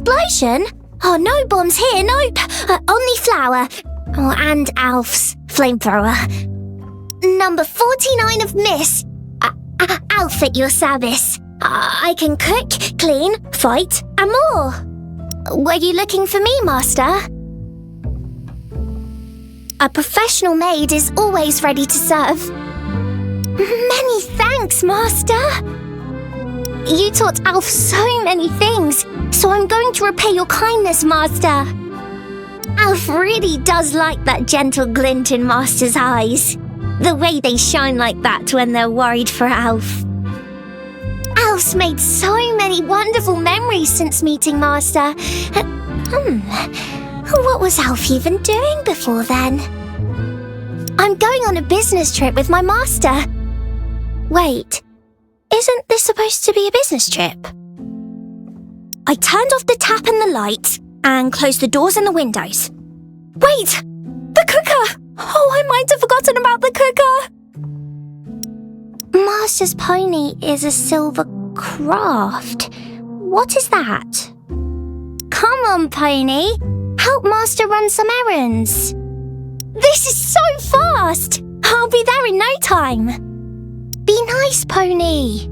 explosion? Oh, no bombs here, nope. Only flour. Oh, and Alf's flamethrower. Number 49 of Miss. Alf at your service. I can cook, clean, fight, and more. Were you looking for me, Master? A professional maid is always ready to serve. Many thanks, Master. You taught Alf so many things, so I'm going to repay your kindness, Master. Alf really does like that gentle glint in Master's eyes. The way they shine like that when they're worried for Alf. Alf's made so many wonderful memories since meeting Master. What was Alf even doing before then? I'm going on a business trip with my Master. Wait, isn't this supposed to be a business trip? I turned off the tap and the lights and closed the doors and the windows. Wait! The cooker! Oh, I might have forgotten about the cooker! Master's pony is a silver craft. What is that? Come on, pony. Help Master run some errands. This is so fast! I'll be there in no time. Be nice, pony.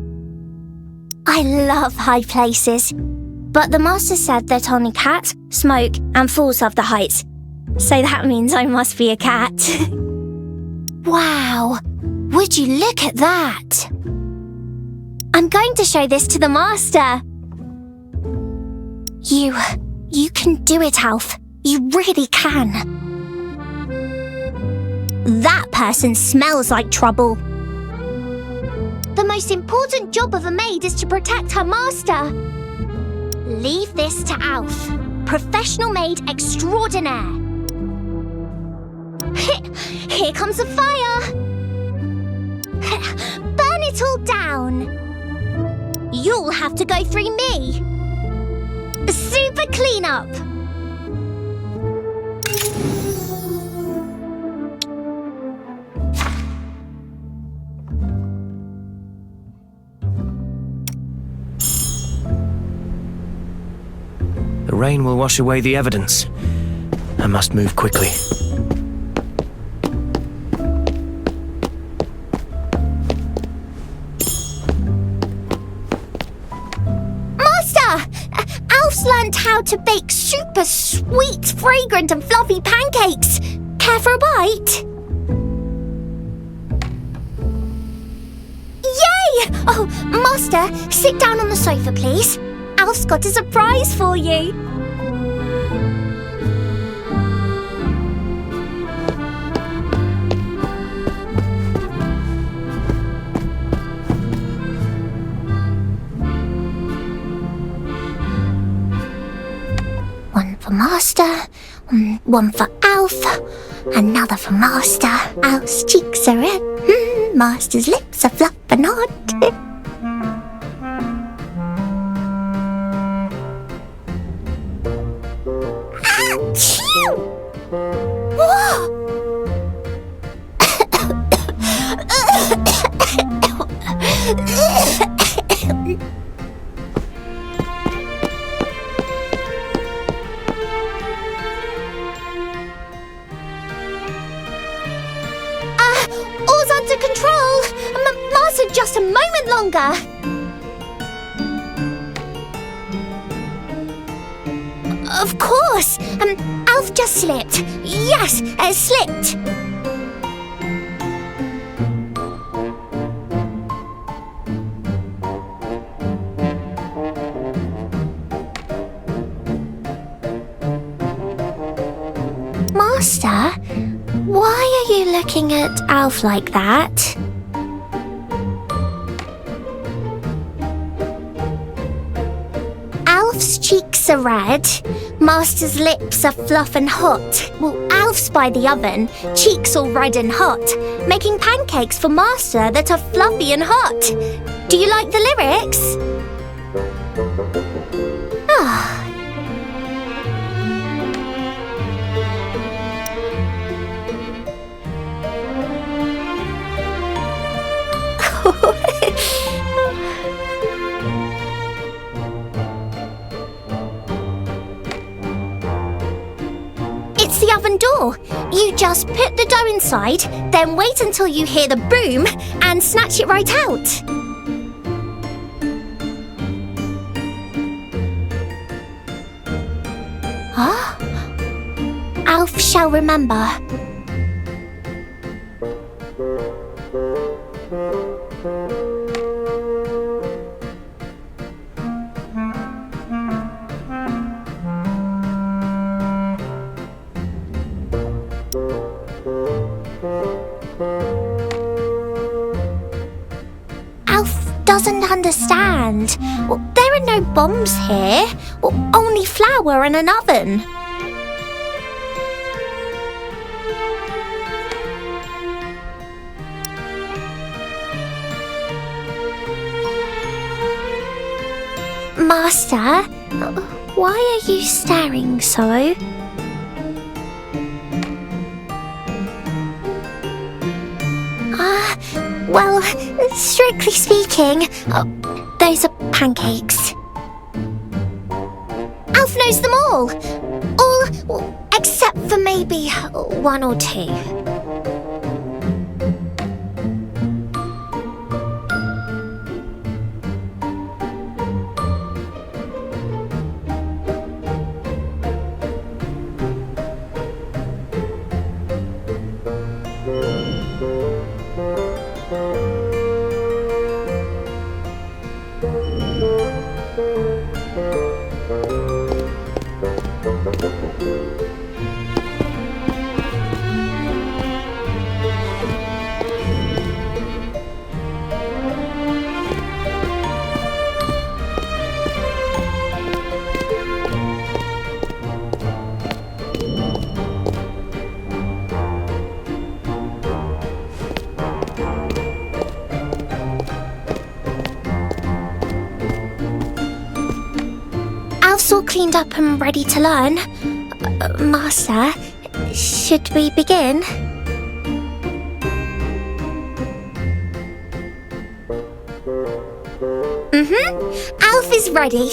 I love high places. But the Master said that only cats, smoke, and fools love the heights. So that means I must be a cat. Wow! Would you look at that? I'm going to show this to the Master. You can do it, Alf. You really can. That person smells like trouble. The most important job of a maid is to protect her Master. Leave this to Alf, professional maid extraordinaire. Here comes the fire. Burn it all down. You'll have to go through me. Super cleanup. The rain will wash away the evidence. I must move quickly. Alf's learned how to bake super sweet, fragrant and fluffy pancakes. Care for a bite? Yay! Oh, Master, sit down on the sofa, please. Alf's got a surprise for you. One for Master, one for Alf, another for Master. Alf's cheeks are red, Master's lips are fluff and hot. Achoo! Whoa! All's under control. Master, just a moment longer. Of course. Alf just slipped. Yes, slipped. Master, why are you looking at Alf like that? Alf's cheeks are red, Master's lips are fluff and hot. Well, Alf's by the oven, cheeks all red and hot, making pancakes for Master that are fluffy and hot. Do you like the lyrics? Ah. the dough inside, then wait until you hear the boom and snatch it right out. Huh? Alf shall remember. Alf doesn't understand. Well, there are no bombs here. Well, only flour and an oven. Master, why are you staring so? Well, strictly speaking, those are pancakes. Alf knows them all. All except for maybe one or two. Alf's all cleaned up and ready to learn. Master, should we begin? Alf is ready.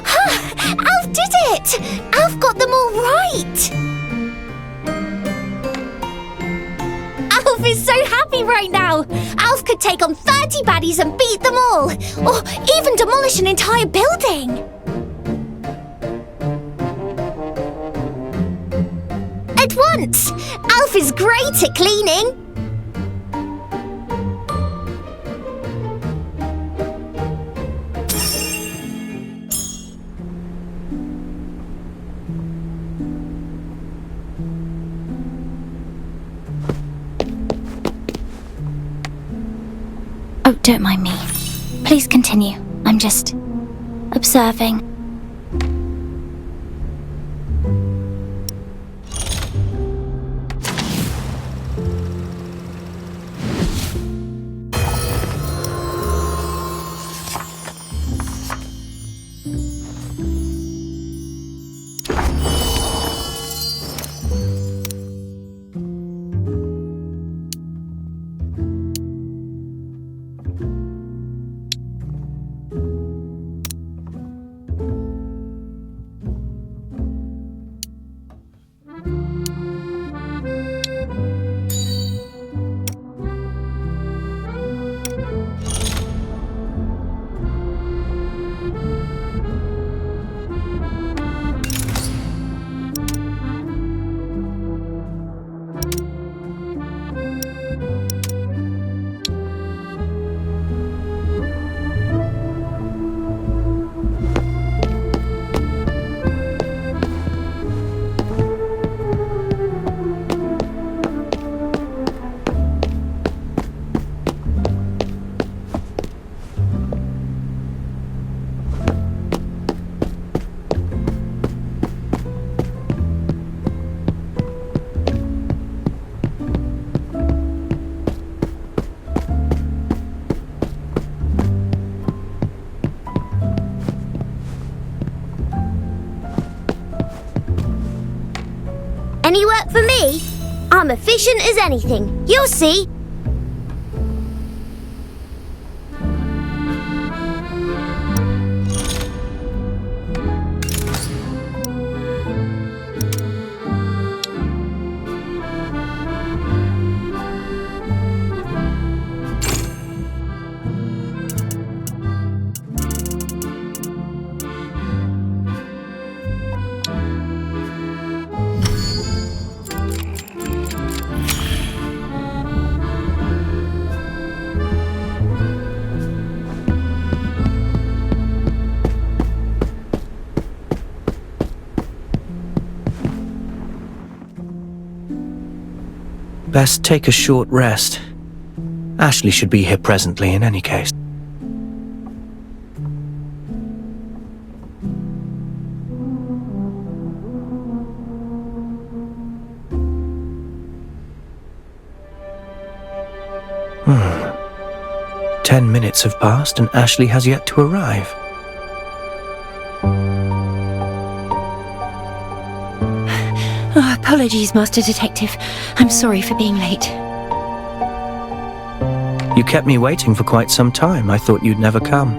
Alf did it! Alf got them all right! Alf is so happy right now! Alf could take on 30 baddies and beat them all! Or even demolish an entire building! At once! Alf is great at cleaning! Oh, don't mind me. Please continue. I'm just observing. Any work for me? I'm efficient as anything. You'll see. Best take a short rest. Ashley should be here presently in any case. Hmm. 10 minutes have passed and Ashley has yet to arrive. Oh, apologies, Master Detective. I'm sorry for being late. You kept me waiting for quite some time. I thought you'd never come.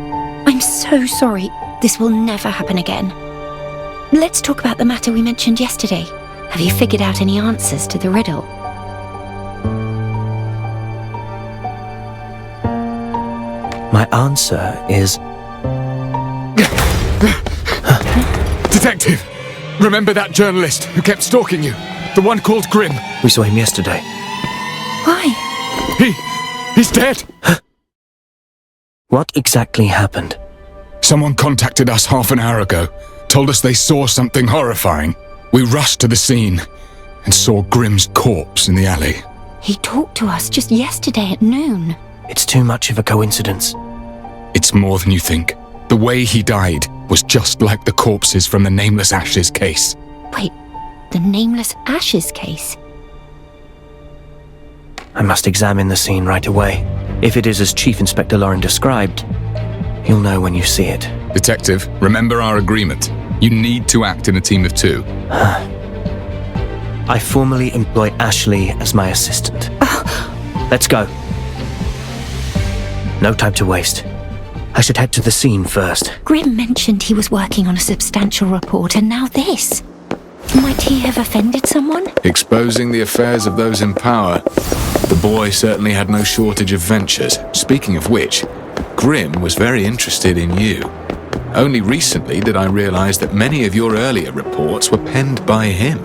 I'm so sorry. This will never happen again. Let's talk about the matter we mentioned yesterday. Have you figured out any answers to the riddle? My answer is... Detective! Remember that journalist who kept stalking you? The one called Grimm? We saw him yesterday. Why? He's dead! What exactly happened? Someone contacted us half an hour ago. Told us they saw something horrifying. We rushed to the scene and saw Grimm's corpse in the alley. He talked to us just yesterday at noon. It's too much of a coincidence. It's more than you think. The way he died was just like the corpses from the Nameless Ashes case. Wait, the Nameless Ashes case? I must examine the scene right away. If it is as Chief Inspector Lauren described, you'll know when you see it. Detective, remember our agreement. You need to act in a team of two. I formally employ Ashley as my assistant. Let's go. No time to waste. I should head to the scene first. Grimm mentioned he was working on a substantial report, and now this. Might he have offended someone? Exposing the affairs of those in power. The boy certainly had no shortage of ventures. Speaking of which, Grimm was very interested in you. Only recently did I realize that many of your earlier reports were penned by him.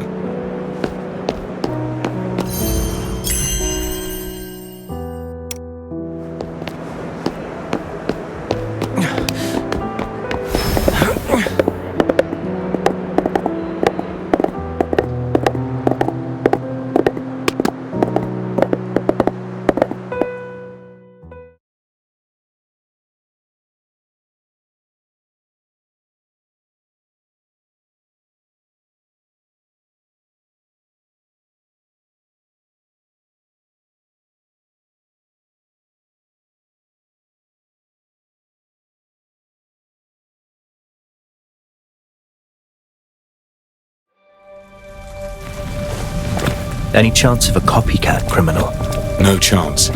Any chance of a copycat criminal? No chance.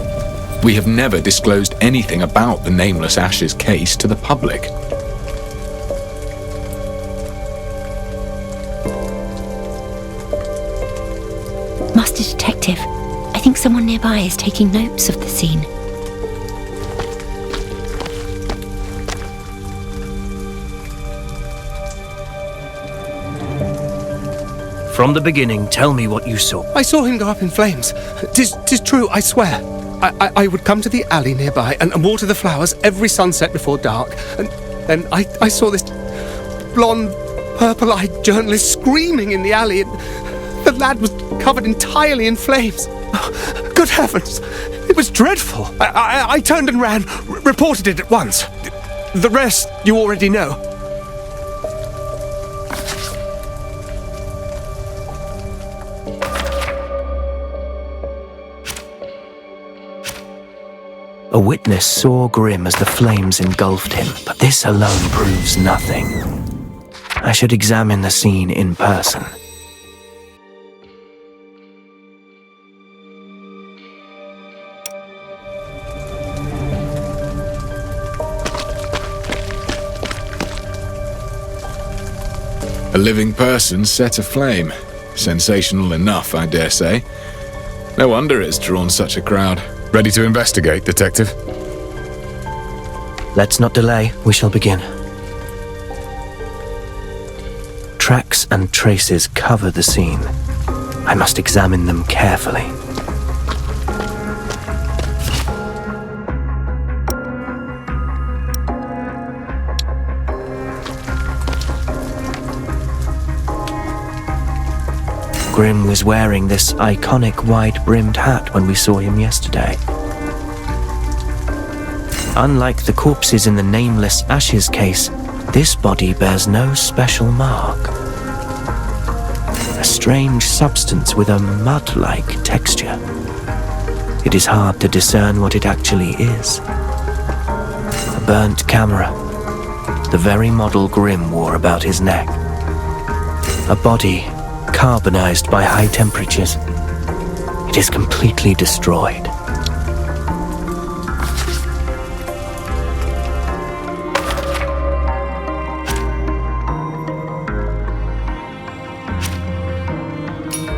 We have never disclosed anything about the Nameless Ashes case to the public. Master Detective, I think someone nearby is taking notes of the scene. From the beginning, tell me what you saw. I saw him go up in flames. Tis true, I swear. I would come to the alley nearby and water the flowers every sunset before dark. And then I saw this blonde, purple-eyed journalist screaming in the alley. And the lad was covered entirely in flames. Good heavens! It was dreadful. I turned and ran, reported it at once. The rest you already know. A witness saw Grimm as the flames engulfed him, but this alone proves nothing. I should examine the scene in person. A living person set aflame. Sensational enough, I dare say. No wonder it's drawn such a crowd. Ready to investigate, Detective? Let's not delay. We shall begin. Tracks and traces cover the scene. I must examine them carefully. Grimm was wearing this iconic wide-brimmed hat when we saw him yesterday. Unlike the corpses in the Nameless Ashes case, this body bears no special mark. A strange substance with a mud-like texture. It is hard to discern what it actually is. A burnt camera, the very model Grimm wore about his neck. A body carbonized by high temperatures. It is completely destroyed.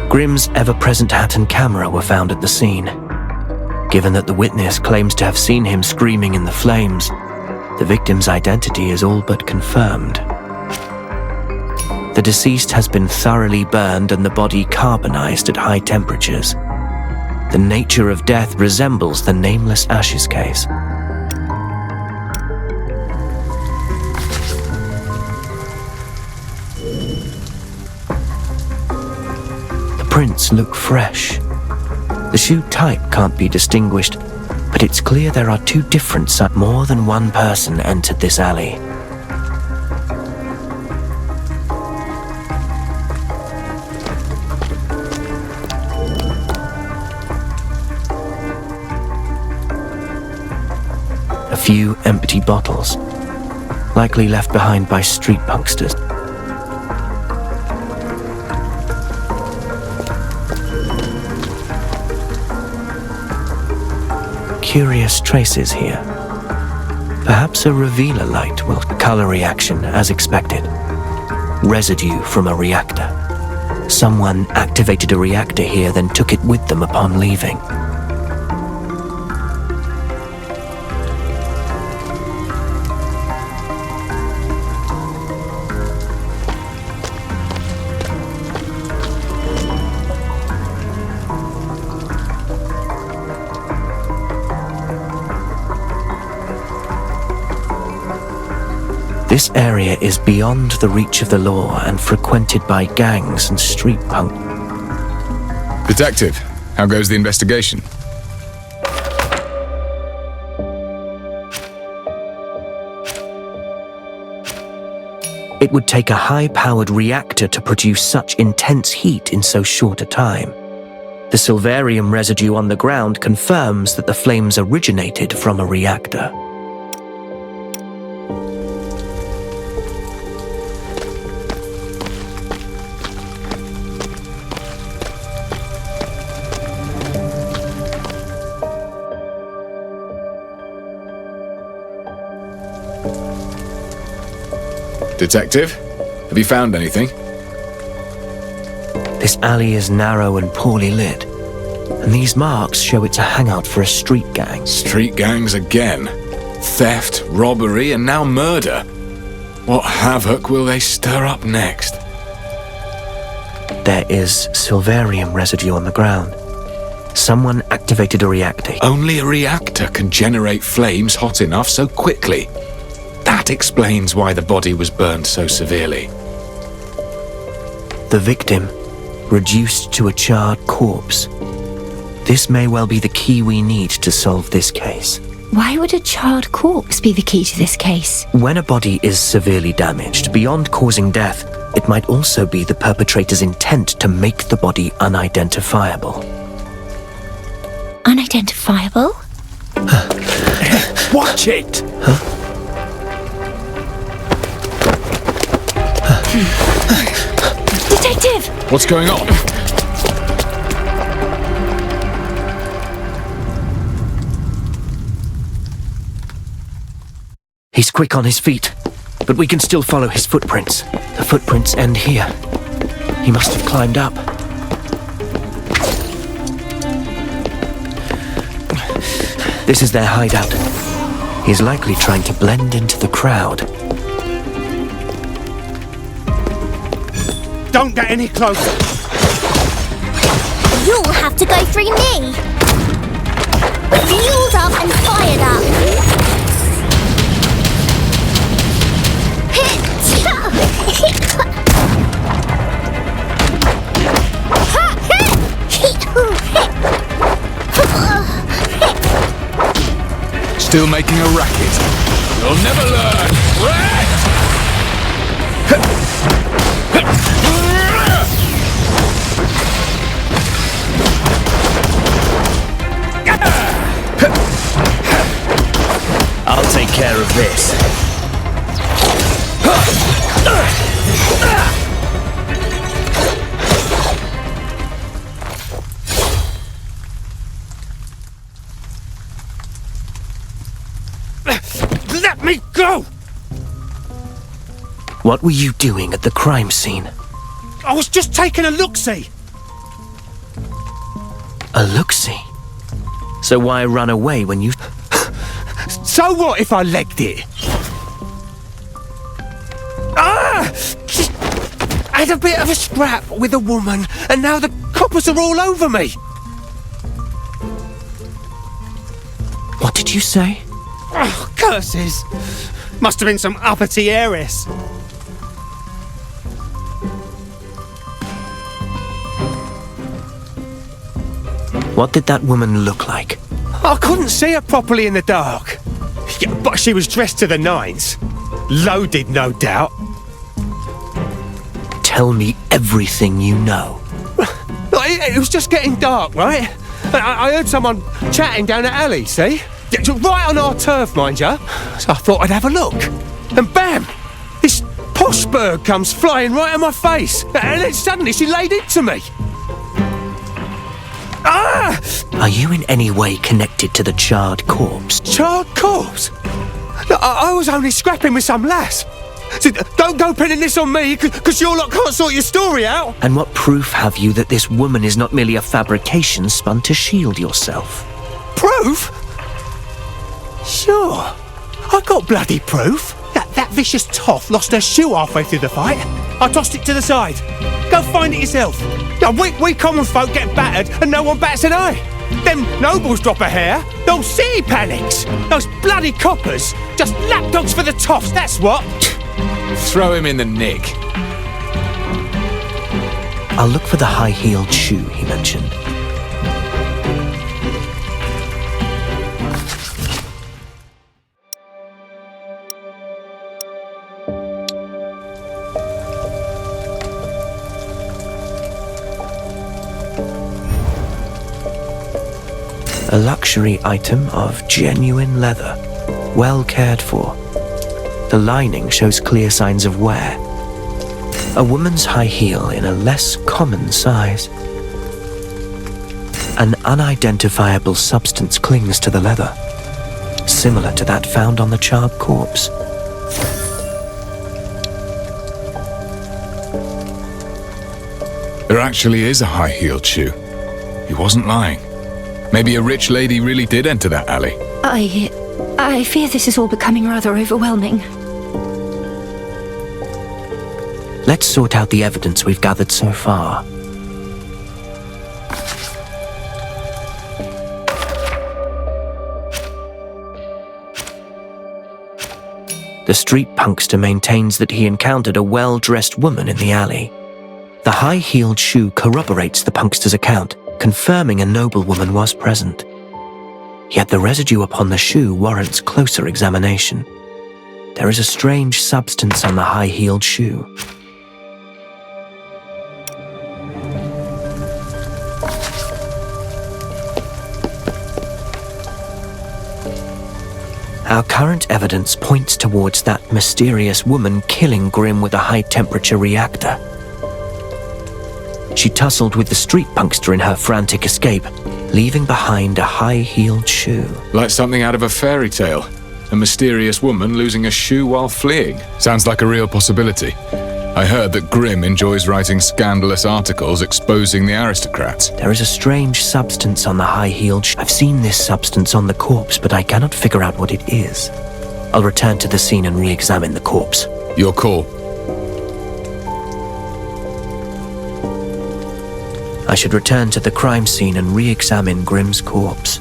Grimm's ever-present hat and camera were found at the scene. Given that the witness claims to have seen him screaming in the flames, the victim's identity is all but confirmed. The deceased has been thoroughly burned and the body carbonized at high temperatures. The nature of death resembles the Nameless Ashes case. The prints look fresh. The shoe type can't be distinguished, but it's clear there are two different signs. More than one person entered this alley. A few empty bottles, likely left behind by street punksters. Curious traces here. Perhaps a revealer light will color reaction as expected. Residue from a reactor. Someone activated a reactor here, then took it with them upon leaving. This area is beyond the reach of the law and frequented by gangs and street punk. Detective, how goes the investigation? It would take a high-powered reactor to produce such intense heat in so short a time. The silverium residue on the ground confirms that the flames originated from a reactor. Detective, have you found anything? This alley is narrow and poorly lit, and these marks show it's a hangout for a street gang. Street gangs again. Theft, robbery, and now murder. What havoc will they stir up next? There is silverium residue on the ground. Someone activated a reactor. Only a reactor can generate flames hot enough so quickly. That explains why the body was burned so severely. The victim, reduced to a charred corpse. This may well be the key we need to solve this case. Why would a charred corpse be the key to this case? When a body is severely damaged, beyond causing death, it might also be the perpetrator's intent to make the body unidentifiable. Unidentifiable? Watch it! Huh? Detective! What's going on? He's quick on his feet, but we can still follow his footprints. The footprints end here. He must have climbed up. This is their hideout. He's likely trying to blend into the crowd. Don't get any closer! You'll have to go through me! Fueled up and fired up! Still making a racket. You'll never learn. I'll take care of this. Let me go! What were you doing at the crime scene? I was just taking a look-see. A look-see? So why run away when you... So what if I legged it? I had a bit of a scrap with a woman, and now the coppers are all over me. What did you say? Oh, curses! Must have been some uppity heiress. What did that woman look like? I couldn't see her properly in the dark. Yeah, but she was dressed to the nines. Loaded, no doubt. Tell me everything you know. It was just getting dark, right? I heard someone chatting down the alley, see? Right on our turf, mind ya. So I thought I'd have a look. And bam! This posh bird comes flying right in my face. And then suddenly she laid into me. Are you in any way connected to the charred corpse? Charred corpse? No, I was only scrapping with some lass. So don't go pinning this on me, because your lot can't sort your story out. And what proof have you that this woman is not merely a fabrication spun to shield yourself? Proof? Sure. I got bloody proof. That vicious toff lost her shoe halfway through the fight. I tossed it to the side. Go find it yourself. Now, we common folk get battered and no one bats an eye. Them nobles drop a hair, the whole city panics. Those bloody coppers, just lapdogs for the toffs, that's what. Throw him in the nick. I'll look for the high-heeled shoe he mentioned. A luxury item of genuine leather, well cared for. The lining shows clear signs of wear. A woman's high heel in a less common size. An unidentifiable substance clings to the leather, similar to that found on the charred corpse. There actually is a high-heeled shoe. He wasn't lying. Maybe a rich lady really did enter that alley. I fear this is all becoming rather overwhelming. Let's sort out the evidence we've gathered so far. The street punkster maintains that he encountered a well-dressed woman in the alley. The high-heeled shoe corroborates the punkster's account, confirming a noblewoman was present. Yet the residue upon the shoe warrants closer examination. There is a strange substance on the high-heeled shoe. Our current evidence points towards that mysterious woman killing Grimm with a high-temperature reactor. She tussled with the street punkster in her frantic escape, leaving behind a high-heeled shoe. Like something out of a fairy tale. A mysterious woman losing a shoe while fleeing. Sounds like a real possibility. I heard that Grimm enjoys writing scandalous articles exposing the aristocrats. There is a strange substance on the high-heeled shoe. I've seen this substance on the corpse, but I cannot figure out what it is. I'll return to the scene and re-examine the corpse. Your call. I should return to the crime scene and re-examine Grimm's corpse.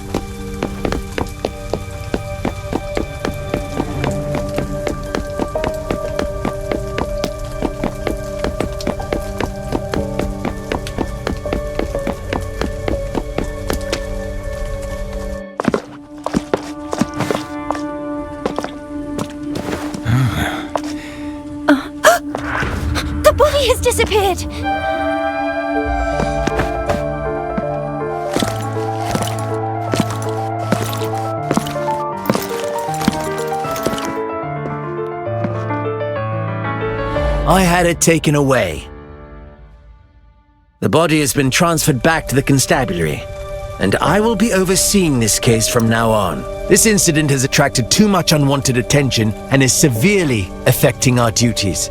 The body has disappeared! I had it taken away. The body has been transferred back to the constabulary, and I will be overseeing this case from now on. This incident has attracted too much unwanted attention and is severely affecting our duties.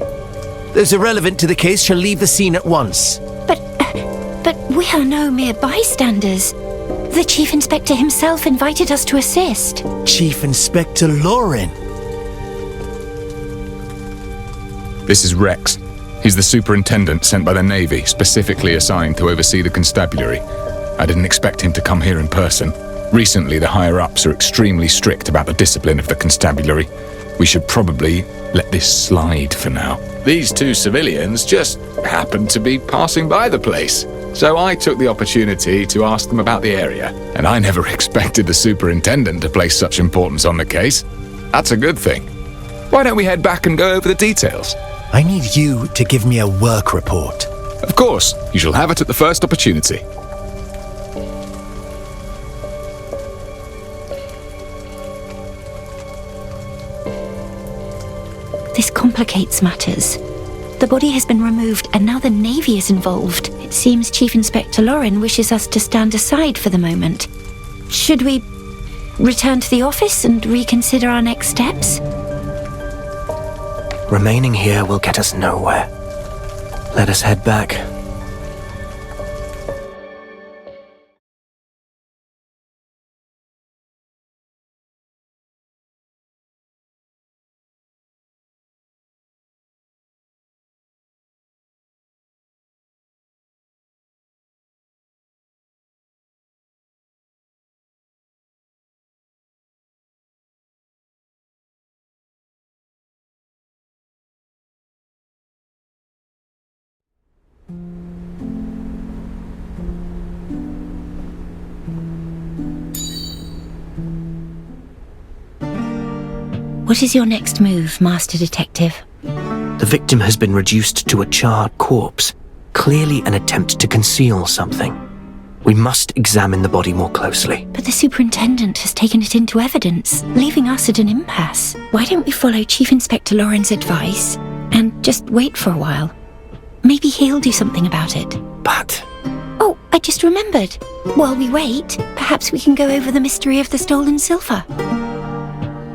Those irrelevant to the case shall leave the scene at once. But we are no mere bystanders. The Chief Inspector himself invited us to assist. Chief Inspector Lauren. This is Rex. He's the superintendent sent by the Navy, specifically assigned to oversee the constabulary. I didn't expect him to come here in person. Recently, the higher-ups are extremely strict about the discipline of the constabulary. We should probably let this slide for now. These two civilians just happened to be passing by the place. So I took the opportunity to ask them about the area. And I never expected the superintendent to place such importance on the case. That's a good thing. Why don't we head back and go over the details? I need you to give me a work report. Of course, you shall have it at the first opportunity. This complicates matters. The body has been removed and now the Navy is involved. It seems Chief Inspector Lauren wishes us to stand aside for the moment. Should we return to the office and reconsider our next steps? Remaining here will get us nowhere. Let us head back. What is your next move, Master Detective? The victim has been reduced to a charred corpse, clearly an attempt to conceal something. We must examine the body more closely. But the superintendent has taken it into evidence, leaving us at an impasse. Why don't we follow Chief Inspector Lauren's advice and just wait for a while? Maybe he'll do something about it. But... Oh, I just remembered. While we wait, perhaps we can go over the mystery of the stolen silver.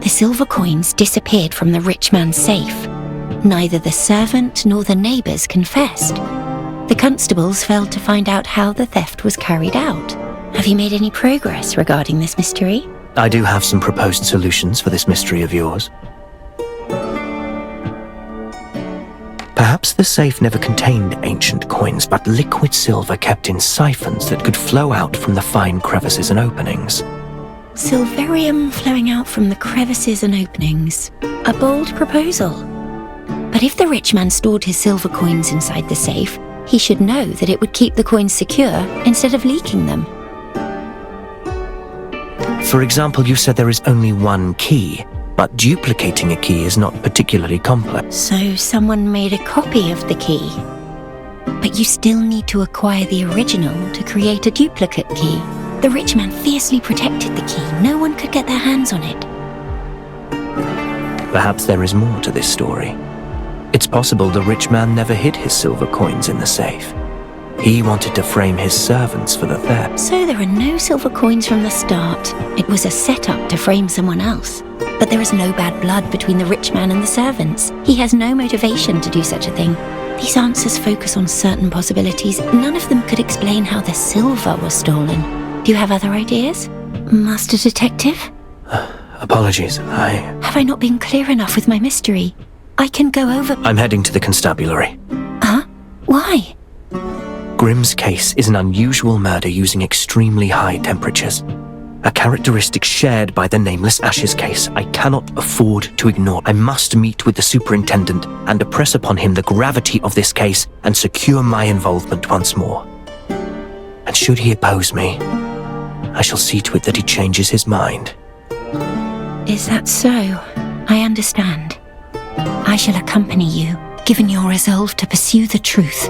The silver coins disappeared from the rich man's safe. Neither the servant nor the neighbours confessed. The constables failed to find out how the theft was carried out. Have you made any progress regarding this mystery? I do have some proposed solutions for this mystery of yours. Perhaps the safe never contained ancient coins, but liquid silver kept in siphons that could flow out from the fine crevices and openings. Silverium flowing out from the crevices and openings. A bold proposal. But if the rich man stored his silver coins inside the safe, he should know that it would keep the coins secure instead of leaking them. For example, you said there is only one key, but duplicating a key is not particularly complex. So someone made a copy of the key. But you still need to acquire the original to create a duplicate key. The rich man fiercely protected the key. No one could get their hands on it. Perhaps there is more to this story. It's possible the rich man never hid his silver coins in the safe. He wanted to frame his servants for the theft. So there are no silver coins from the start. It was a setup to frame someone else. But there is no bad blood between the rich man and the servants. He has no motivation to do such a thing. These answers focus on certain possibilities. None of them could explain how the silver was stolen. Do you have other ideas, Master Detective? Apologies, Have I not been clear enough with my mystery? I can go over... I'm heading to the constabulary. Huh? Why? Grimm's case is an unusual murder using extremely high temperatures. A characteristic shared by the Nameless Ashes case I cannot afford to ignore. I must meet with the superintendent and impress upon him the gravity of this case and secure my involvement once more. And should he oppose me, I shall see to it that he changes his mind. Is that so? I understand. I shall accompany you, given your resolve to pursue the truth.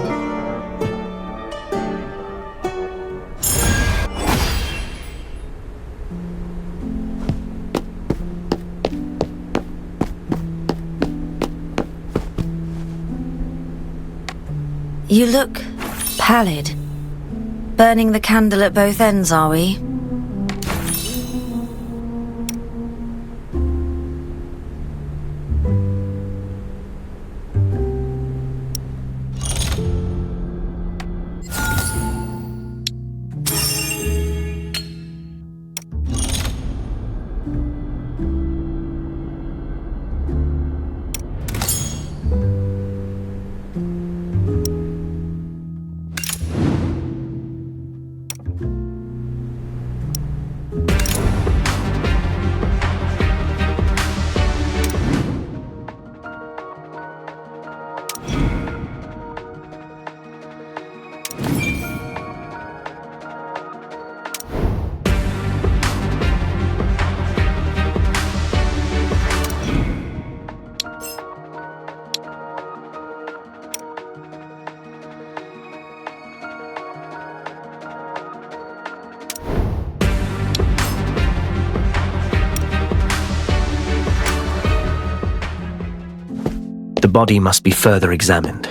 You look pallid. Burning the candle at both ends, are we? The body must be further examined.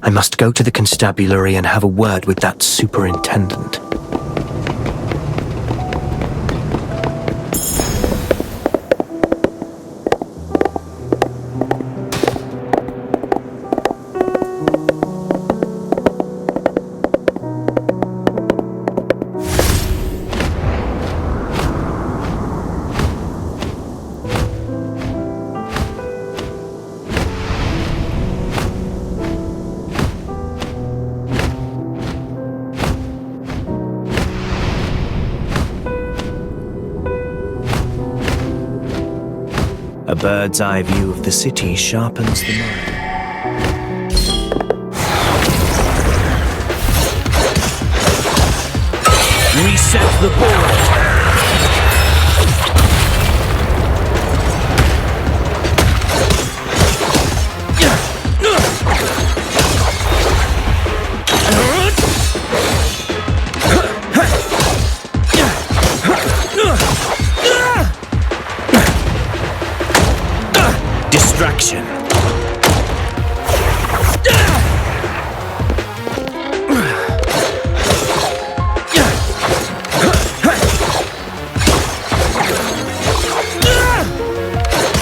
I must go to the constabulary and have a word with that superintendent. bird's eye view of the city sharpens the mind. Reset the board! Distraction.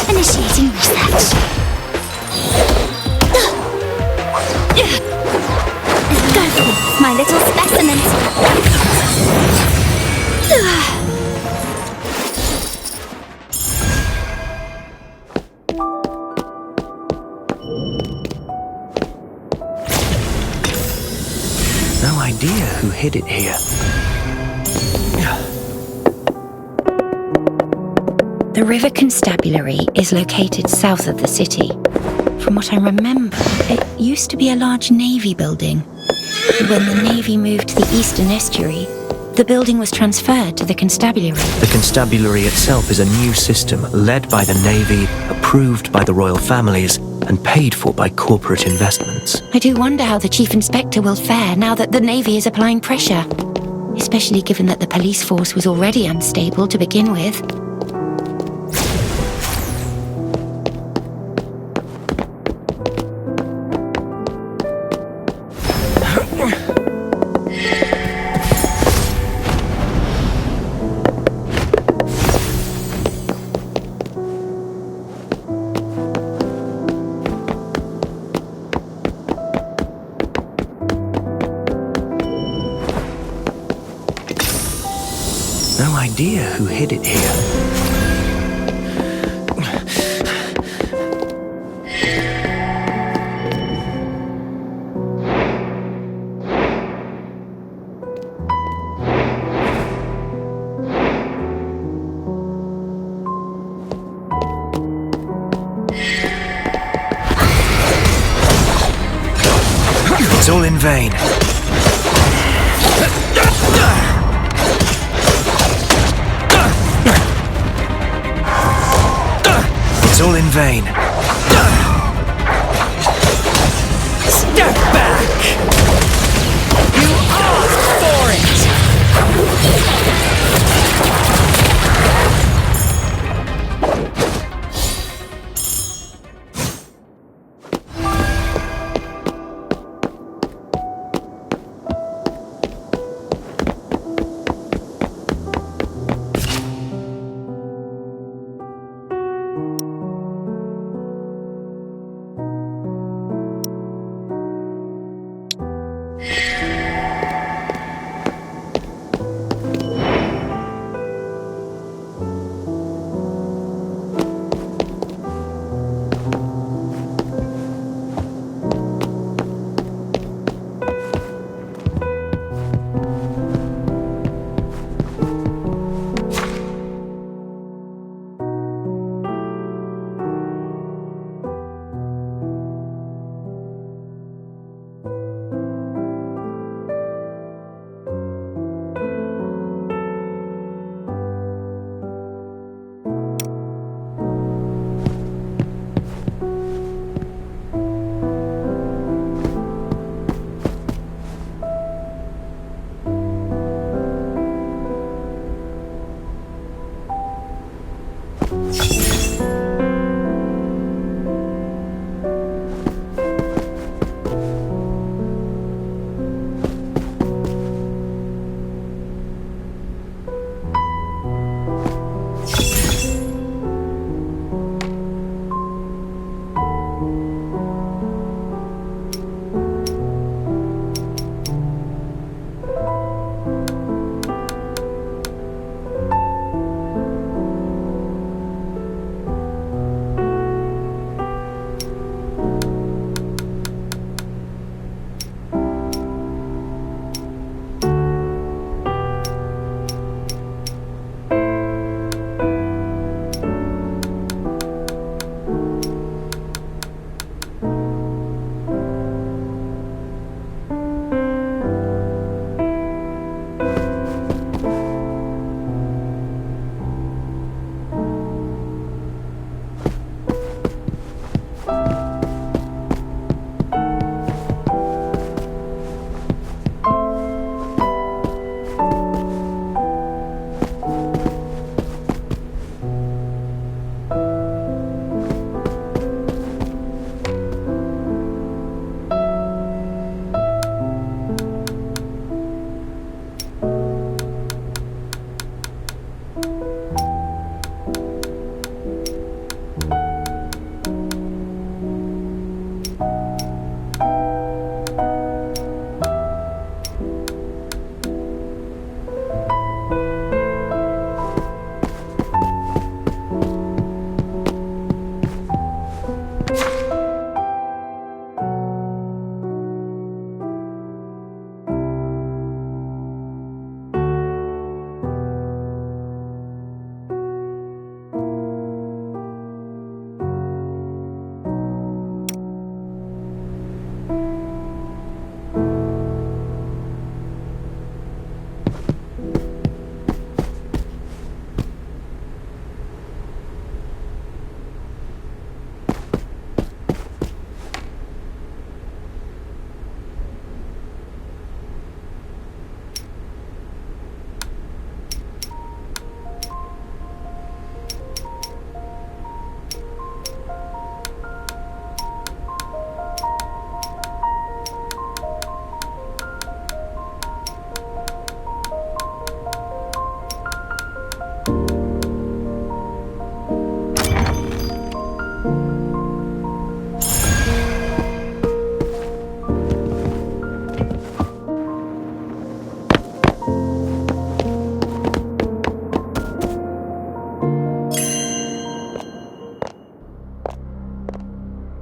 Initiating research. Go for it, my little specimens. No idea who hid it here. The River Constabulary is located south of the city. From what I remember, it used to be a large navy building. When the navy moved to the eastern estuary, the building was transferred to the constabulary. The constabulary itself is a new system led by the Navy, approved by the royal families, and paid for by corporate investments. I do wonder how the Chief Inspector will fare now that the Navy is applying pressure, especially given that the police force was already unstable to begin with. No idea who hid it here. It's all in vain. It's all in vain. Step back! You asked for it!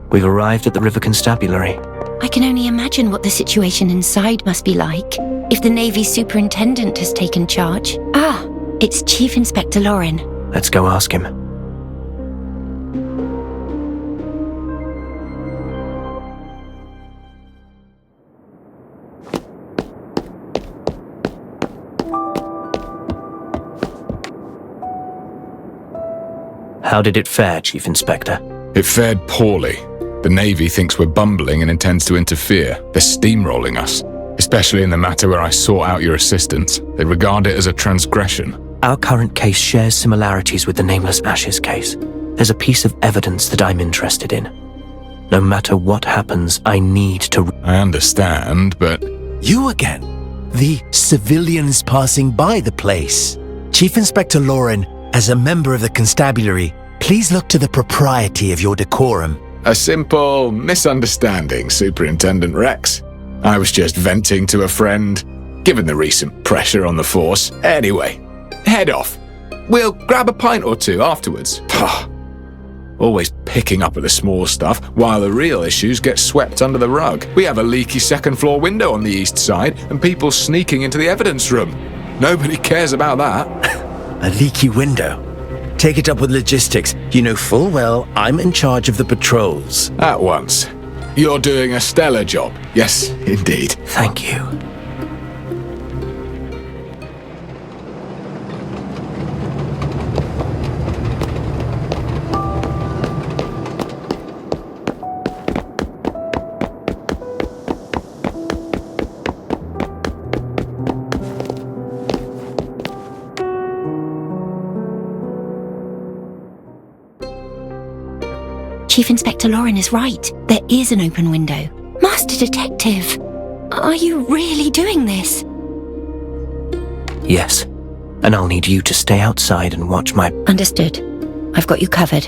We've arrived at the River Constabulary. I can only imagine what the situation inside must be like if the Navy superintendent has taken charge. Ah, it's Chief Inspector Lauren. Let's go ask him. How did it fare, Chief Inspector? It fared poorly. The Navy thinks we're bumbling and intends to interfere. They're steamrolling us, especially in the matter where I sought out your assistance. They regard it as a transgression. Our current case shares similarities with the Nameless Ashes case. There's a piece of evidence that I'm interested in. No matter what happens, I need to... I understand, but... You again? The civilians passing by the place. Chief Inspector Lauren, as a member of the constabulary, please look to the propriety of your decorum. A simple misunderstanding, Superintendent Rex. I was just venting to a friend, given the recent pressure on the force. Anyway, head off. We'll grab a pint or two afterwards. Always picking up at the small stuff, while the real issues get swept under the rug. We have a leaky second-floor window on the east side, and people sneaking into the evidence room. Nobody cares about that. A leaky window? Take it up with logistics. You know full well I'm in charge of the patrols. At once. You're doing a stellar job. Yes, indeed. Thank you. Chief Inspector Lauren is right. There is an open window. Master Detective, are you really doing this? Yes. And I'll need you to stay outside and watch my... Understood. I've got you covered.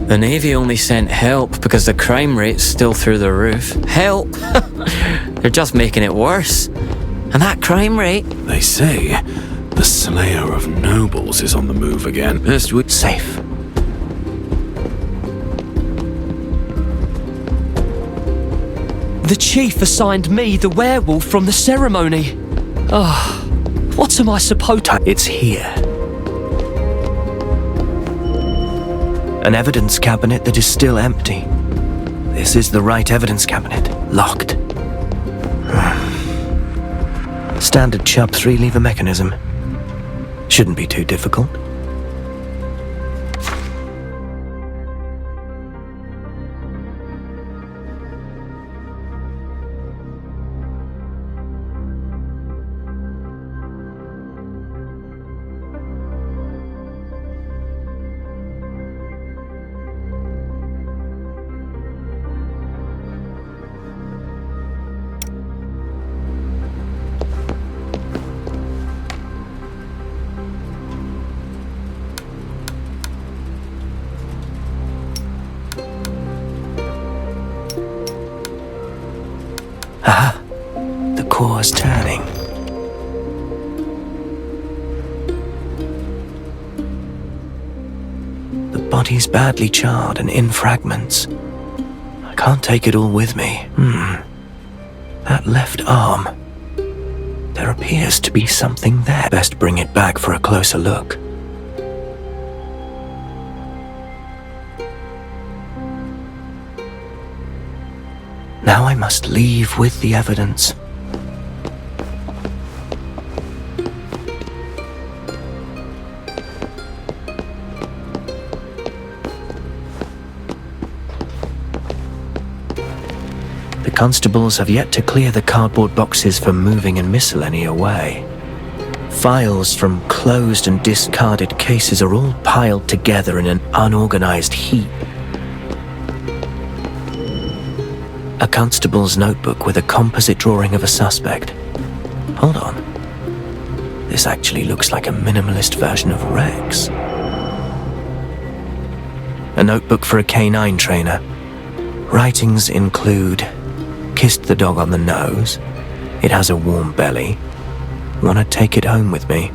The Navy only sent help because the crime rate's still through the roof. Help? They're just making it worse. And that crime rate... They say the Slayer of Nobles is on the move again. Best we... Safe. The chief assigned me the werewolf from the ceremony. Oh, what am I supposed to... It's here. An evidence cabinet that is still empty. This is the right evidence cabinet. Locked. Standard Chubb 3-lever mechanism. Shouldn't be too difficult. Aha! The core's turning. The body's badly charred and in fragments. I can't take it all with me. That left arm. There appears to be something there. Best bring it back for a closer look. Now I must leave with the evidence. constables have yet to clear the cardboard boxes for moving and miscellany away. Files from closed and discarded cases are all piled together in an unorganized heap. A constable's notebook with a composite drawing of a suspect. Hold on. This actually looks like a minimalist version of Rex. A notebook for a canine trainer. Writings include, kissed the dog on the nose. It has a warm belly. Wanna take it home with me?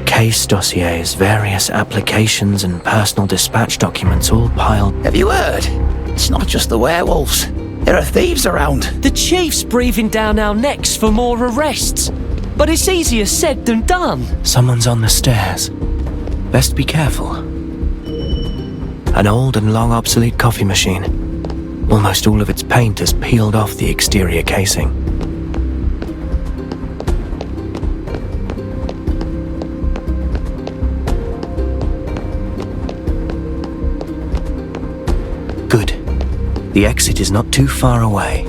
Case dossiers, various applications and personal dispatch documents all piled. Have you heard? It's not just the werewolves. There are thieves around. The chief's breathing down our necks for more arrests. But it's easier said than done. Someone's on the stairs. Best be careful. An old and long obsolete coffee machine. Almost all of its paint has peeled off the exterior casing. Good. The exit is not too far away.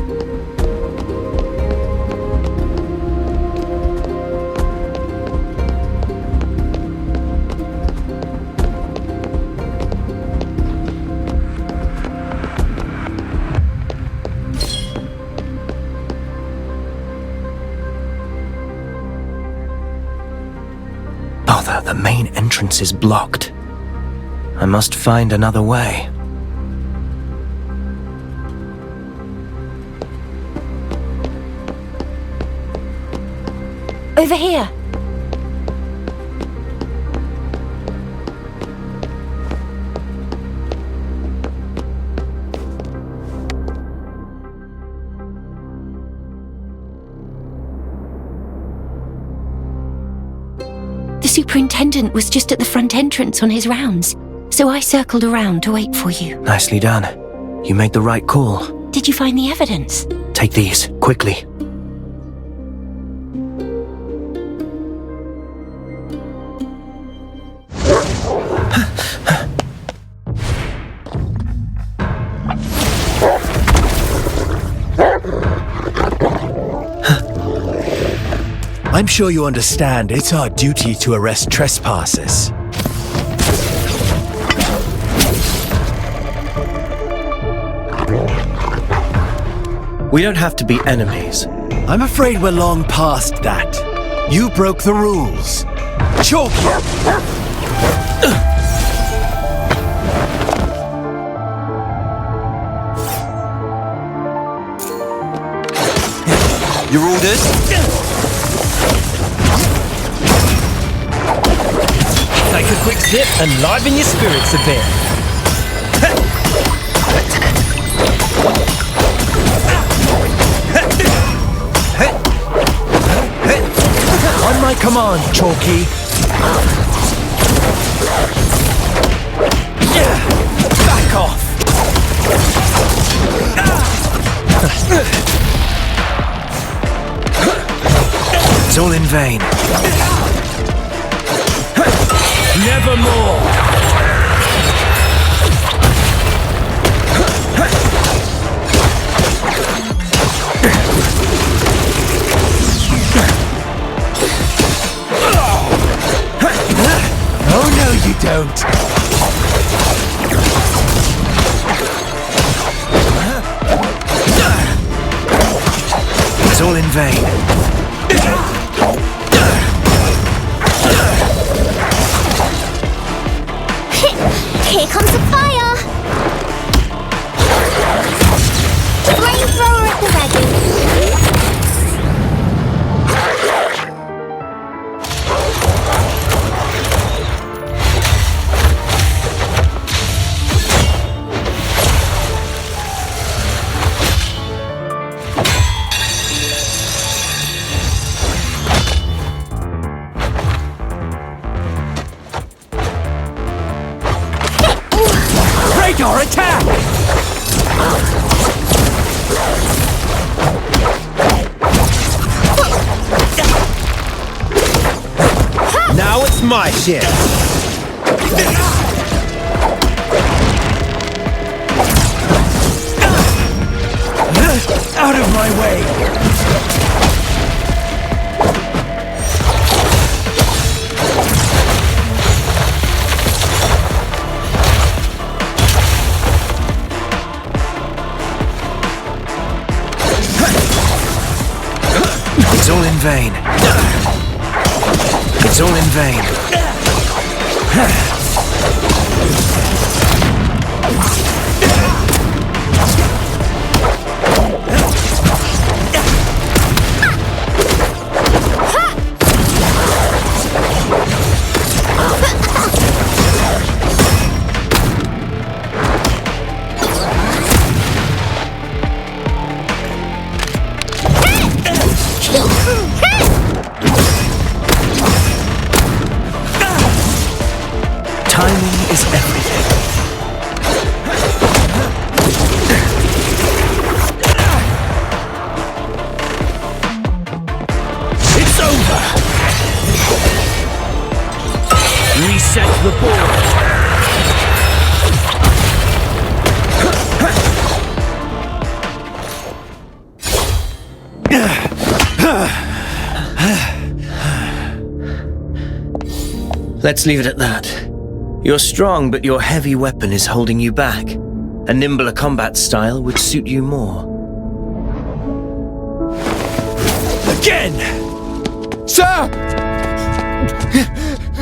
Bother, the main entrance is blocked. I must find another way. Over here. The superintendent was just at the front entrance on his rounds, so I circled around to wait for you. Nicely done. You made the right call. Did you find the evidence? Take these, quickly. I'm sure you understand it's our duty to arrest trespassers. We don't have to be enemies. I'm afraid we're long past that. You broke the rules. Chalk you! Your orders? Take a quick sip and liven your spirits a bit. On my command, Chalky. Back off! It's all in vain. Nevermore! Oh no, you don't. It's all in vain. Here comes the fire! Flamethrower at the ready. Radar attack! Now it's my shift. Out of my way! It's all in vain. It's all in vain. Timing is everything. It's over! Reset the board! Let's leave it at that. You're strong, but your heavy weapon is holding you back. A nimbler combat style would suit you more. Again! Sir!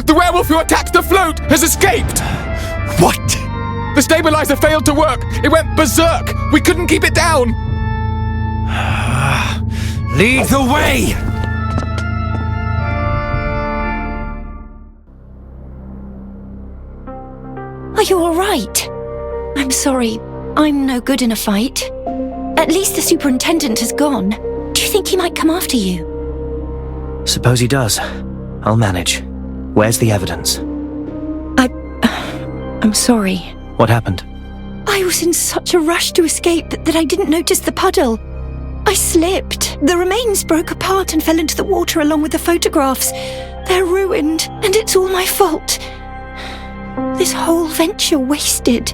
The werewolf who attacked the float has escaped! What? The stabilizer failed to work! It went berserk! We couldn't keep it down! Lead the way! Are you all right? I'm sorry. I'm no good in a fight. At least the superintendent has gone. Do you think he might come after you? Suppose he does. I'll manage. Where's the evidence? I'm sorry. What happened? I was in such a rush to escape that I didn't notice the puddle. I slipped. The remains broke apart and fell into the water along with the photographs. They're ruined, and it's all my fault. This whole venture wasted.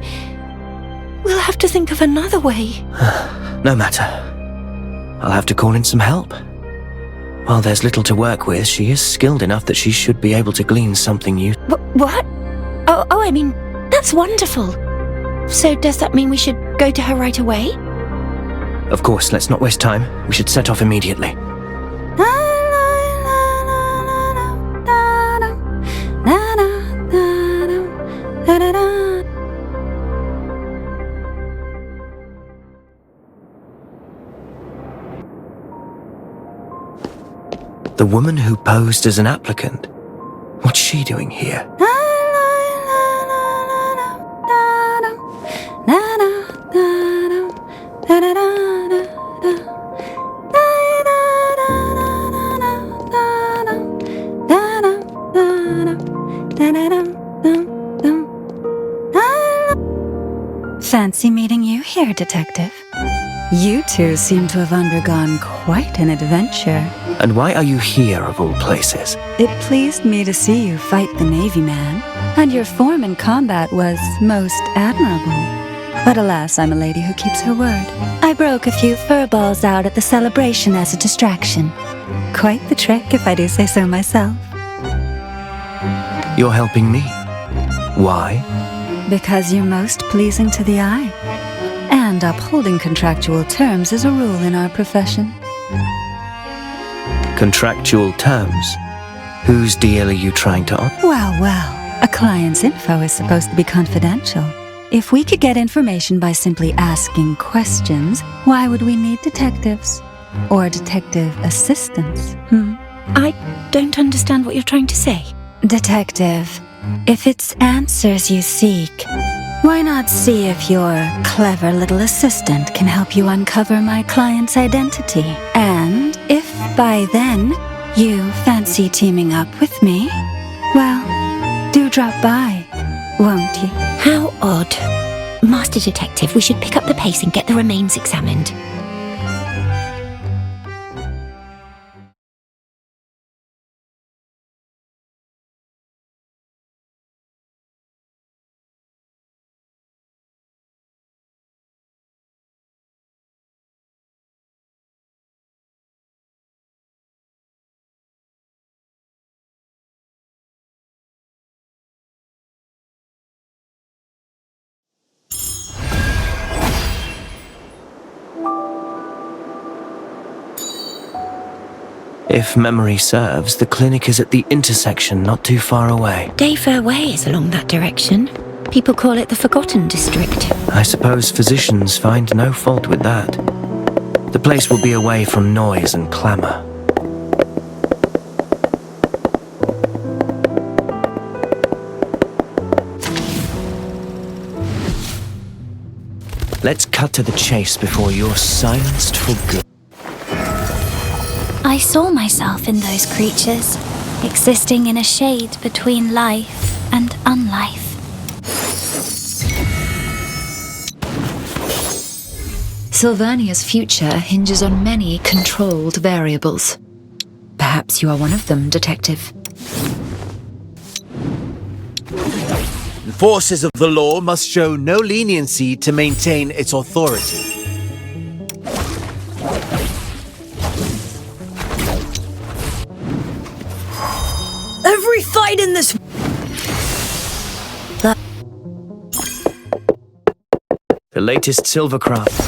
We'll have to think of another way. No matter. I'll have to call in some help. While there's little to work with, she is skilled enough that she should be able to glean something new. What? Oh, I mean, that's wonderful. So does that mean we should go to her right away? Of course, let's not waste time. We should set off immediately. The woman who posed as an applicant? What's she doing here? Fancy meeting you here, Detective. You two seem to have undergone quite an adventure. And why are you here, of all places? It pleased me to see you fight the Navy man, and your form in combat was most admirable. But alas, I'm a lady who keeps her word. I broke a few fur balls out at the celebration as a distraction. Quite the trick, if I do say so myself. You're helping me. Why? Because you're most pleasing to the eye. And upholding contractual terms is a rule in our profession. Contractual terms? Whose deal are you trying to honor? Well, a client's info is supposed to be confidential. If we could get information by simply asking questions, why would we need detectives? Or detective assistants, I don't understand what you're trying to say. Detective, if it's answers you seek, why not see if your clever little assistant can help you uncover my client's identity? And if by then you fancy teaming up with me, well, do drop by, won't you? How odd. Master Detective, we should pick up the pace and get the remains examined. If memory serves, the clinic is at the intersection not too far away. Dayfair Way is along that direction. People call it the Forgotten District. I suppose physicians find no fault with that. The place will be away from noise and clamour. Let's cut to the chase before you're silenced for good. I saw myself in those creatures, existing in a shade between life and unlife. Sylvania's future hinges on many controlled variables. Perhaps you are one of them, Detective. Forces of the law must show no leniency to maintain its authority. Every fight in this... The latest silvercraft.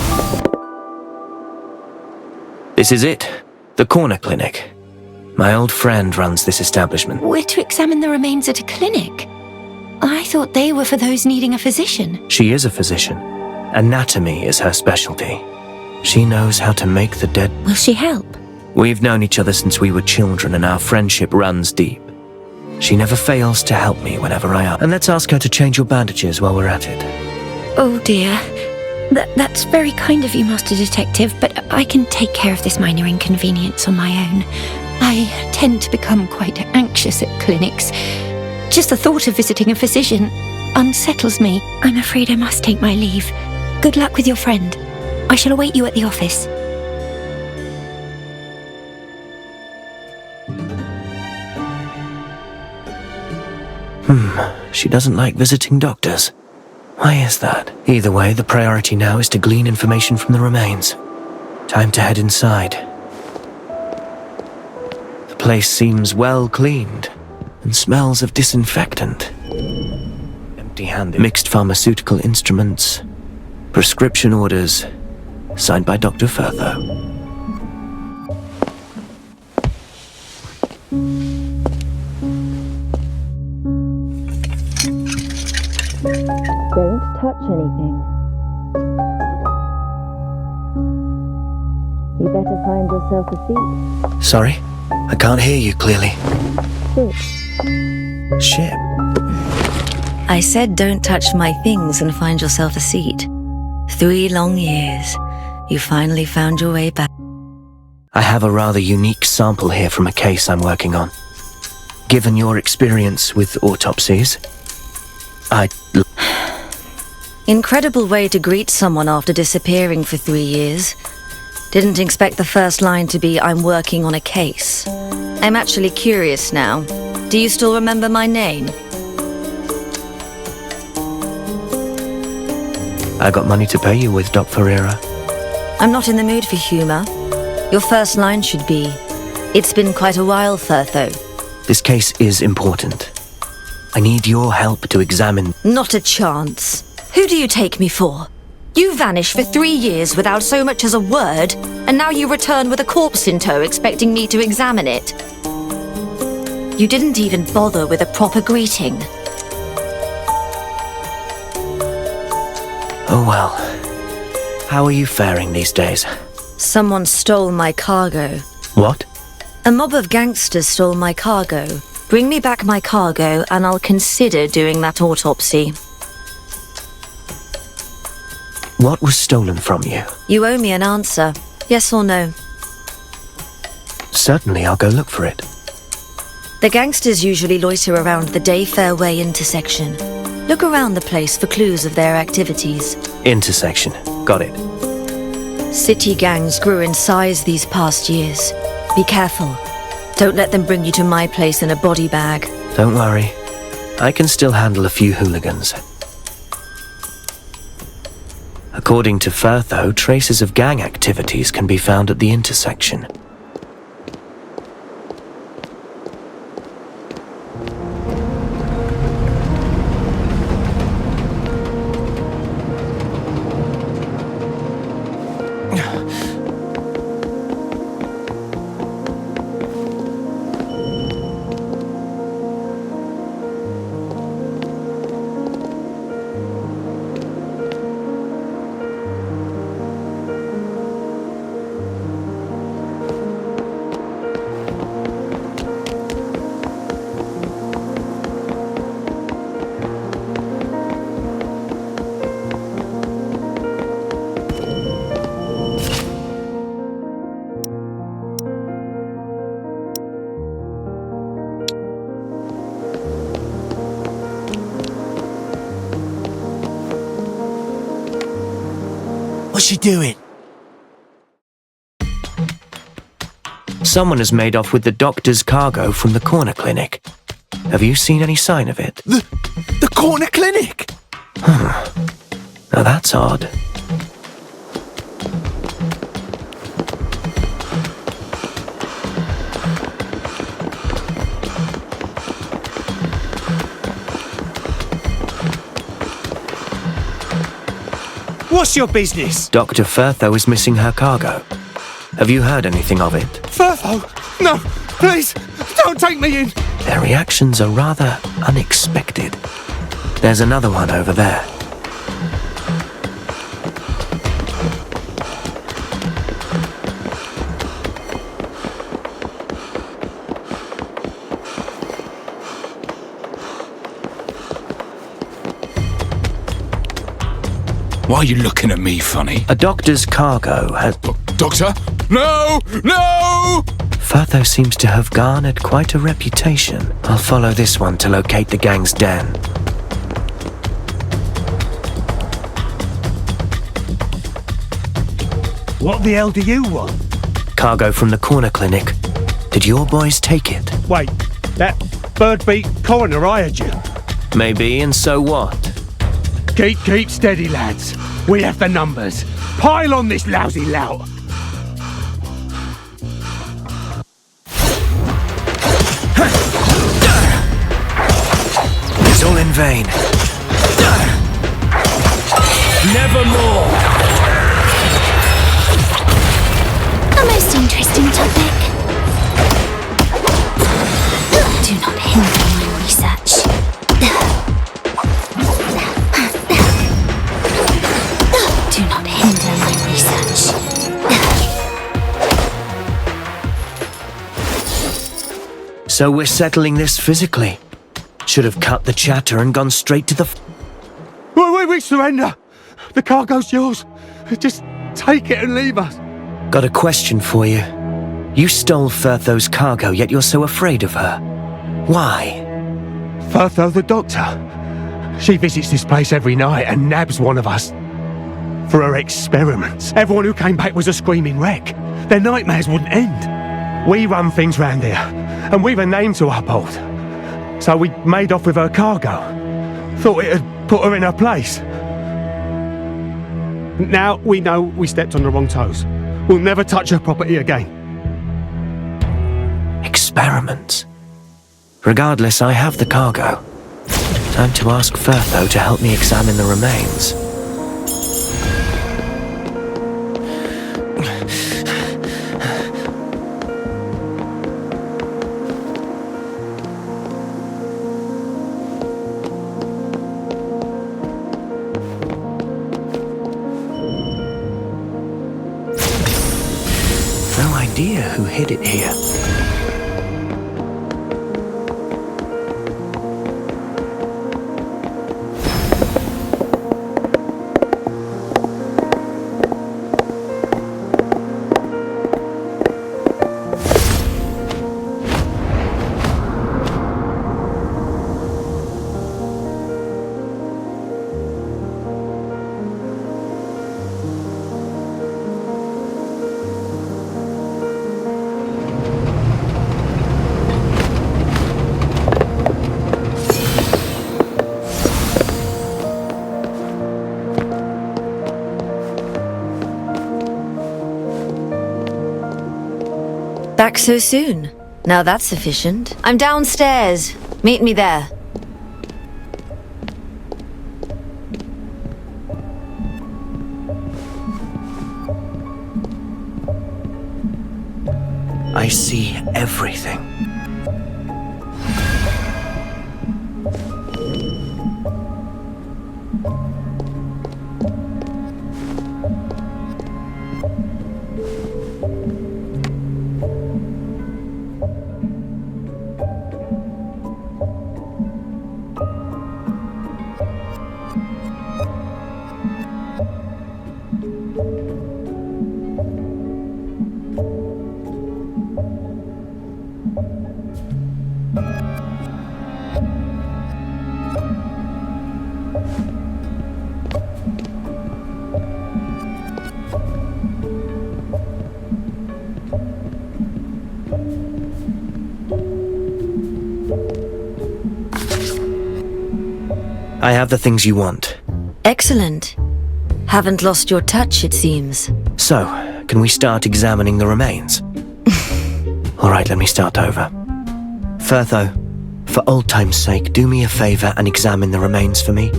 This is it, the Corner Clinic. My old friend runs this establishment. We're to examine the remains at a clinic. I thought they were for those needing a physician. She is a physician. Anatomy is her specialty. She knows how to make the dead... Will she help? We've known each other since we were children and our friendship runs deep. She never fails to help me whenever I ask. And let's ask her to change your bandages while we're at it. Oh dear. That's very kind of you, Master Detective, but I can take care of this minor inconvenience on my own. I tend to become quite anxious at clinics. Just the thought of visiting a physician unsettles me. I'm afraid I must take my leave. Good luck with your friend. I shall await you at the office. She doesn't like visiting doctors. Why is that? Either way, the priority now is to glean information from the remains. Time to head inside. The place seems well cleaned and smells of disinfectant. Empty-handed. Mixed pharmaceutical instruments, prescription orders, signed by Dr. Furtho. Don't touch anything. You better find yourself a seat. Sorry? I can't hear you clearly. Sit. Ship? I said don't touch my things and find yourself a seat. 3 long years. You finally found your way back. I have a rather unique sample here from a case I'm working on. Given your experience with autopsies, Incredible way to greet someone after disappearing for 3 years. Didn't expect the first line to be, I'm working on a case. I'm actually curious now. Do you still remember my name? I got money to pay you with, Doc Ferreira. I'm not in the mood for humor. Your first line should be, it's been quite a while, Furtho. This case is important. I need your help to examine... Not a chance. Who do you take me for? You vanished for 3 years without so much as a word, and now you return with a corpse in tow expecting me to examine it. You didn't even bother with a proper greeting. Oh well. How are you faring these days? Someone stole my cargo. What? A mob of gangsters stole my cargo. Bring me back my cargo, and I'll consider doing that autopsy. What was stolen from you? You owe me an answer. Yes or no? Certainly, I'll go look for it. The gangsters usually loiter around the Dayfair Way intersection. Look around the place for clues of their activities. Intersection. Got it. City gangs grew in size these past years. Be careful. Don't let them bring you to my place in a body bag. Don't worry. I can still handle a few hooligans. According to Furtho, traces of gang activities can be found at the intersection. What's she doing? Someone has made off with the doctor's cargo from the corner clinic. Have you seen any sign of it? The corner clinic? Now that's odd. What's your business? Dr. Firtho is missing her cargo. Have you heard anything of it? Firtho! No! Please! Don't take me in! Their reactions are rather unexpected. There's another one over there. Why are you looking at me funny? A doctor's cargo has... Doctor? No! No! Firtho seems to have garnered quite a reputation. I'll follow this one to locate the gang's den. What the hell do you want? Cargo from the corner clinic. Did your boys take it? Wait, that bird beat coroner hired you? Maybe, and so what? Keep steady, lads. We have the numbers. Pile on this lousy lout. It's all in vain. Nevermore. A most interesting topic. Do not hinder my research. Do not hinder my research. So we're settling this physically. Should have cut the chatter and gone straight to the... We surrender. The cargo's yours. Just take it and leave us. Got a question for you. You stole Firtho's cargo, yet you're so afraid of her. Why? Firtho the doctor. She visits this place every night and nabs one of us for her experiments. Everyone who came back was a screaming wreck. Their nightmares wouldn't end. We run things round here, and we've a name to uphold. So we made off with her cargo. Thought it'd put her in her place. Now we know we stepped on the wrong toes. We'll never touch her property again. Experiments. Regardless, I have the cargo. Time to ask Firtho to help me examine the remains. No idea who hid it here. Back so soon? Now that's efficient. I'm downstairs. Meet me there. I see everything. I have the things you want. Excellent. Haven't lost your touch, it seems. So, can we start examining the remains? Alright, let me start over. Firtho, for old time's sake, do me a favor and examine the remains for me.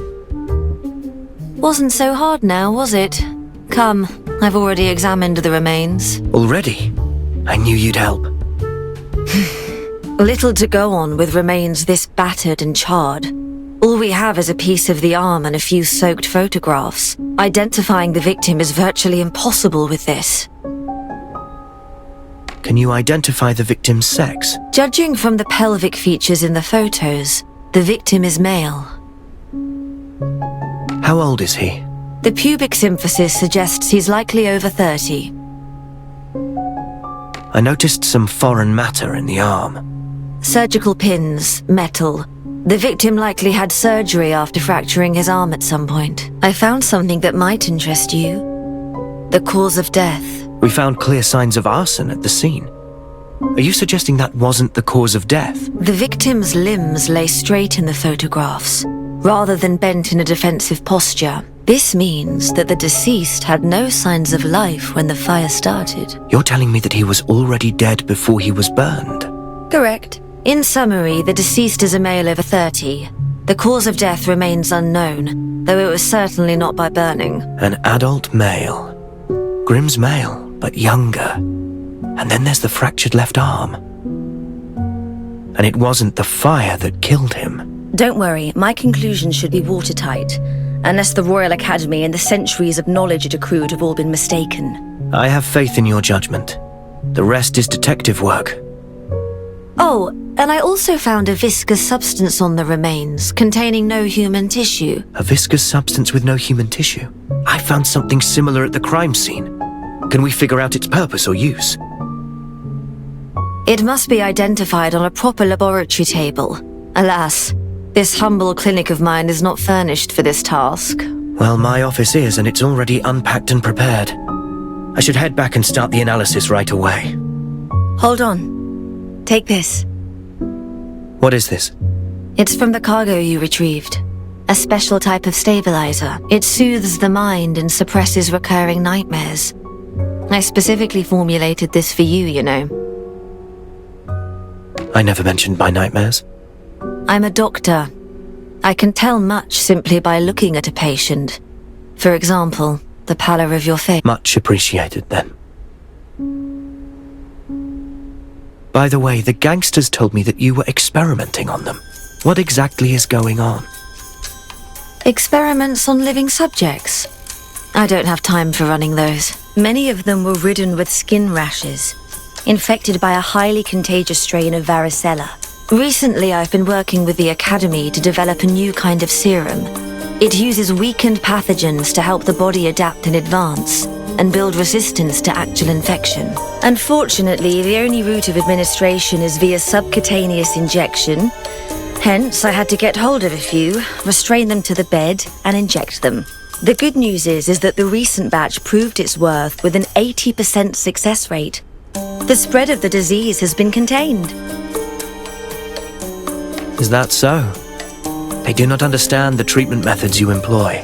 Wasn't so hard now, was it? Come, I've already examined the remains. Already? I knew you'd help. Little to go on with remains this battered and charred. All we have is a piece of the arm and a few soaked photographs. Identifying the victim is virtually impossible with this. Can you identify the victim's sex? Judging from the pelvic features in the photos, the victim is male. How old is he? The pubic symphysis suggests he's likely over 30. I noticed some foreign matter in the arm. Surgical pins, metal. The victim likely had surgery after fracturing his arm at some point. I found something that might interest you. The cause of death. We found clear signs of arson at the scene. Are you suggesting that wasn't the cause of death? The victim's limbs lay straight in the photographs, rather than bent in a defensive posture. This means that the deceased had no signs of life when the fire started. You're telling me that he was already dead before he was burned? Correct. In summary, the deceased is a male over 30. The cause of death remains unknown, though it was certainly not by burning. An adult male. Grimm's male, but younger. And then there's the fractured left arm. And it wasn't the fire that killed him. Don't worry, my conclusions should be watertight, unless the Royal Academy and the centuries of knowledge it accrued have all been mistaken. I have faith in your judgment. The rest is detective work. Oh, and I also found a viscous substance on the remains, containing no human tissue. A viscous substance with no human tissue? I found something similar at the crime scene. Can we figure out its purpose or use? It must be identified on a proper laboratory table. Alas, this humble clinic of mine is not furnished for this task. Well, my office is, and it's already unpacked and prepared. I should head back and start the analysis right away. Hold on. Take this. What is this? It's from the cargo you retrieved. A special type of stabilizer. It soothes the mind and suppresses recurring nightmares. I specifically formulated this for you, you know. I never mentioned my nightmares. I'm a doctor. I can tell much simply by looking at a patient. For example, the pallor of your face. Much appreciated, then. By the way, the gangsters told me that you were experimenting on them. What exactly is going on? Experiments on living subjects. I don't have time for running those. Many of them were ridden with skin rashes, infected by a highly contagious strain of varicella. Recently, I've been working with the Academy to develop a new kind of serum. It uses weakened pathogens to help the body adapt in advance and build resistance to actual infection. Unfortunately, the only route of administration is via subcutaneous injection. Hence, I had to get hold of a few, restrain them to the bed, and inject them. The good news is that the recent batch proved its worth with an 80% success rate. The spread of the disease has been contained. Is that so? They do not understand the treatment methods you employ.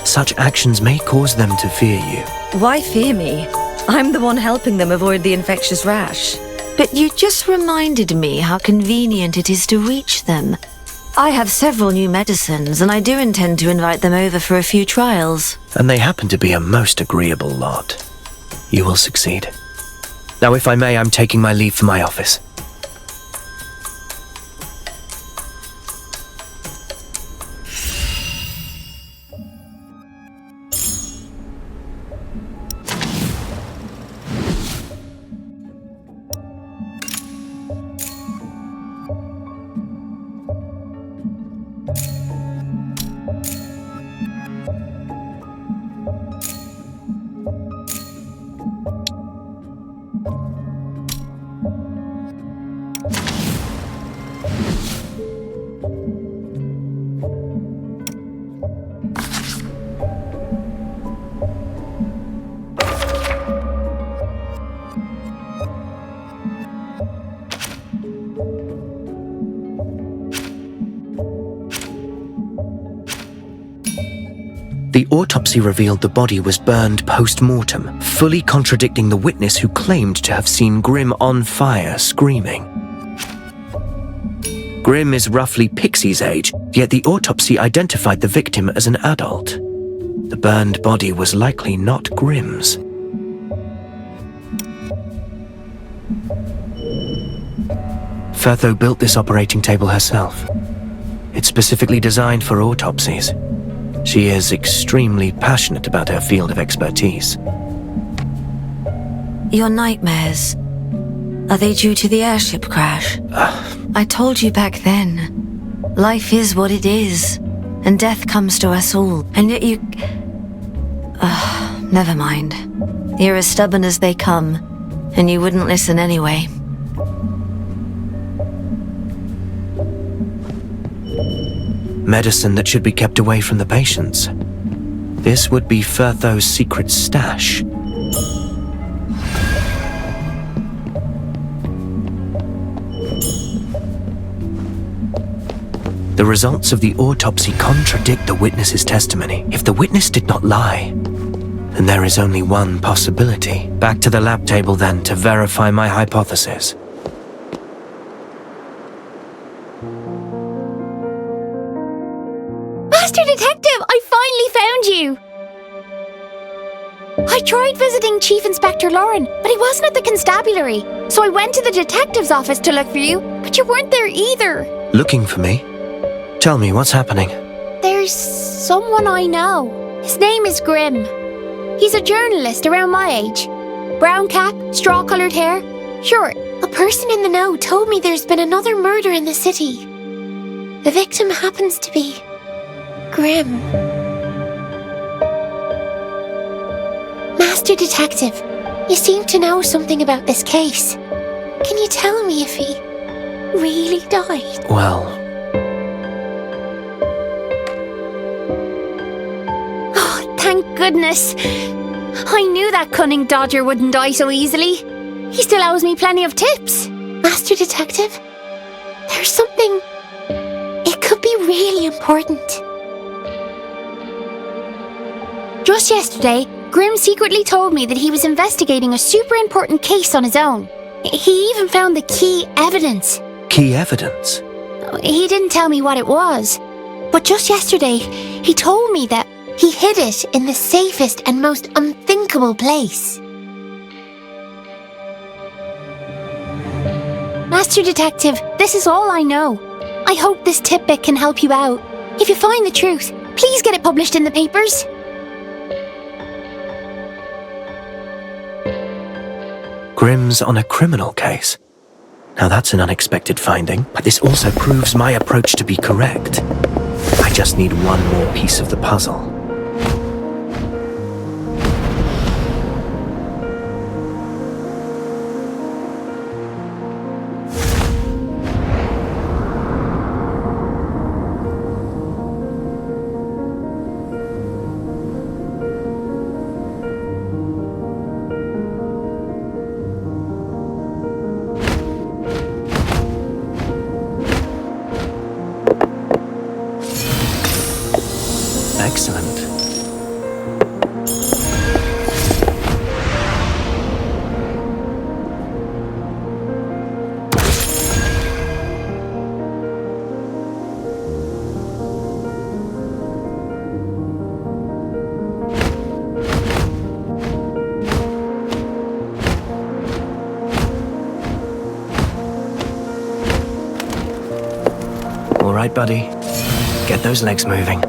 Such actions may cause them to fear you. Why fear me? I'm the one helping them avoid the infectious rash. But you just reminded me how convenient it is to reach them. I have several new medicines, and I do intend to invite them over for a few trials. And they happen to be a most agreeable lot. You will succeed. Now, if I may, I'm taking my leave for my office. The autopsy revealed the body was burned post-mortem, fully contradicting the witness who claimed to have seen Grimm on fire, screaming. Grimm is roughly Pixie's age, yet the autopsy identified the victim as an adult. The burned body was likely not Grimm's. Firtho built this operating table herself. It's specifically designed for autopsies. She is extremely passionate about her field of expertise. Your nightmares, are they due to the airship crash? I told you back then, life is what it is, and death comes to us all, and yet you... never mind. You're as stubborn as they come, and you wouldn't listen anyway. Medicine that should be kept away from the patients. This would be Firtho's secret stash. The results of the autopsy contradict the witness's testimony. If the witness did not lie, then there is only one possibility. Back to the lab table then to verify my hypothesis. Master Detective, I finally found you! I tried visiting Chief Inspector Lauren, but he wasn't at the constabulary. So I went to the detective's office to look for you, but you weren't there either. Looking for me? Tell me, what's happening? There's someone I know. His name is Grimm. He's a journalist around my age. Brown cap, straw-coloured hair. Sure, a person in the know told me there's been another murder in the city. The victim happens to be... Grimm. Master Detective, you seem to know something about this case. Can you tell me if he really died? Well... Oh, thank goodness. I knew that cunning dodger wouldn't die so easily. He still owes me plenty of tips. Master Detective, there's something... It could be really important. Just yesterday, Grimm secretly told me that he was investigating a super important case on his own. He even found the key evidence. Key evidence? He didn't tell me what it was. But just yesterday, he told me that he hid it in the safest and most unthinkable place. Master Detective, this is all I know. I hope this tidbit can help you out. If you find the truth, please get it published in the papers. Grimm's on a criminal case. Now that's an unexpected finding, but this also proves my approach to be correct. I just need one more piece of the puzzle. Excellent. All right, buddy. Get those legs moving.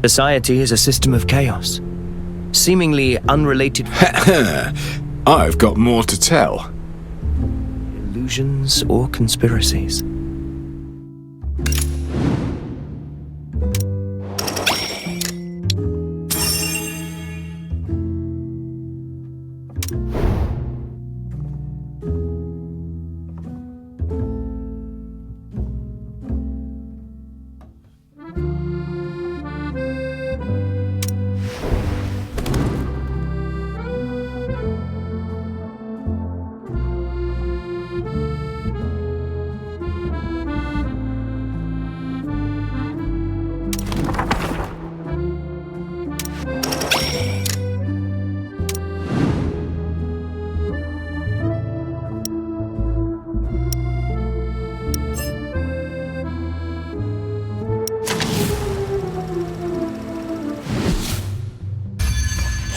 Society is a system of chaos. Seemingly unrelated... I've got more to tell. illusions or conspiracies.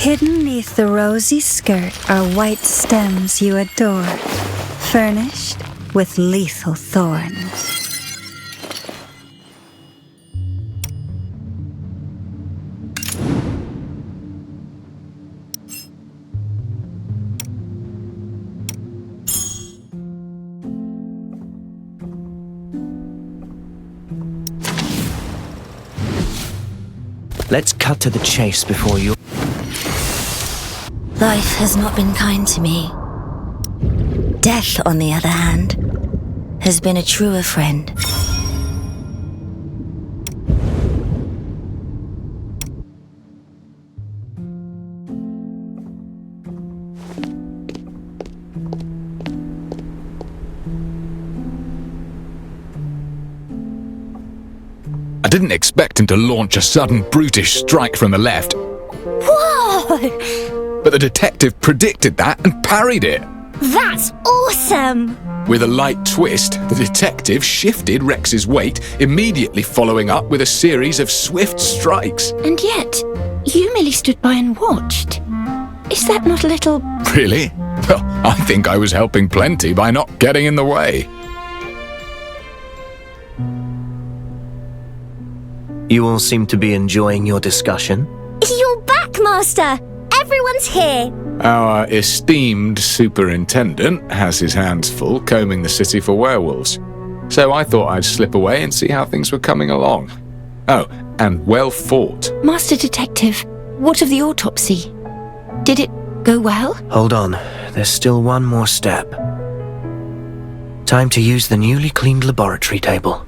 Hidden neath the rosy skirt are white stems you adore, furnished with lethal thorns. Let's cut to the chase before you... Life has not been kind to me. Death, on the other hand, has been a truer friend. I didn't expect him to launch a sudden brutish strike from the left, Whoa! but the detective predicted that and parried it. That's awesome! With a light twist, the detective shifted Rex's weight, immediately following up with a series of swift strikes. And yet, you merely stood by and watched. Is that not a little... Really? Well, I think I was helping plenty by not getting in the way. You all seem to be enjoying your discussion. You're back, Master! Everyone's here! Our esteemed superintendent has his hands full combing the city for werewolves, so I thought I'd slip away and see how things were coming along. Oh, and well fought. Master Detective, what of the autopsy? Did it go well? Hold on, there's still one more step. Time to use the newly cleaned laboratory table.